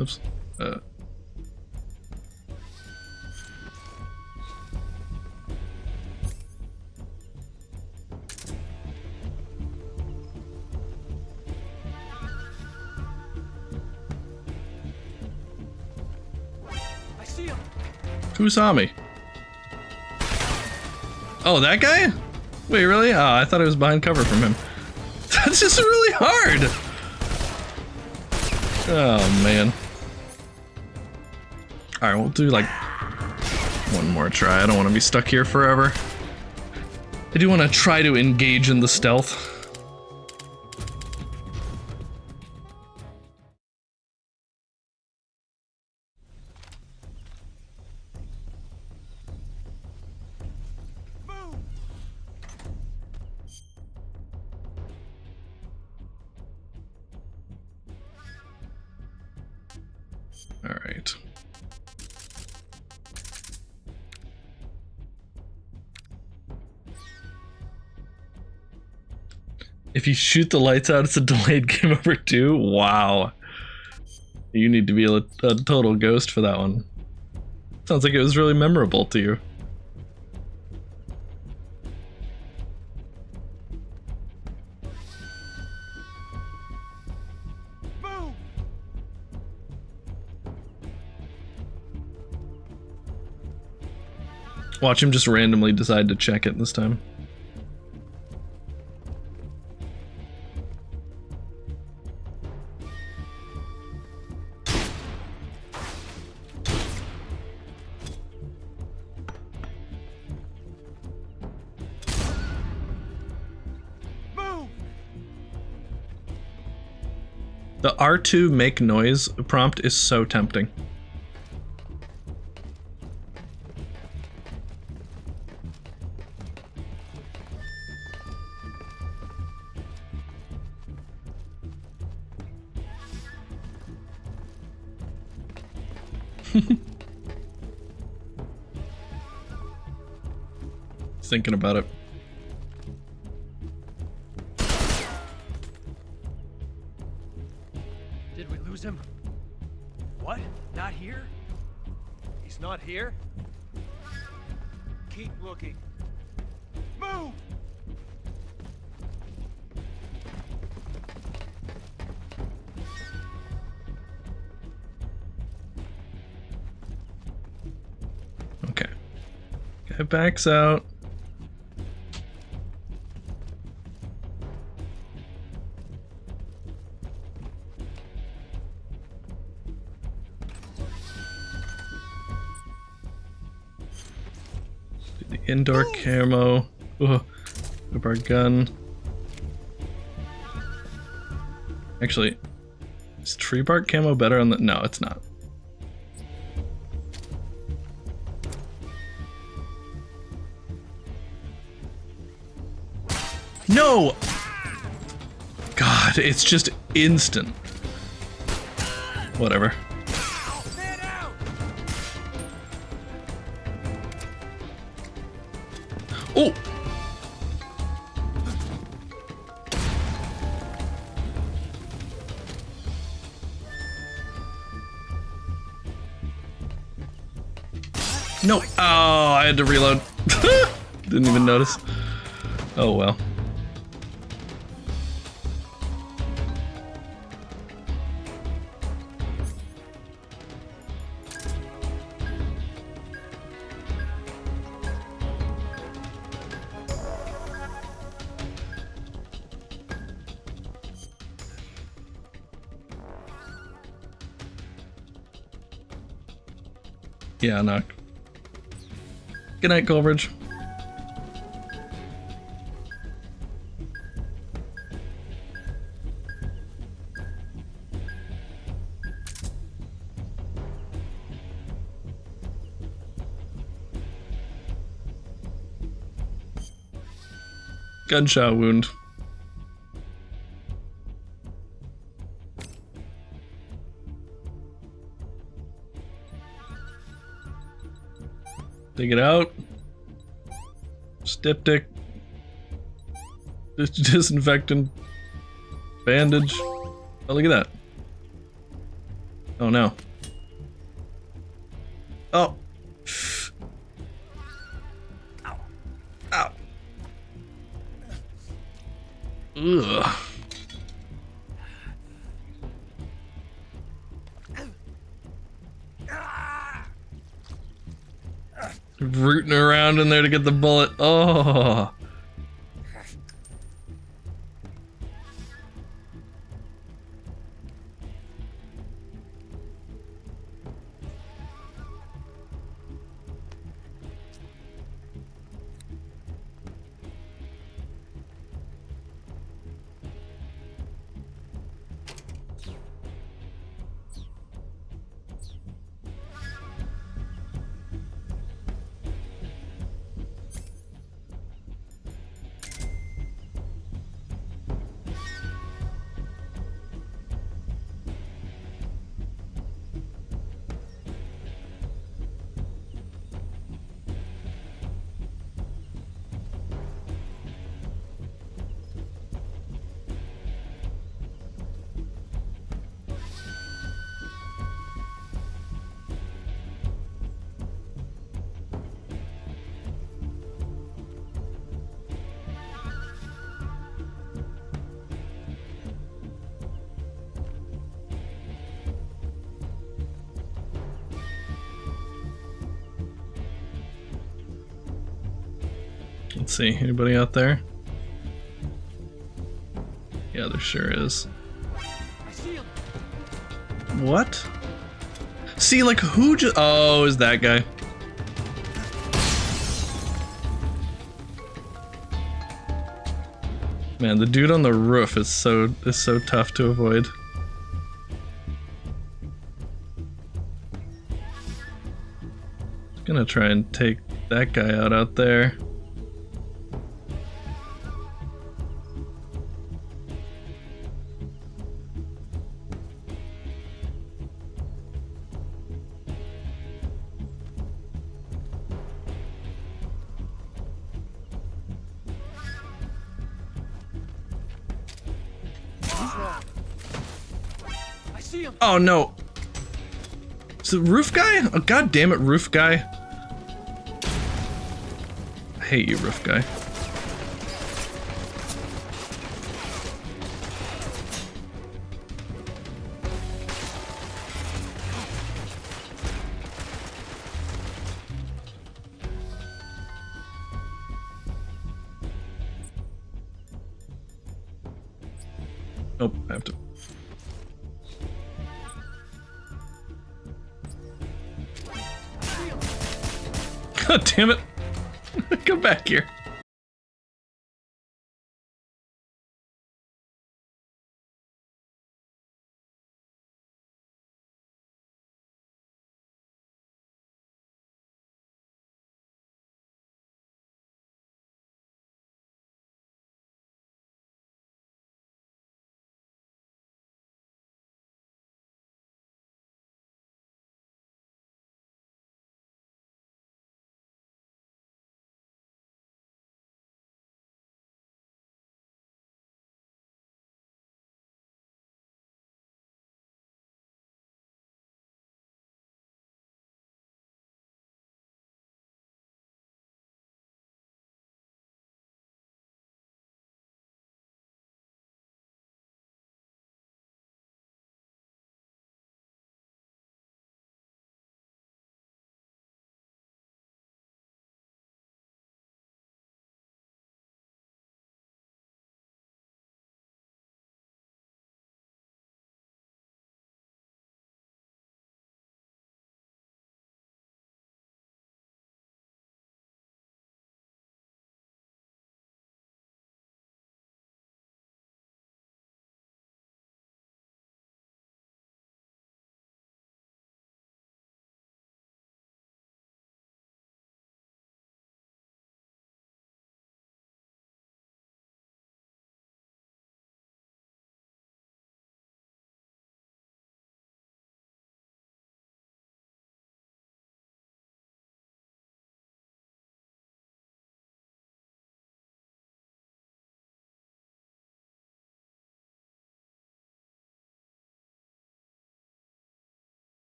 Speaker 1: Oops.
Speaker 10: I see him.
Speaker 1: Who saw me? Oh, that guy? Wait, really? Oh, I thought I was behind cover from him. That's just really hard. Oh, man. Alright, we'll do like one more try. I don't want to be stuck here forever. I do want to try to engage in the stealth. Alright. If you shoot the lights out, it's a delayed game over 2? Wow. You need to be a total ghost for that one. Sounds like it was really memorable to you.
Speaker 10: Move!
Speaker 1: Watch him just randomly decide to check it this time. The R2 make noise prompt is so tempting. Thinking about it.
Speaker 10: Did we lose him? What? Not here? He's not here? Keep looking. Move!
Speaker 1: Okay. Guy backs out. The indoor camo. Ugh. Whip our gun. Actually, is tree bark camo better on the... No, it's not. No! God, it's just instant. Whatever. Oh! No! Oh, I had to reload. Didn't even notice. Oh well. Yeah, knock. Good night, Coleridge. Gunshot wound. Take it out. Styptic. Disinfectant. Bandage. Oh, look at that. Oh no. Oh. Ow. Ow. Ugh. Rooting around in there to get the bullet. Oh. Let's see, anybody out there? Yeah, there sure is. What? See, like, who just... Oh, is that guy. Man, the dude on the roof is so tough to avoid. Gonna try and take that guy out there. Oh no! Is it roof guy? Oh god damn it, roof guy. I hate you, roof guy. Nope, I have to. God damn it. Come back here.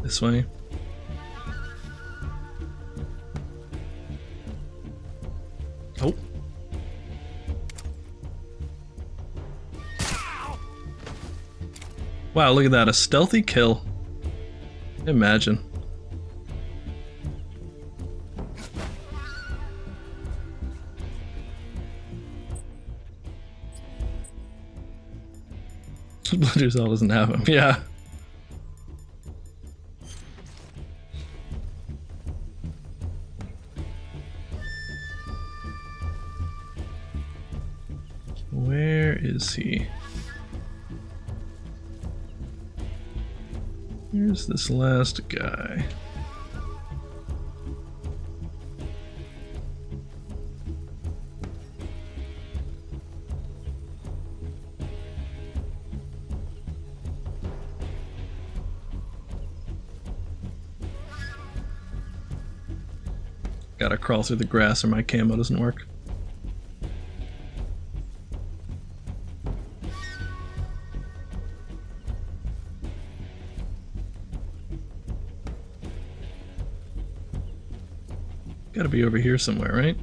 Speaker 1: This way. Oh. Wow, look at that, a stealthy kill. Imagine. Splinter Cell doesn't have him. Yeah. Where is he? Here's this last guy. Gotta crawl through the grass or my camo doesn't work. Gotta be over here somewhere, right?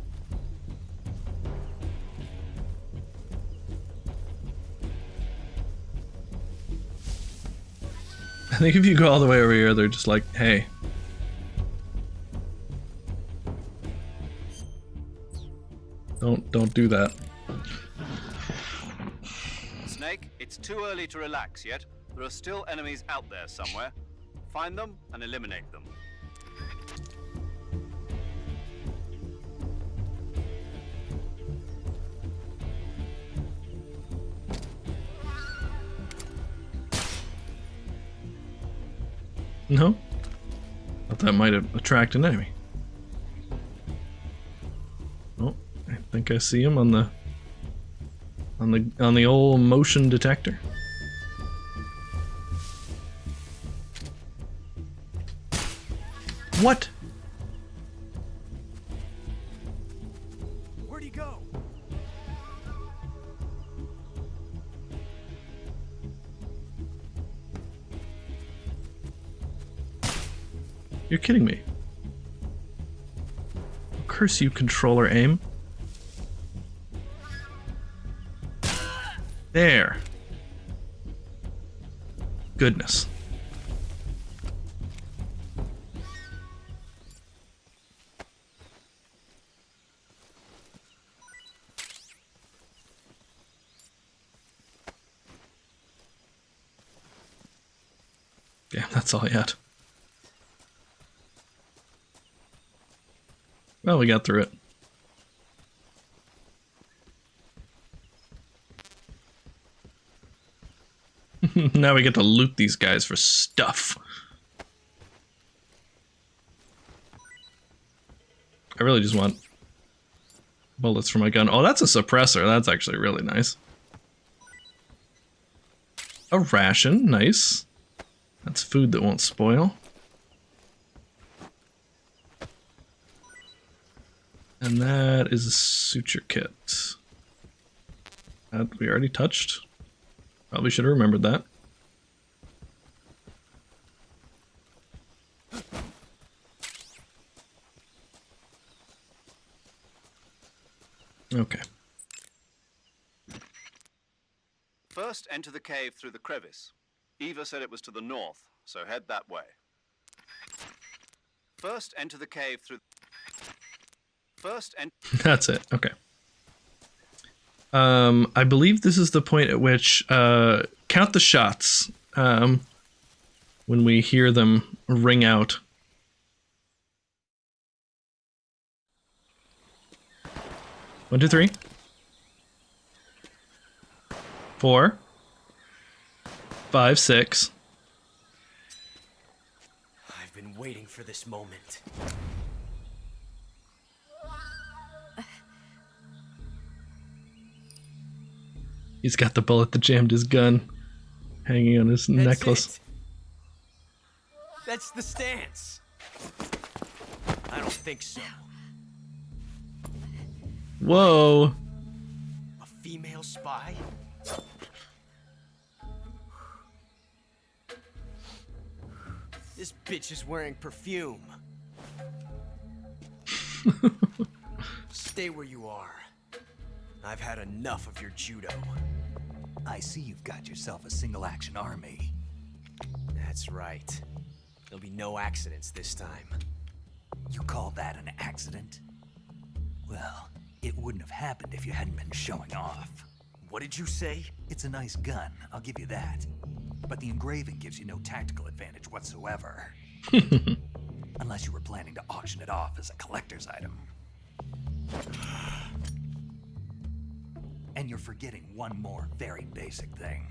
Speaker 1: I think if you go all the way over here, they're just like, hey. Don't do that.
Speaker 3: Snake, it's too early to relax yet. There are still enemies out there somewhere. Find them and eliminate them.
Speaker 1: No? Thought that might have attracted an enemy. Oh, I think I see him on the old motion detector. What?
Speaker 14: Where'd he go?
Speaker 1: You're kidding me. Curse you, controller aim. There. Goodness. Damn, that's all I had. Well, we got through it. Now we get to loot these guys for stuff. I really just want bullets for my gun. Oh, that's a suppressor. That's actually really nice. A ration. Nice. That's food that won't spoil. And that is a suture kit. That we already touched. Probably should have remembered that. Okay.
Speaker 3: First, enter the cave through the crevice. Eva said it was to the north, so head that way. First, enter the cave through... First, and
Speaker 1: That's it. Okay. I believe this is the point at which count the shots when we hear them ring out. One, two, three. 4, 5, 6.
Speaker 14: I've been waiting for this moment.
Speaker 1: He's got the bullet that jammed his gun hanging on his necklace.
Speaker 14: It. That's the stance. I don't think so.
Speaker 1: Whoa.
Speaker 14: A female spy? This bitch is wearing perfume. Stay where you are. I've had enough of your judo.
Speaker 4: I see you've got yourself a single-action army.
Speaker 14: That's right. There'll be no accidents this time.
Speaker 4: You call that an accident? Well, it wouldn't have happened if you hadn't been showing off.
Speaker 14: What did you say?
Speaker 4: It's a nice gun, I'll give you that. But the engraving gives you no tactical advantage whatsoever. Unless you were planning to auction it off as a collector's item. And you're forgetting one more very basic thing.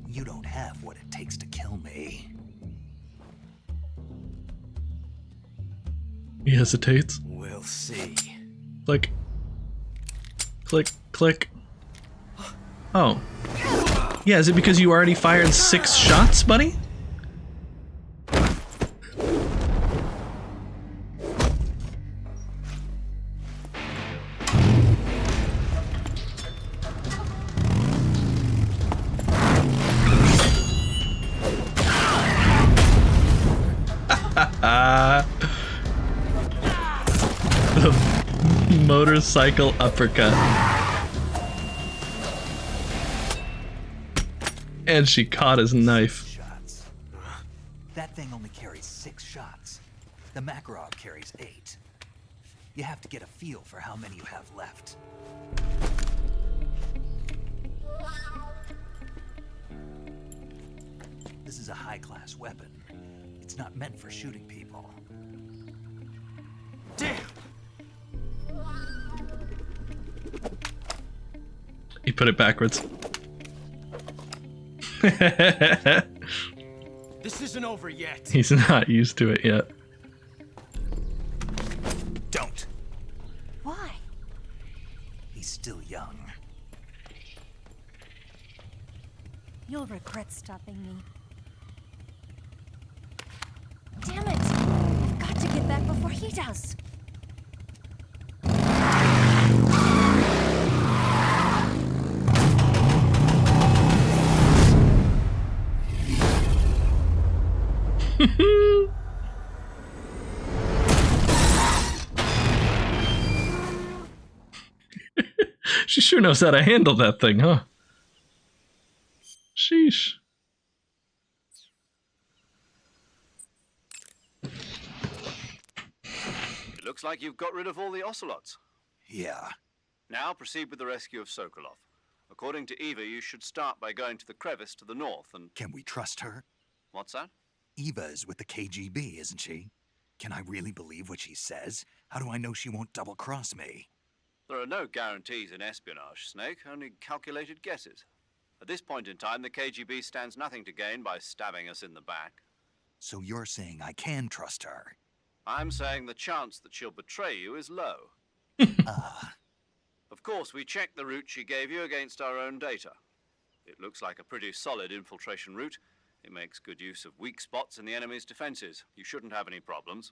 Speaker 4: You don't have what it takes to kill me.
Speaker 1: He hesitates.
Speaker 14: We'll see.
Speaker 1: Click. Click, click. Oh. Yeah, is it because you already fired 6 shots, buddy? The motorcycle uppercut. And she caught his knife.
Speaker 4: Shots. That thing only carries 6 shots. The Makarov carries 8. You have to get a feel for how many you have left. This is a high-class weapon. It's not meant for shooting people.
Speaker 14: Damn!
Speaker 1: He put it backwards.
Speaker 14: This isn't over yet.
Speaker 1: He's not used to it yet.
Speaker 4: Don't.
Speaker 15: Why?
Speaker 4: He's still young.
Speaker 15: You'll regret stopping me. Damn it! I've got to get back before he does.
Speaker 1: She sure knows how to handle that thing, huh? Sheesh.
Speaker 3: It looks like you've got rid of all the ocelots.
Speaker 4: Yeah.
Speaker 3: Now proceed with the rescue of Sokolov. According to Eva, you should start by going to the crevice to the north and...
Speaker 4: Can we trust her?
Speaker 3: What's that?
Speaker 4: Eva is with the KGB, isn't she? Can I really believe what she says? How do I know she won't double-cross me?
Speaker 3: There are no guarantees in espionage, Snake, only calculated guesses. At this point in time, the KGB stands nothing to gain by stabbing us in the back.
Speaker 4: So you're saying I can trust her?
Speaker 3: I'm saying the chance that she'll betray you is low. Of course, we checked the route she gave you against our own data. It looks like a pretty solid infiltration route. It makes good use of weak spots in the enemy's defenses. You shouldn't have any problems.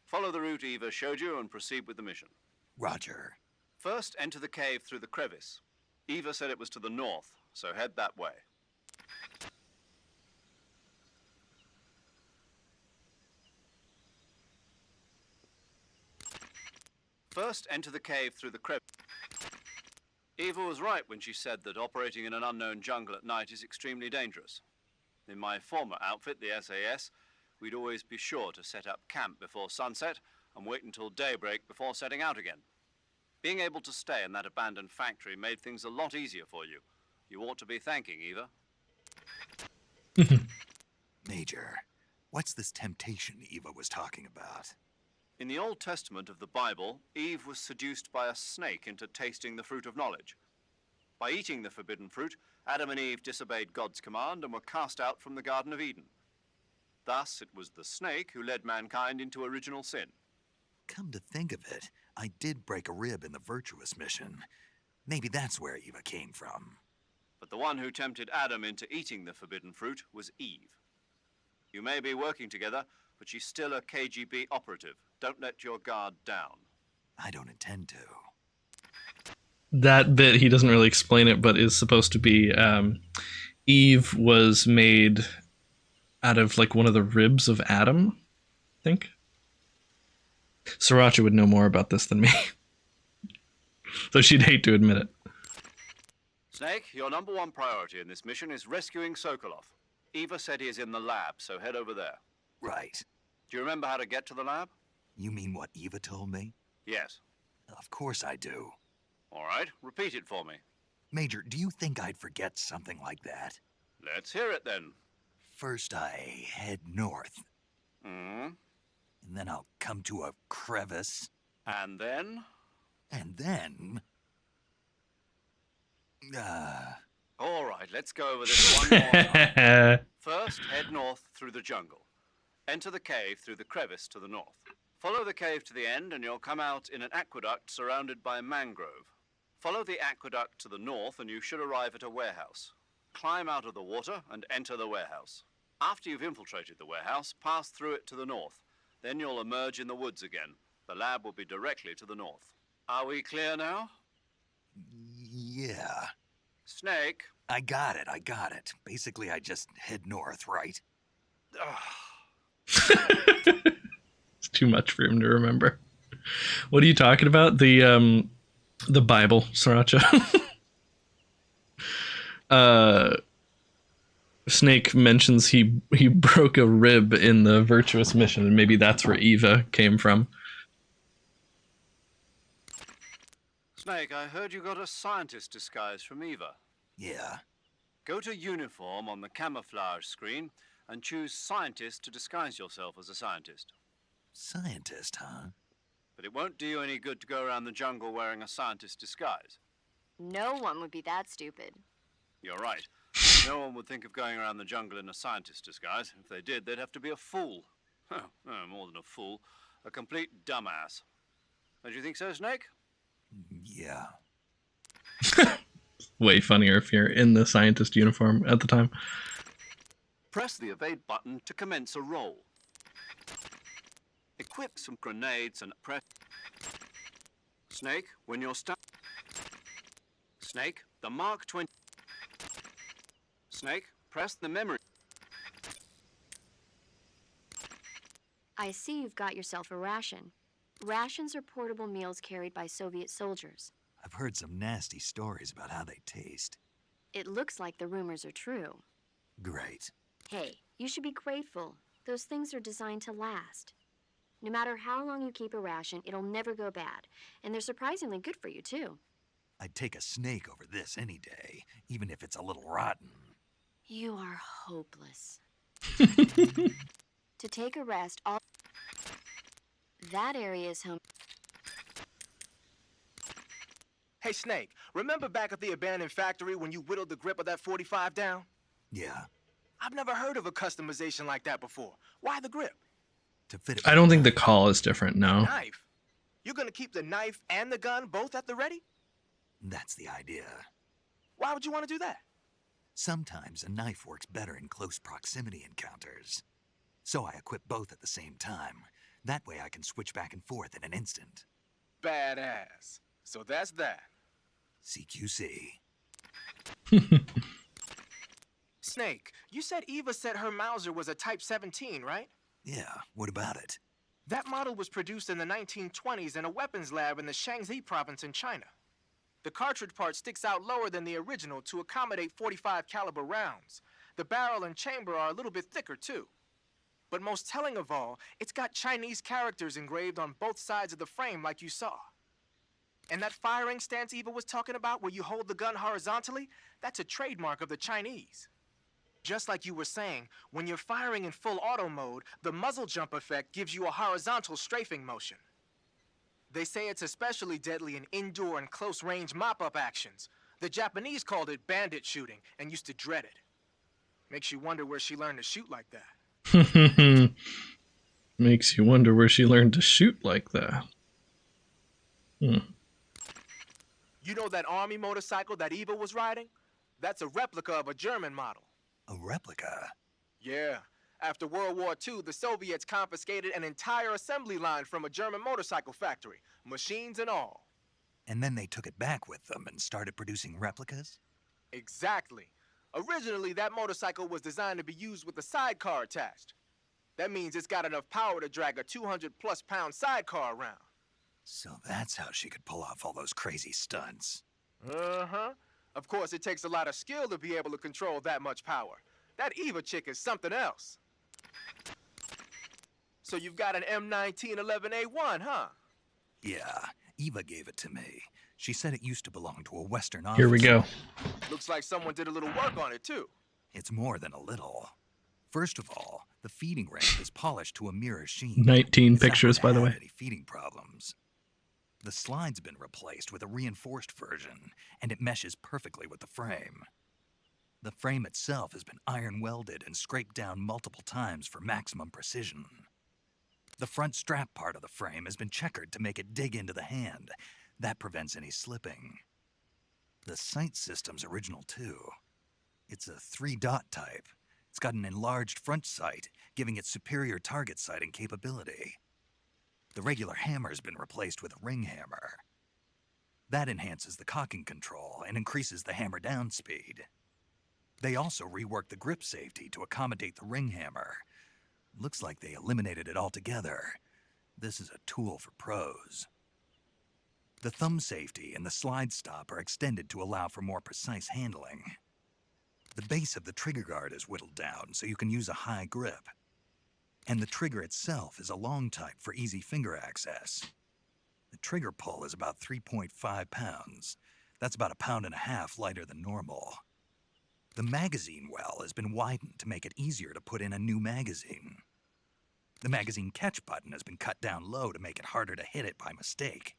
Speaker 3: Follow the route Eva showed you and proceed with the mission.
Speaker 4: Roger.
Speaker 3: First, enter the cave through the crevice. Eva said it was to the north, so head that way. First, enter the cave through the crevice. Eva was right when she said that operating in an unknown jungle at night is extremely dangerous. In my former outfit, the SAS, we'd always be sure to set up camp before sunset and wait until daybreak before setting out again. Being able to stay in that abandoned factory made things a lot easier for you. You ought to be thanking Eva.
Speaker 4: Major, what's this temptation Eva was talking about?
Speaker 3: In the Old Testament of the Bible, Eve was seduced by a snake into tasting the fruit of knowledge. By eating the forbidden fruit, Adam and Eve disobeyed God's command and were cast out from the Garden of Eden. Thus, it was the snake who led mankind into original sin.
Speaker 4: Come to think of it, I did break a rib in the Virtuous mission. Maybe that's where Eva came from.
Speaker 3: But the one who tempted Adam into eating the forbidden fruit was Eve. You may be working together, but she's still a KGB operative. Don't let your guard down.
Speaker 4: I don't intend to.
Speaker 1: That bit, he doesn't really explain it, but is supposed to be Eve was made out of like one of the ribs of Adam, I think. Sriracha would know more about this than me. So she'd hate to admit it.
Speaker 3: Snake, your number one priority in this mission is rescuing Sokolov. Eva said he is in the lab, so head over there.
Speaker 4: Right.
Speaker 3: Do you remember how to get to the lab?
Speaker 4: You mean what Eva told me?
Speaker 3: Yes.
Speaker 4: Of course I do.
Speaker 3: All right, repeat it for me.
Speaker 4: Major, do you think I'd forget something like that?
Speaker 3: Let's hear it then.
Speaker 4: First, I head north.
Speaker 3: Hmm?
Speaker 4: And then I'll come to a crevice.
Speaker 3: And then?
Speaker 4: And then...
Speaker 3: All right, let's go over this one more time. First, head north through the jungle. Enter the cave through the crevice to the north. Follow the cave to the end and you'll come out in an aqueduct surrounded by mangrove. Follow the aqueduct to the north and you should arrive at a warehouse. Climb out of the water and enter the warehouse. After you've infiltrated the warehouse, pass through it to the north. Then you'll emerge in the woods again. The lab will be directly to the north. Are we clear now?
Speaker 4: Yeah.
Speaker 3: Snake.
Speaker 4: I got it. Basically, I just head north, right?
Speaker 1: It's too much for him to remember. What are you talking about? The Bible, Sriracha. Snake mentions he broke a rib in the virtuous mission, and maybe that's where Eva came from.
Speaker 3: Snake, I heard you got a scientist disguise from Eva.
Speaker 4: Yeah.
Speaker 3: Go to uniform on the camouflage screen and choose scientist to disguise yourself as a scientist.
Speaker 4: Scientist, huh?
Speaker 3: But it won't do you any good to go around the jungle wearing a scientist disguise.
Speaker 9: No one would be that stupid.
Speaker 3: You're right. No one would think of going around the jungle in a scientist disguise. If they did, they'd have to be a fool. No, more than a fool. A complete dumbass. Don't you think so, Snake?
Speaker 4: Yeah.
Speaker 1: Way funnier if you're in the scientist uniform at the time.
Speaker 3: Press the evade button to commence a roll. Equip some grenades and press... Snake, when you're Snake, the Mark 20... Snake, press the memory...
Speaker 9: I see you've got yourself a ration. Rations are portable meals carried by Soviet soldiers.
Speaker 4: I've heard some nasty stories about how they taste.
Speaker 9: It looks like the rumors are true.
Speaker 4: Great.
Speaker 9: Hey, you should be grateful. Those things are designed to last. No matter how long you keep a ration, it'll never go bad. And they're surprisingly good for you, too.
Speaker 4: I'd take a snake over this any day, even if it's a little rotten.
Speaker 9: You are hopeless. To take a rest, that area is home.
Speaker 10: Hey, Snake, remember back at the abandoned factory when you whittled the grip of that 45 down?
Speaker 4: Yeah.
Speaker 10: I've never heard of a customization like that before. Why the grip?
Speaker 4: To fit it.
Speaker 1: I don't think the call is different, no.
Speaker 10: Knife? You're gonna keep the knife and the gun both at the ready?
Speaker 4: That's the idea.
Speaker 10: Why would you want to do that?
Speaker 4: Sometimes a knife works better in close proximity encounters. So I equip both at the same time. That way I can switch back and forth in an instant.
Speaker 10: Badass. So that's that.
Speaker 4: CQC.
Speaker 10: Snake, you said Eva said her Mauser was a Type 17, right?
Speaker 4: Yeah, what about it?
Speaker 10: That model was produced in the 1920s in a weapons lab in the Shaanxi province in China. The cartridge part sticks out lower than the original to accommodate 45 caliber rounds. The barrel and chamber are a little bit thicker too. But most telling of all, it's got Chinese characters engraved on both sides of the frame like you saw. And that firing stance Eva was talking about where you hold the gun horizontally, that's a trademark of the Chinese. Just like you were saying, when you're firing in full auto mode, the muzzle jump effect gives you a horizontal strafing motion. They say it's especially deadly in indoor and close-range mop-up actions. The Japanese called it bandit shooting and used to dread it. Makes you wonder where she learned to shoot like that.
Speaker 1: Makes you wonder where she learned to shoot like that.
Speaker 10: You know that army motorcycle that Eva was riding? That's a replica of a German model.
Speaker 4: A replica?
Speaker 10: Yeah. After World War II, the Soviets confiscated an entire assembly line from a German motorcycle factory, machines and all.
Speaker 4: And then they took it back with them and started producing replicas?
Speaker 10: Exactly. Originally, that motorcycle was designed to be used with a sidecar attached. That means it's got enough power to drag a 200-plus pound sidecar around.
Speaker 4: So that's how she could pull off all those crazy stunts.
Speaker 10: Uh-huh. Of course, it takes a lot of skill to be able to control that much power. That Eva chick is something else. So you've got an M1911A1, huh?
Speaker 4: Yeah, Eva gave it to me. She said it used to belong to a Western officer.
Speaker 1: Here we go.
Speaker 10: Looks like someone did a little work on it, too.
Speaker 4: It's more than a little. First of all, the feeding ring is polished to a mirror sheen.
Speaker 1: 19
Speaker 4: It's not
Speaker 1: pictures, by
Speaker 4: going to
Speaker 1: the
Speaker 4: have
Speaker 1: way.
Speaker 4: any feeding problems. The slide's been replaced with a reinforced version, and it meshes perfectly with the frame. The frame itself has been iron welded and scraped down multiple times for maximum precision. The front strap part of the frame has been checkered to make it dig into the hand. That prevents any slipping. The sight system's original too. It's a 3-dot type. It's got an enlarged front sight, giving it superior target sighting capability. The regular hammer's been replaced with a ring hammer. That enhances the cocking control and increases the hammer down speed. They also reworked the grip safety to accommodate the ring hammer. Looks like they eliminated it altogether. This is a tool for pros. The thumb safety and the slide stop are extended to allow for more precise handling. The base of the trigger guard is whittled down so you can use a high grip. And the trigger itself is a long type for easy finger access. The trigger pull is about 3.5 pounds. That's about 1.5 pounds lighter than normal. The magazine well has been widened to make it easier to put in a new magazine. The magazine catch button has been cut down low to make it harder to hit it by mistake.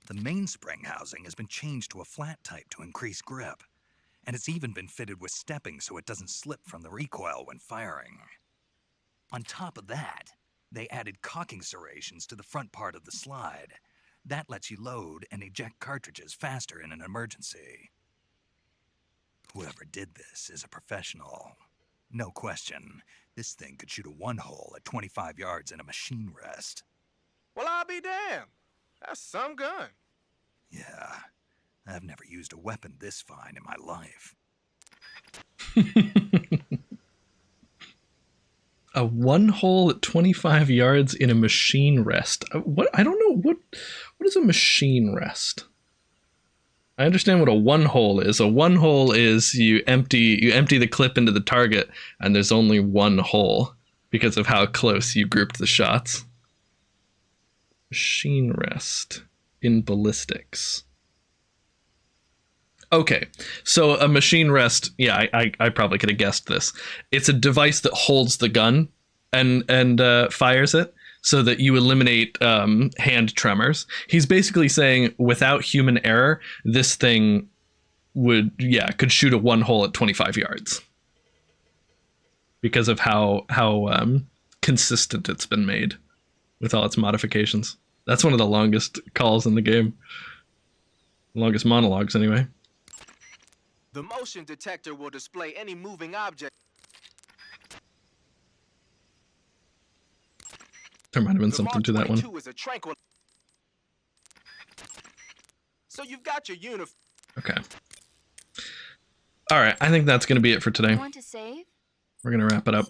Speaker 4: The mainspring housing has been changed to a flat type to increase grip, and it's even been fitted with stepping so it doesn't slip from the recoil when firing. On top of that, they added cocking serrations to the front part of the slide. That lets you load and eject cartridges faster in an emergency. Whoever did this is a professional. No question, this thing could shoot a one-hole at 25 yards in a machine rest.
Speaker 10: Well, I'll be damned. That's some gun.
Speaker 4: Yeah, I've never used a weapon this fine in my life.
Speaker 1: A one hole at 25 yards in a machine rest. What? I don't know. What is a machine rest? I understand what a one hole is. A one hole is you empty the clip into the target and there's only one hole because of how close you grouped the shots. Machine rest in ballistics. Okay, so a machine rest, yeah, I probably could have guessed this. It's a device that holds the gun and fires it so that you eliminate hand tremors. He's basically saying without human error, this thing could shoot a one hole at 25 yards because of how consistent it's been made with all its modifications. That's one of the longest calls in the game. Longest monologues, anyway.
Speaker 10: The motion detector will display any moving object.
Speaker 1: There might have been something to that one.
Speaker 10: Is a tranquil. So you've got your uniform.
Speaker 1: Okay. All right, I think that's going to be it for today.
Speaker 9: Want to save?
Speaker 1: We're going to wrap it up.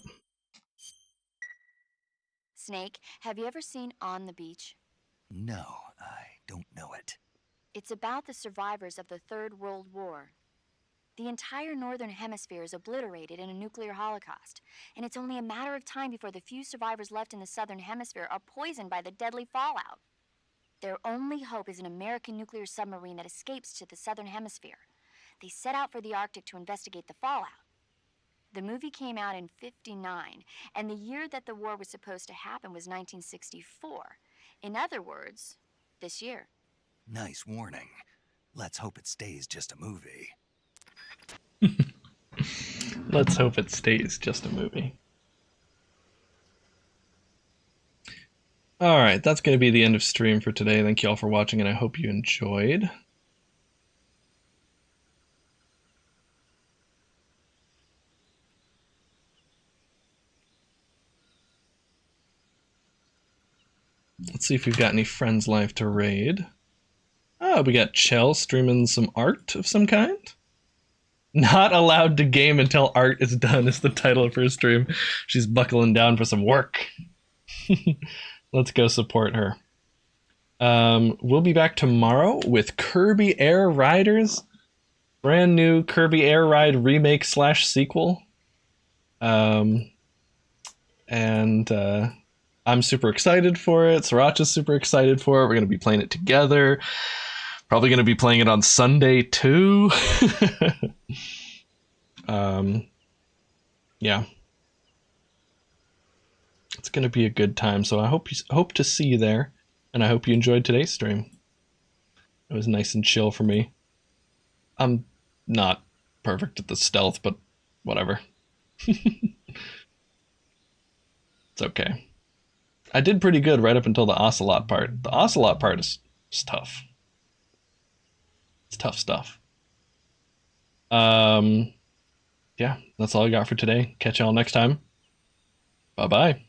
Speaker 9: Snake, have you ever seen On the Beach?
Speaker 4: No, I don't know it.
Speaker 9: It's about the survivors of the Third World War. The entire northern hemisphere is obliterated in a nuclear holocaust, and it's only a matter of time before the few survivors left in the southern hemisphere are poisoned by the deadly fallout. Their only hope is an American nuclear submarine that escapes to the southern hemisphere. They set out for the Arctic to investigate the fallout. The movie came out in '59, and the year that the war was supposed to happen was 1964. In other words, this year.
Speaker 4: Nice warning. Let's hope it stays just a movie.
Speaker 1: Let's hope it stays just a movie. Alright, that's going to be the end of stream for today. Thank you all for watching, and I hope you enjoyed. Let's see if we've got any friends live to raid. Oh, we got Chell streaming some art of some kind. Not allowed to game until art is done is the title of her stream. She's buckling down for some work. Let's go support her. We'll be back tomorrow with Kirby Air Riders. Brand new Kirby Air Ride remake / sequel. I'm super excited for it. Sriracha's super excited for it. We're going to be playing it together. Probably going to be playing it on Sunday too. Yeah. It's going to be a good time. So I hope to see you there. And I hope you enjoyed today's stream. It was nice and chill for me. I'm not perfect at the stealth, but whatever. It's okay. I did pretty good right up until the ocelot part. The ocelot part is tough. It's tough stuff. Yeah, that's all I got for today. Catch y'all next time. Bye-bye.